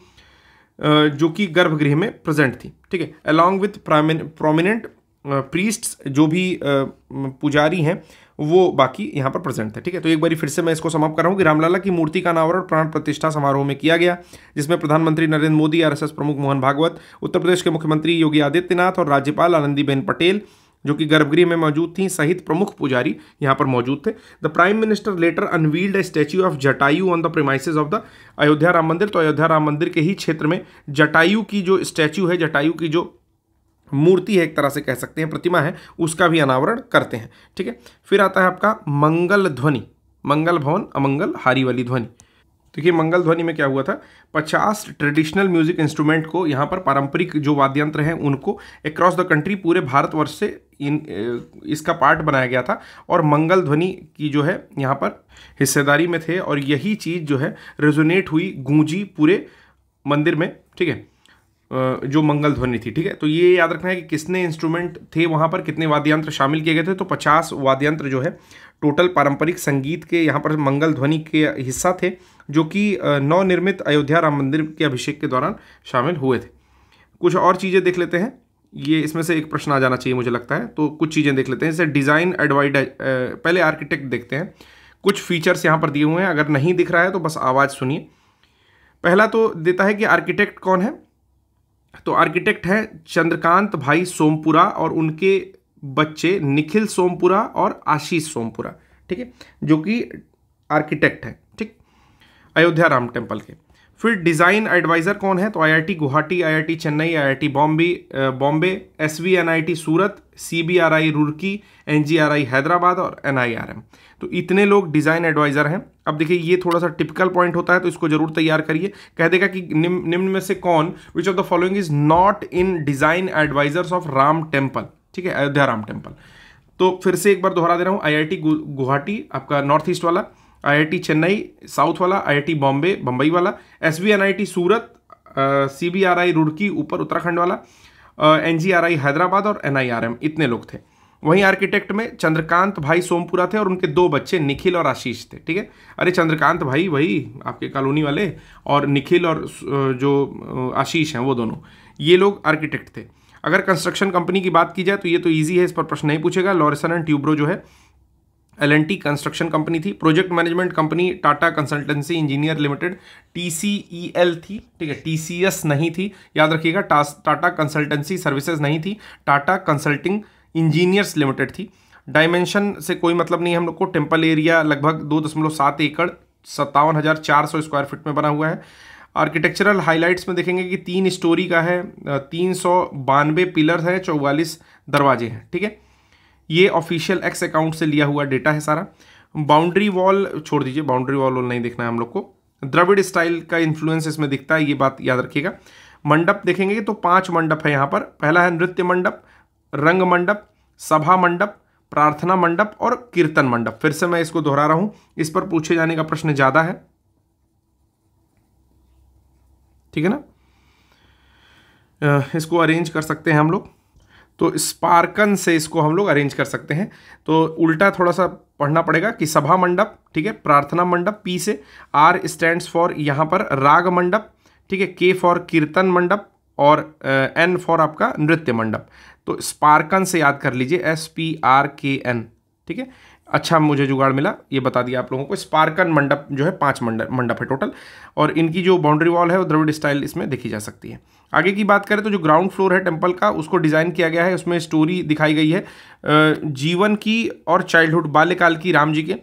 जो कि गर्भगृह में प्रेजेंट थी। ठीक है, अलॉन्ग विथ प्रोमिनेंट प्रीस्ट्स, जो भी पुजारी हैं वो बाकी यहाँ पर प्रेजेंट थे। ठीक है, तो एक बार फिर से मैं इसको समाप्त कर रहा हूँ कि रामलला की मूर्ति का अनावरण प्राण प्रतिष्ठा समारोह में किया गया, जिसमें प्रधानमंत्री नरेंद्र मोदी, आरएसएस प्रमुख मोहन भागवत, उत्तर प्रदेश के मुख्यमंत्री योगी आदित्यनाथ और राज्यपाल आनंदीबेन पटेल, जो कि गर्भगृह में मौजूद थी, सहित प्रमुख पुजारी यहाँ पर मौजूद थे। The prime minister later unveiled a statue of Jatayu on the premises of the Ayodhya Ram Mandir. तो अयोध्या राम मंदिर के ही क्षेत्र में जटायु की जो स्टैच्यू है, जटायु की जो मूर्ति है, एक तरह से कह सकते हैं प्रतिमा है, उसका भी अनावरण करते हैं। ठीक है, फिर आता है आपका मंगल ध्वनि, मंगल भवन अमंगल हारी वाली ध्वनि। देखिए मंगल ध्वनि में क्या हुआ था, 50 ट्रेडिशनल म्यूजिक इंस्ट्रूमेंट को, यहाँ पर पारंपरिक जो वाद्यंत्र हैं उनको अक्रॉस द कंट्री, पूरे भारतवर्ष से इसका पार्ट बनाया गया था, और मंगल ध्वनि की जो है यहाँ पर हिस्सेदारी में थे, और यही चीज़ जो है रेजोनेट हुई, गूंजी पूरे मंदिर में। ठीक है, जो मंगल ध्वनि थी। ठीक है, तो ये याद रखना है कि कितने इंस्ट्रूमेंट थे वहाँ पर, कितने वाद्यंत्र शामिल किए गए थे। तो 50 वाद्यंत्र जो है टोटल पारंपरिक संगीत के यहाँ पर मंगल ध्वनि के हिस्सा थे, जो कि नवनिर्मित अयोध्या राम मंदिर के अभिषेक के दौरान शामिल हुए थे। कुछ और चीज़ें देख लेते हैं, ये इसमें से एक प्रश्न आ जाना चाहिए मुझे लगता है, तो कुछ चीज़ें देख लेते हैं। जैसे डिज़ाइन एडवाइड, पहले आर्किटेक्ट देखते हैं। कुछ फीचर्स यहाँ पर दिए हुए हैं, अगर नहीं दिख रहा है तो बस आवाज़ सुनिए। पहला तो देता है कि आर्किटेक्ट कौन है, तो आर्किटेक्ट है चंद्रकांत भाई सोमपुरा और उनके बच्चे निखिल सोमपुरा और आशीष सोमपुरा। ठीक है, जो कि आर्किटेक्ट है। ठीक, अयोध्या राम टेम्पल के। फिर डिज़ाइन एडवाइज़र कौन है, तो IIT Guwahati, IIT Chennai, IIT Bombay, SVNIT Surat, CBRI Roorkee, NGRI Hyderabad और एनआईआरएम। तो इतने लोग डिज़ाइन एडवाइज़र हैं। अब देखिए ये थोड़ा सा टिपिकल पॉइंट होता है, तो इसको जरूर तैयार करिए। कह देगा कि निम्न में से कौन, which of the following is not in design advisers of Ram temple. ठीक है, अयोध्या राम टेम्पल। तो फिर से एक बार दोहरा दे रहा हूँ, आईआईटी गुवाहाटी आपका नॉर्थ ईस्ट वाला, आईआईटी चेन्नई साउथ वाला, आईआईटी बॉम्बे बम्बई वाला, एसवीएनआईटी सूरत, सीबीआरआई रुड़की ऊपर उत्तराखंड वाला, एनजीआरआई हैदराबाद और एनआईआरएम, इतने लोग थे। वहीं आर्किटेक्ट में चंद्रकांत भाई सोमपुरा थे और उनके 2 बच्चे निखिल और आशीष थे। ठीक है, अरे चंद्रकांत भाई वही आपके कॉलोनी वाले, और निखिल और जो आशीष हैं वो दोनों, ये लोग आर्किटेक्ट थे। अगर कंस्ट्रक्शन कंपनी की बात की जाए तो ये तो ईजी है, इस पर प्रश्न नहीं पूछेगा। लॉरेसन एंड ट्यूब्रो जो है एल&टी कंस्ट्रक्शन कंपनी थी। Project management company Tata consultancy engineer limited, TCEL थी। ठीक है, TCS नहीं थी, याद रखिएगा। टाटा कंसल्टेंसी सर्विसेज नहीं थी, टाटा कंसल्टिंग इंजीनियर्स लिमिटेड थी। डायमेंशन से कोई मतलब नहीं है हम लोग को। टेम्पल एरिया लगभग 2.7 एकड़ 57,400 स्क्वायर फीट में बना हुआ है। आर्किटेक्चरल हाइलाइट्स में देखेंगे कि 3 स्टोरी का है, 392 पिलर्स हैं, 44 दरवाजे हैं। ठीक है, ये ऑफिशियल एक्स अकाउंट से लिया हुआ डेटा है सारा। बाउंड्री वॉल छोड़ दीजिए, बाउंड्री वॉल नहीं देखना है हम लोग को। द्रविड़ स्टाइल का इन्फ्लुएंस इसमें दिखता है, ये बात याद रखिएगा। मंडप देखेंगे तो 5 मंडप है यहाँ पर। पहला है नृत्य मंडप, रंग मंडप, सभा मंडप, प्रार्थना मंडप और कीर्तन मंडप। फिर से मैं इसको दोहरा रहा हूं, इस पर पूछे जाने का प्रश्न ज्यादा है। ठीक है ना, इसको अरेंज कर सकते हैं हम लोग, तो स्पार्कन से इसको हम लोग अरेंज कर सकते हैं। तो उल्टा थोड़ा सा पढ़ना पड़ेगा कि सभा मंडप, ठीक है, प्रार्थना मंडप, पी से, आर स्टैंड्स फॉर यहाँ पर राग मंडप, ठीक है, के फॉर कीर्तन मंडप और एन फॉर आपका नृत्य मंडप। तो स्पार्कन से याद कर लीजिए, SPRKN। ठीक है, अच्छा मुझे जुगाड़ मिला, ये बता दिया आप लोगों को। स्पार्कन मंडप जो है 5 मंडप है टोटल, और इनकी जो बाउंड्री वॉल है वो द्रविड़ स्टाइल इसमें देखी जा सकती है। आगे की बात करें तो जो ग्राउंड फ्लोर है टेम्पल का, उसको डिज़ाइन किया गया है, उसमें स्टोरी दिखाई गई है जीवन की और चाइल्डहुड, बाल्यकाल की राम जी के।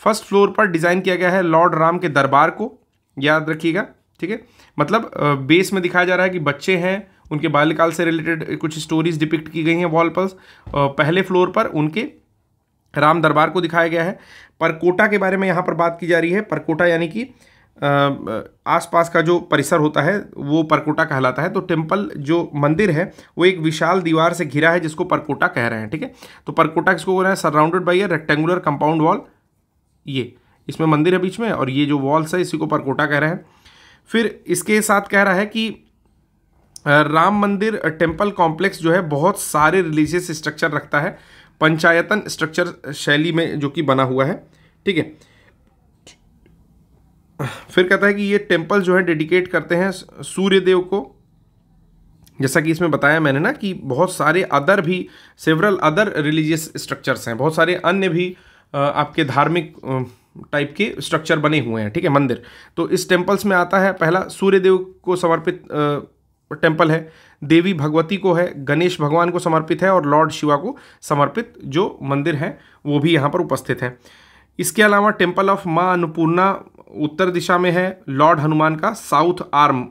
फर्स्ट फ्लोर पर डिज़ाइन किया गया है लॉर्ड राम के दरबार को, याद रखिएगा। ठीक है, मतलब बेस में दिखाया जा रहा है कि बच्चे हैं, उनके बाल्यकाल से रिलेटेड कुछ स्टोरीज डिपिक्ट की गई हैं वॉल पर। पहले फ्लोर पर उनके राम दरबार को दिखाया गया है। परकोटा के बारे में यहाँ पर बात की जा रही है। परकोटा यानी कि आसपास का जो परिसर होता है वो परकोटा कहलाता है। तो टेम्पल जो मंदिर है वो एक विशाल दीवार से घिरा है जिसको परकोटा कह रहे हैं, ठीक है। तो परकोटा किसको बोल रहे हैं? Surrounded by a rectangular compound wall, ये इसमें मंदिर है बीच में और ये जो वॉल्स है इसी को परकोटा कह रहे हैं। फिर इसके साथ कह रहा है कि राम मंदिर टेम्पल कॉम्प्लेक्स जो है बहुत सारे रिलीजियस स्ट्रक्चर रखता है, पंचायतन स्ट्रक्चर शैली में जो कि बना हुआ है, ठीक है। फिर कहता है कि ये टेम्पल जो है डेडिकेट करते हैं सूर्य देव को, जैसा कि इसमें बताया मैंने ना कि बहुत सारे अदर भी सेवरल अदर रिलीजियस स्ट्रक्चर्स हैं, बहुत सारे अन्य भी आपके धार्मिक टाइप के स्ट्रक्चर बने हुए हैं, ठीक है, मंदिर। तो इस टेम्पल्स में आता है पहला सूर्य देव को समर्पित टेम्पल है, देवी भगवती को है, गणेश भगवान को समर्पित है और लॉर्ड शिवा को समर्पित जो मंदिर हैं वो भी यहाँ पर उपस्थित हैं। इसके अलावा टेम्पल ऑफ माँ अन्नपूर्णा उत्तर दिशा में है, लॉर्ड हनुमान का साउथ आर्म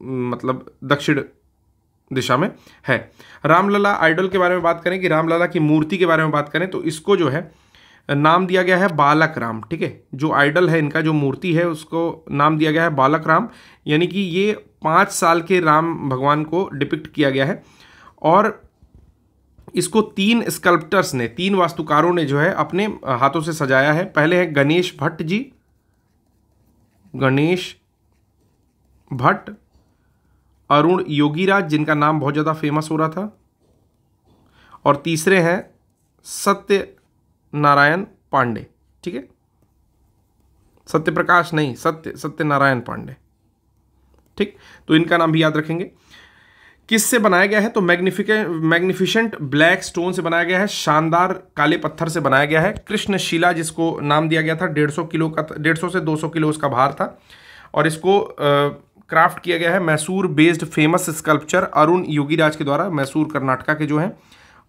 मतलब दक्षिण दिशा में है। रामलला आइडल के बारे में बात करें कि रामलला की मूर्ति के बारे में बात करें तो इसको जो है नाम दिया गया है बालक राम, ठीक है। जो आइडल है इनका, जो मूर्ति है उसको नाम दिया गया है बालक राम, यानी कि ये 5 साल के राम भगवान को डिपिक्ट किया गया है। और इसको 3 स्कल्प्टर्स ने, 3 वास्तुकारों ने जो है अपने हाथों से सजाया है। पहले है गणेश भट्ट जी, गणेश भट्ट, अरुण योगीराज जिनका नाम बहुत ज़्यादा फेमस हो रहा था, और तीसरे हैं सत्य नारायण पांडे, ठीक है। सत्य प्रकाश नहीं, सत्य नारायण पांडे, ठीक। तो इनका नाम भी याद रखेंगे। किससे बनाया गया है? तो मैग्निफिसेंट ब्लैक स्टोन से बनाया गया है, शानदार काले पत्थर से बनाया गया है। कृष्णशिला जिसको नाम दिया गया था, 150 किलो का, 150 से 200 किलो उसका भार था, और इसको क्राफ्ट किया गया है Mysore based famous sculpture Arun Yogiraj के द्वारा, मैसूर कर्नाटका के जो हैं,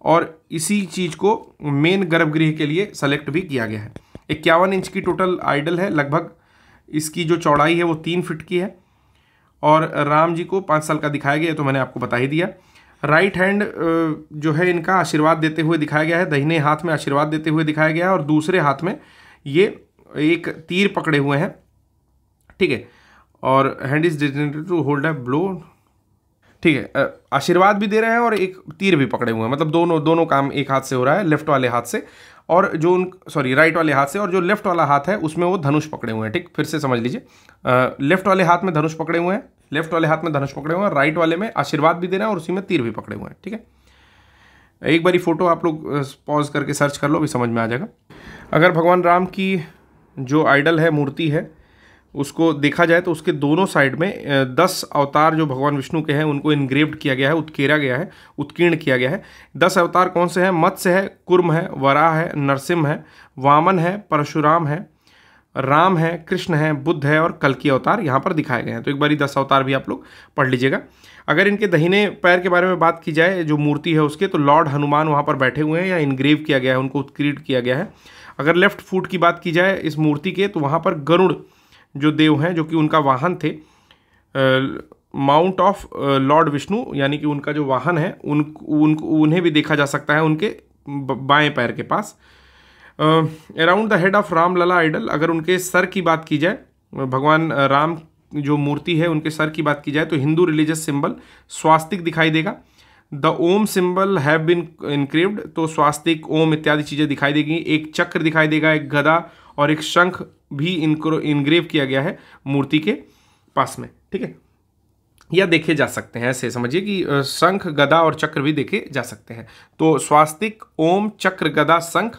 और इसी चीज़ को मेन गर्भगृह के लिए सेलेक्ट भी किया गया है। 51 इंच की टोटल आइडल है, लगभग इसकी जो चौड़ाई है वो 3 फीट की है, और राम जी को 5 साल का दिखाया गया है, तो मैंने आपको बता ही दिया। राइट हैंड जो है इनका आशीर्वाद देते हुए दिखाया गया है, दाहिने हाथ में आशीर्वाद देते हुए दिखाया गया है, और दूसरे हाथ में ये एक तीर पकड़े हुए हैं, ठीक है। और hand is designated to hold a blow, ठीक है, आशीर्वाद भी दे रहे हैं और एक तीर भी पकड़े हुए हैं, मतलब दोनों काम एक हाथ से हो रहा है, लेफ्ट वाले हाथ से, और जो राइट वाले हाथ से, और जो लेफ्ट वाला हाथ है उसमें वो धनुष पकड़े हुए हैं, ठीक। फिर से समझ लीजिए, लेफ्ट वाले हाथ में धनुष पकड़े हुए हैं, लेफ्ट वाले हाथ में धनुष पकड़े हुए हैं, राइट वाले में आशीर्वाद भी दे रहे हैं और उसी में तीर भी पकड़े हुए हैं, ठीक है। एक बारी फोटो आप लोग पॉज करके सर्च कर लो, भी समझ में आ जाएगा। अगर भगवान राम की जो आइडल है, मूर्ति है, उसको देखा जाए तो उसके दोनों साइड में 10 अवतार जो भगवान विष्णु के हैं उनको इनग्रेव्ड किया गया है, उत्केरा गया है, उत्कीर्ण किया गया है। 10 अवतार कौन से हैं? मत्स्य है, कुर्म है, वराह है, नरसिंह है, वामन है, परशुराम है, राम है, कृष्ण है, बुद्ध है, और कल्कि अवतार यहाँ पर दिखाए गए हैं। तो एक बारी 10 अवतार भी आप लोग पढ़ लीजिएगा। अगर इनके दाहिने पैर के बारे में बात की जाए जो मूर्ति है उसके, तो लॉर्ड हनुमान वहाँ पर बैठे हुए हैं या इनग्रेव किया गया है, उनको उत्कीर्ण किया गया है। अगर लेफ्ट फुट की बात की जाए इस मूर्ति के, तो वहाँ पर गरुड़ जो देव हैं, जो कि उनका वाहन थे, माउंट ऑफ लॉर्ड विष्णु, यानी कि उनका जो वाहन है उन्हें भी देखा जा सकता है उनके बाएं पैर के पास। Around the head of Ram Lalla idol, अगर उनके सर की बात की जाए, भगवान राम जो मूर्ति है उनके सर की बात की जाए, तो हिंदू रिलीजियस सिंबल स्वास्तिक दिखाई देगा। The Om symbol have been engraved, तो स्वास्तिक, ओम इत्यादि चीज़ें दिखाई देगी। एक चक्र दिखाई देगा, एक गदा और एक शंख भी इनको इनग्रेव किया गया है मूर्ति के पास में, ठीक है। या देखे जा सकते हैं, ऐसे समझिए कि शंख, गदा और चक्र भी देखे जा सकते हैं। तो स्वास्तिक, ओम, चक्र, गदा, शंख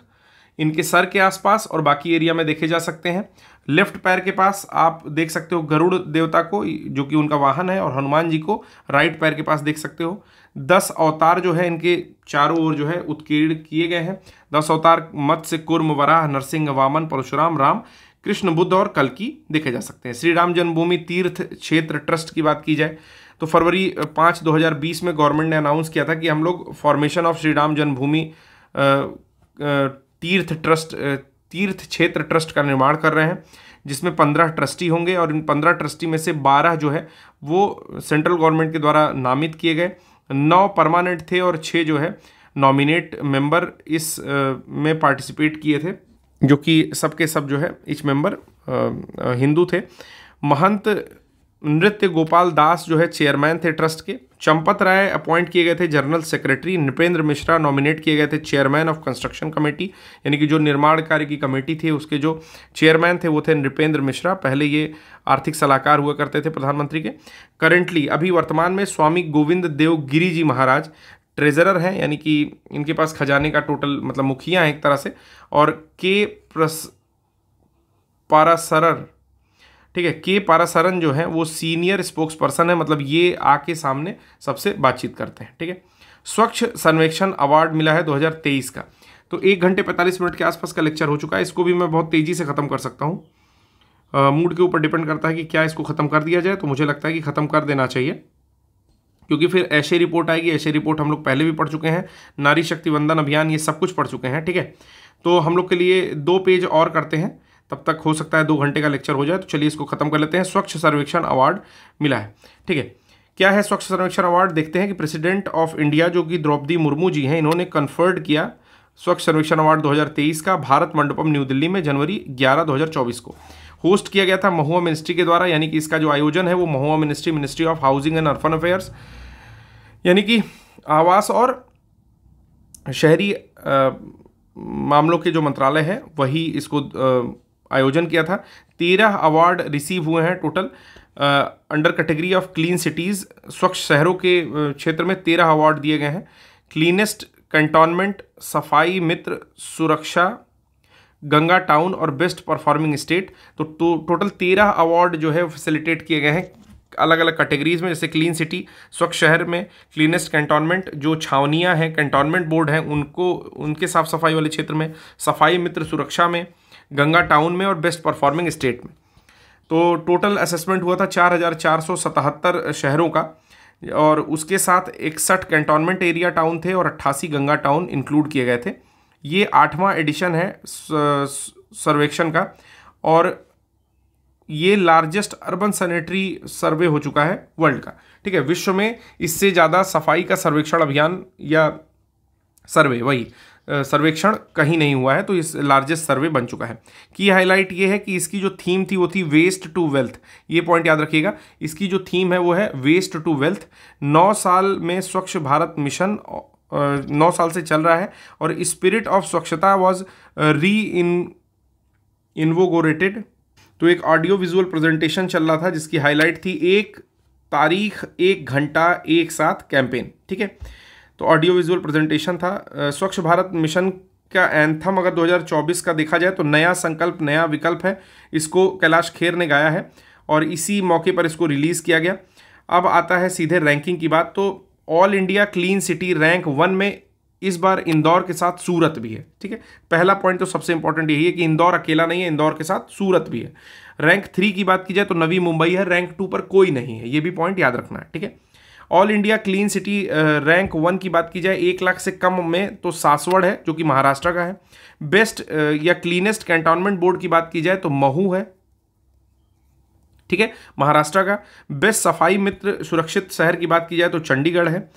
इनके सर के आसपास और बाकी एरिया में देखे जा सकते हैं। लेफ्ट पैर के पास आप देख सकते हो गरुड़ देवता को, जो कि उनका वाहन है, और हनुमान जी को राइट पैर के पास देख सकते हो। 10 अवतार जो है इनके चारों ओर जो है उत्कीर्ण किए गए हैं। 10 अवतार मत्स्य, कुर्म, वराह, नरसिंह, वामन, परशुराम, राम, कृष्ण, बुद्ध और कल्कि देखे जा सकते हैं। श्री राम जन्मभूमि तीर्थ क्षेत्र ट्रस्ट की बात की जाए तो फरवरी 5, 2020 में गवर्नमेंट ने अनाउंस किया था कि हम लोग फॉर्मेशन ऑफ श्री राम जन्मभूमि तीर्थ क्षेत्र ट्रस्ट का निर्माण कर रहे हैं, जिसमें 15 ट्रस्टी होंगे और इन 15 ट्रस्टी में से 12 जो है वो सेंट्रल गवर्नमेंट के द्वारा नामित किए गए, 9 परमानेंट थे और 6 जो है नॉमिनेट मेंबर इस में पार्टिसिपेट किए थे, जो कि सबके सब जो है इच मेंबर हिंदू थे। महंत नृत्य गोपाल दास जो है चेयरमैन थे ट्रस्ट के। चंपत राय अपॉइंट किए गए थे general secretary. Nripendra Mishra nominate किए गए थे चेयरमैन ऑफ कंस्ट्रक्शन कमेटी, यानी कि जो निर्माण कार्य की कमेटी थी उसके जो चेयरमैन थे वो थे नृपेंद्र मिश्रा। पहले ये आर्थिक सलाहकार हुआ करते थे प्रधानमंत्री के। करेंटली अभी वर्तमान में स्वामी गोविंद देव गिरी जी महाराज ट्रेजरर हैं, यानी कि इनके पास खजाने का टोटल मतलब मुखिया हैं एक तरह से। और के पारासरर, ठीक है, के पारासरन जो है वो सीनियर स्पोक्स पर्सन है, मतलब ये आके सामने सबसे बातचीत करते हैं। ठीक है, स्वच्छ सर्वेक्षण अवार्ड मिला है 2023 का। तो 1 घंटे 45 मिनट के आसपास का लेक्चर हो चुका है। इसको भी मैं बहुत तेज़ी से ख़त्म कर सकता हूँ, मूड के ऊपर डिपेंड करता है कि क्या इसको ख़त्म कर दिया जाए। तो मुझे लगता है कि ख़त्म कर देना चाहिए, क्योंकि फिर ऐसे रिपोर्ट आएगी। ऐसे रिपोर्ट हम लोग पहले भी पढ़ चुके हैं, नारी शक्ति वंदन अभियान, ये सब कुछ पढ़ चुके हैं। ठीक है, तो हम लोग के लिए 2 पेज और करते हैं, तब तक हो सकता है 2 घंटे का लेक्चर हो जाए। तो चलिए इसको खत्म कर लेते हैं। स्वच्छ सर्वेक्षण अवार्ड मिला है। ठीक है, क्या है स्वच्छ सर्वेक्षण अवार्ड, देखते हैं कि प्रेसिडेंट ऑफ इंडिया जो कि द्रौपदी मुर्मू जी हैं, इन्होंने कन्फर्ड किया स्वच्छ सर्वेक्षण अवार्ड 2023 का भारत मंडपम न्यू दिल्ली में जनवरी 11, 2024 को। होस्ट किया गया था महुआ मिनिस्ट्री के द्वारा, यानी कि इसका जो आयोजन है वो MoHUA ministry of housing and urban affairs, यानी कि आवास और शहरी मामलों के जो मंत्रालय है वही इसको आयोजन किया था। 13 अवार्ड रिसीव हुए हैं total under category of clean cities. स्वच्छ शहरों के क्षेत्र में 13 अवार्ड दिए गए हैं। क्लीनेस्ट कैंटोनमेंट, सफाई मित्र, सुरक्षा, गंगा टाउन और बेस्ट परफॉर्मिंग स्टेट। तो टोटल 13 अवार्ड जो है फैसिलिटेट किए गए हैं अलग अलग कैटेगरीज में, जैसे क्लीन सिटी स्वच्छ शहर में, क्लीनेस्ट कैंटोनमेंट जो छावनियाँ हैं, कैंटोनमेंट बोर्ड हैं उनको, उनके साफ सफाई वाले क्षेत्र में, सफाई मित्र सुरक्षा में, गंगा टाउन में और बेस्ट परफॉर्मिंग स्टेट में। तो टोटल असेसमेंट हुआ था 4477 शहरों का, और उसके साथ 61 कैंटोनमेंट एरिया टाउन थे और 88 गंगा टाउन इंक्लूड किए गए थे। ये 8वां एडिशन है सर्वेक्षण का, और ये लार्जेस्ट अर्बन सैनिटरी सर्वे हो चुका है वर्ल्ड का। ठीक है, विश्व में इससे ज़्यादा सफाई का सर्वेक्षण अभियान या सर्वे, वही सर्वेक्षण कहीं नहीं हुआ है, तो इस लार्जेस्ट सर्वे बन चुका है। की हाईलाइट ये है कि इसकी जो थीम थी वो थी वेस्ट टू वेल्थ। ये पॉइंट याद रखिएगा, इसकी जो थीम है वो है वेस्ट टू वेल्थ। 9 साल में स्वच्छ भारत मिशन 9 साल से चल रहा है, और स्पिरिट ऑफ स्वच्छता वॉज इन्वोगोरेटेड। तो एक ऑडियो विजुअल प्रेजेंटेशन चल रहा था जिसकी हाईलाइट थी 1 तारीख 1 घंटा 1 साथ कैंपेन। ठीक है, तो ऑडियो विजुअल प्रेजेंटेशन था। स्वच्छ भारत मिशन का एंथम अगर 2024 का देखा जाए तो नया संकल्प नया विकल्प है, इसको कैलाश खेर ने गाया है और इसी मौके पर इसको रिलीज़ किया गया। अब आता है सीधे रैंकिंग की बात। तो all India clean city rank 1 में इस बार इंदौर के साथ सूरत भी है। ठीक है, पहला पॉइंट तो सबसे इंपॉर्टेंट यही है कि इंदौर अकेला नहीं है, इंदौर के साथ सूरत भी है। रैंक 3 की बात की जाए तो नवी मुंबई है, रैंक 2 पर कोई नहीं है, ये भी पॉइंट याद रखना है। ठीक है, all India clean city rank 1 की बात की जाए 1 लाख से कम में तो सासवड़ है जो कि महाराष्ट्र का है। बेस्ट या क्लीनेस्ट कैंटोनमेंट बोर्ड की बात की जाए तो महू है, ठीक है, महाराष्ट्र का। बेस्ट सफाई मित्र सुरक्षित शहर की बात की जाए तो चंडीगढ़ है।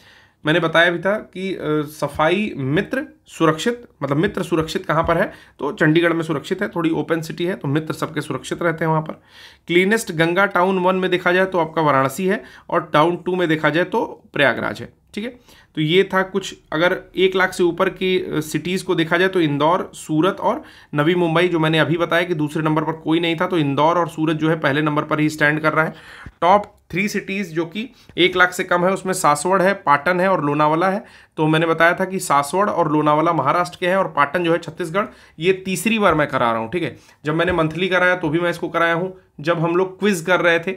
मैंने बताया भी था कि सफाई मित्र सुरक्षित, मतलब मित्र सुरक्षित कहाँ पर है तो चंडीगढ़ में सुरक्षित है, थोड़ी ओपन सिटी है तो मित्र सबके सुरक्षित रहते हैं वहाँ पर। क्लीनेस्ट गंगा टाउन 1 में देखा जाए तो आपका वाराणसी है, और टाउन 2 में देखा जाए तो प्रयागराज है। ठीक है, तो ये था कुछ। अगर 1 लाख से ऊपर की सिटीज़ को देखा जाए तो इंदौर, सूरत और नवी मुंबई, जो मैंने अभी बताया कि दूसरे नंबर पर कोई नहीं था, तो इंदौर और सूरत जो है पहले नंबर पर ही स्टैंड कर रहा है। टॉप 3 सिटीज़ जो कि 1 लाख से कम है उसमें सासवड़ है, पाटन है और लोनावाला है। तो मैंने बताया था कि सासवड़ और लोनावाला महाराष्ट्र के हैं और पाटन जो है छत्तीसगढ़। ये तीसरी बार मैं करा रहा हूँ। ठीक है, जब मैंने मंथली कराया तो भी मैं इसको कराया हूँ, जब हम लोग क्विज कर रहे थे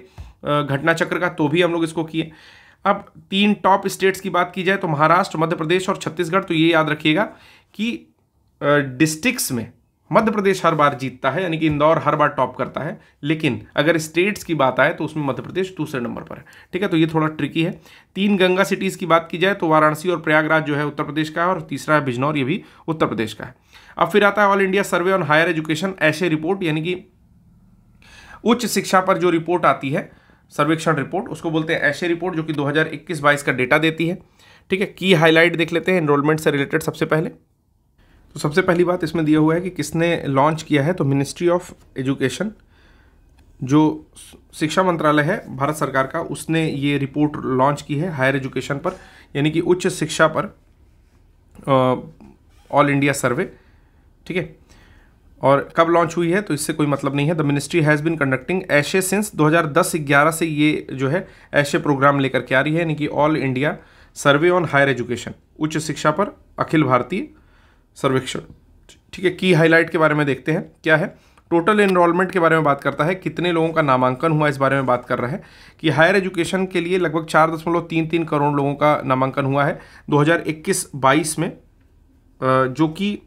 घटना चक्र का तो भी हम लोग इसको किए। अब 3 टॉप स्टेट्स की बात की जाए तो महाराष्ट्र, मध्य प्रदेश और छत्तीसगढ़। तो ये याद रखिएगा कि डिस्ट्रिक्ट्स में मध्य प्रदेश हर बार जीतता है, यानी कि इंदौर हर बार टॉप करता है, लेकिन अगर स्टेट्स की बात आए तो उसमें मध्य प्रदेश दूसरे नंबर पर है। ठीक है, तो ये थोड़ा ट्रिकी है। 3 गंगा सिटीज़ की बात की जाए तो वाराणसी और प्रयागराज जो है उत्तर प्रदेश का है, और तीसरा है बिजनौर, ये भी उत्तर प्रदेश का है। अब फिर आता है all India survey on higher education AISHE report, यानी कि उच्च शिक्षा पर जो रिपोर्ट आती है, सर्वेक्षण रिपोर्ट, उसको बोलते हैं एशे रिपोर्ट, जो कि 2021-22 का डेटा देती है। ठीक है, की हाईलाइट देख लेते हैं एनरोलमेंट से रिलेटेड। सबसे पहले तो सबसे पहली बात इसमें दिया हुआ है कि किसने लॉन्च किया है, तो मिनिस्ट्री ऑफ एजुकेशन, जो शिक्षा मंत्रालय है भारत सरकार का, उसने ये रिपोर्ट लॉन्च की है हायर एजुकेशन पर, यानी कि उच्च शिक्षा पर ऑल इंडिया सर्वे। ठीक है, और कब लॉन्च हुई है तो इससे कोई मतलब नहीं है। The ministry has been conducting एशे सिंस 2010-11 से ये जो है एशे प्रोग्राम लेकर के आ रही है, यानी कि all India survey on higher education, उच्च शिक्षा पर अखिल भारतीय सर्वेक्षण। ठीक है, की हाईलाइट के बारे में देखते हैं क्या है। टोटल एनरोलमेंट के बारे में बात करता है, कितने लोगों का नामांकन हुआ इस बारे में बात कर रहा है कि हायर एजुकेशन के लिए लगभग 4.33 करोड़ लोगों का नामांकन हुआ है 2021-22 में, जो कि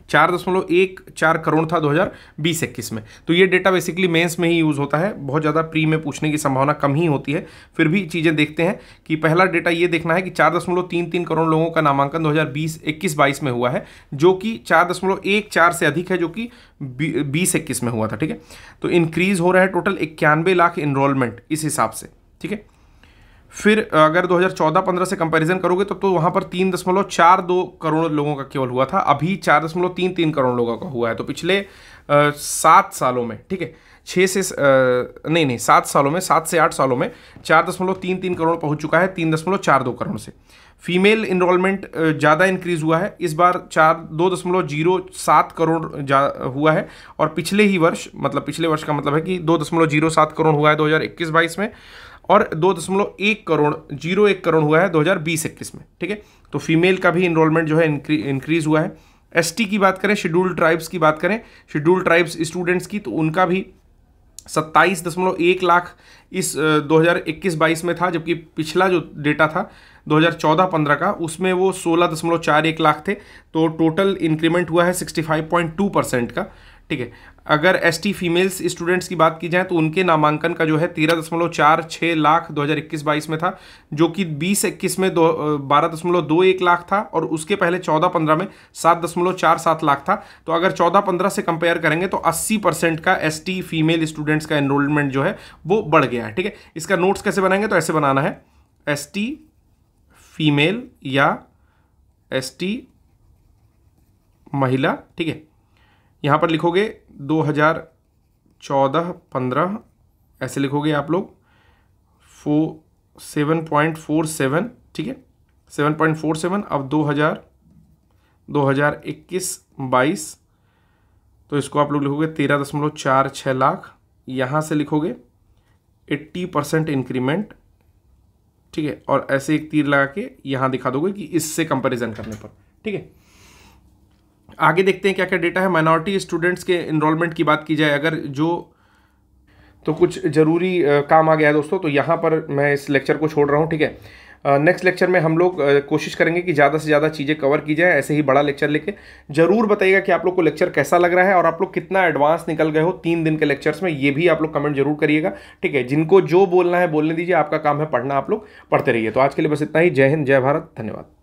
4.14 करोड़ था 2020-21 में। तो ये डेटा बेसिकली मेंस में ही यूज़ होता है, बहुत ज़्यादा प्री में पूछने की संभावना कम ही होती है। फिर भी चीज़ें देखते हैं कि पहला डेटा ये देखना है कि 4.33 करोड़ लोगों का नामांकन 2021-22 में हुआ है, जो कि 4.14 से अधिक है, जो कि 20-21 में हुआ था। ठीक है, तो इंक्रीज़ हो रहा है टोटल 91 लाख इनरोलमेंट इस हिसाब से। ठीक है, फिर अगर 2014-15 से कंपैरिजन करोगे तो वहाँ पर 3.42 करोड़ लोगों का केवल हुआ था, अभी 4.33 करोड़ लोगों का हुआ है। तो पिछले 7 सालों में, ठीक है, 7 सालों में, 7 से 8 सालों में 4.33 करोड़ पहुँच चुका है 3.42 करोड़ से। फीमेल इनरोलमेंट ज़्यादा इंक्रीज़ हुआ है, इस बार 2.07 करोड़ हुआ है, और पिछले ही वर्ष, मतलब पिछले वर्ष का मतलब है कि 2.07 करोड़ हुआ है 2021-22 में, और 2.01 करोड़ हुआ है 2020-21 में। ठीक है, तो फीमेल का भी इनरोलमेंट जो है इंक्रीज हुआ है। एसटी की बात करें, शेड्यूल्ड ट्राइब्स की बात करें, शेड्यूल्ड ट्राइब्स स्टूडेंट्स की, तो उनका भी 27.1 लाख इस 2021-22 में था, जबकि पिछला जो डेटा था 2014-15 का, उसमें वो 16.41 लाख थे। तो टोटल इंक्रीमेंट हुआ है 65.2% का। ठीक है, अगर एसटी फीमेल्स स्टूडेंट्स की बात की जाए तो उनके नामांकन का जो है 13.46 लाख 2021-22 में था, जो कि 20-21 में 12.21 लाख था, और उसके पहले 14-15 में 7.47 लाख था। तो अगर 14-15 से कंपेयर करेंगे तो 80% का एसटी फीमेल स्टूडेंट्स का एनरोलमेंट जो है वो बढ़ गया है। ठीक है, इसका नोट्स कैसे बनाएंगे, तो ऐसे बनाना है, एसटी फीमेल या एसटी महिला। ठीक है, यहाँ पर लिखोगे 2014-15 ऐसे लिखोगे आप लोग 7.47। ठीक है, 7.47। अब 2021-22 तो इसको आप लोग लिखोगे 13.46 लाख। यहाँ से लिखोगे 80% इंक्रीमेंट। ठीक है, और ऐसे एक तीर लगा के यहाँ दिखा दोगे कि इससे कंपैरिजन करने पर। ठीक है, आगे देखते हैं क्या क्या डेटा है। माइनॉरिटी स्टूडेंट्स के इनरोलमेंट की बात की जाए अगर, जो तो कुछ ज़रूरी काम आ गया है दोस्तों, तो यहाँ पर मैं इस लेक्चर को छोड़ रहा हूँ। ठीक है, नेक्स्ट लेक्चर में हम लोग कोशिश करेंगे कि ज़्यादा से ज़्यादा चीज़ें कवर की जाए, ऐसे ही बड़ा लेक्चर लेके। ज़रूर बताइएगा कि आप लोग को लेक्चर कैसा लग रहा है, और आप लोग कितना एडवांस निकल गए हो 3 दिन के लेक्चर्स में, ये भी आप लोग कमेंट जरूर करिएगा। ठीक है, जिनको जो बोलना है बोलने दीजिए, आपका काम है पढ़ना, आप लोग पढ़ते रहिए। तो आज के लिए बस इतना ही। जय हिंद, जय भारत, धन्यवाद।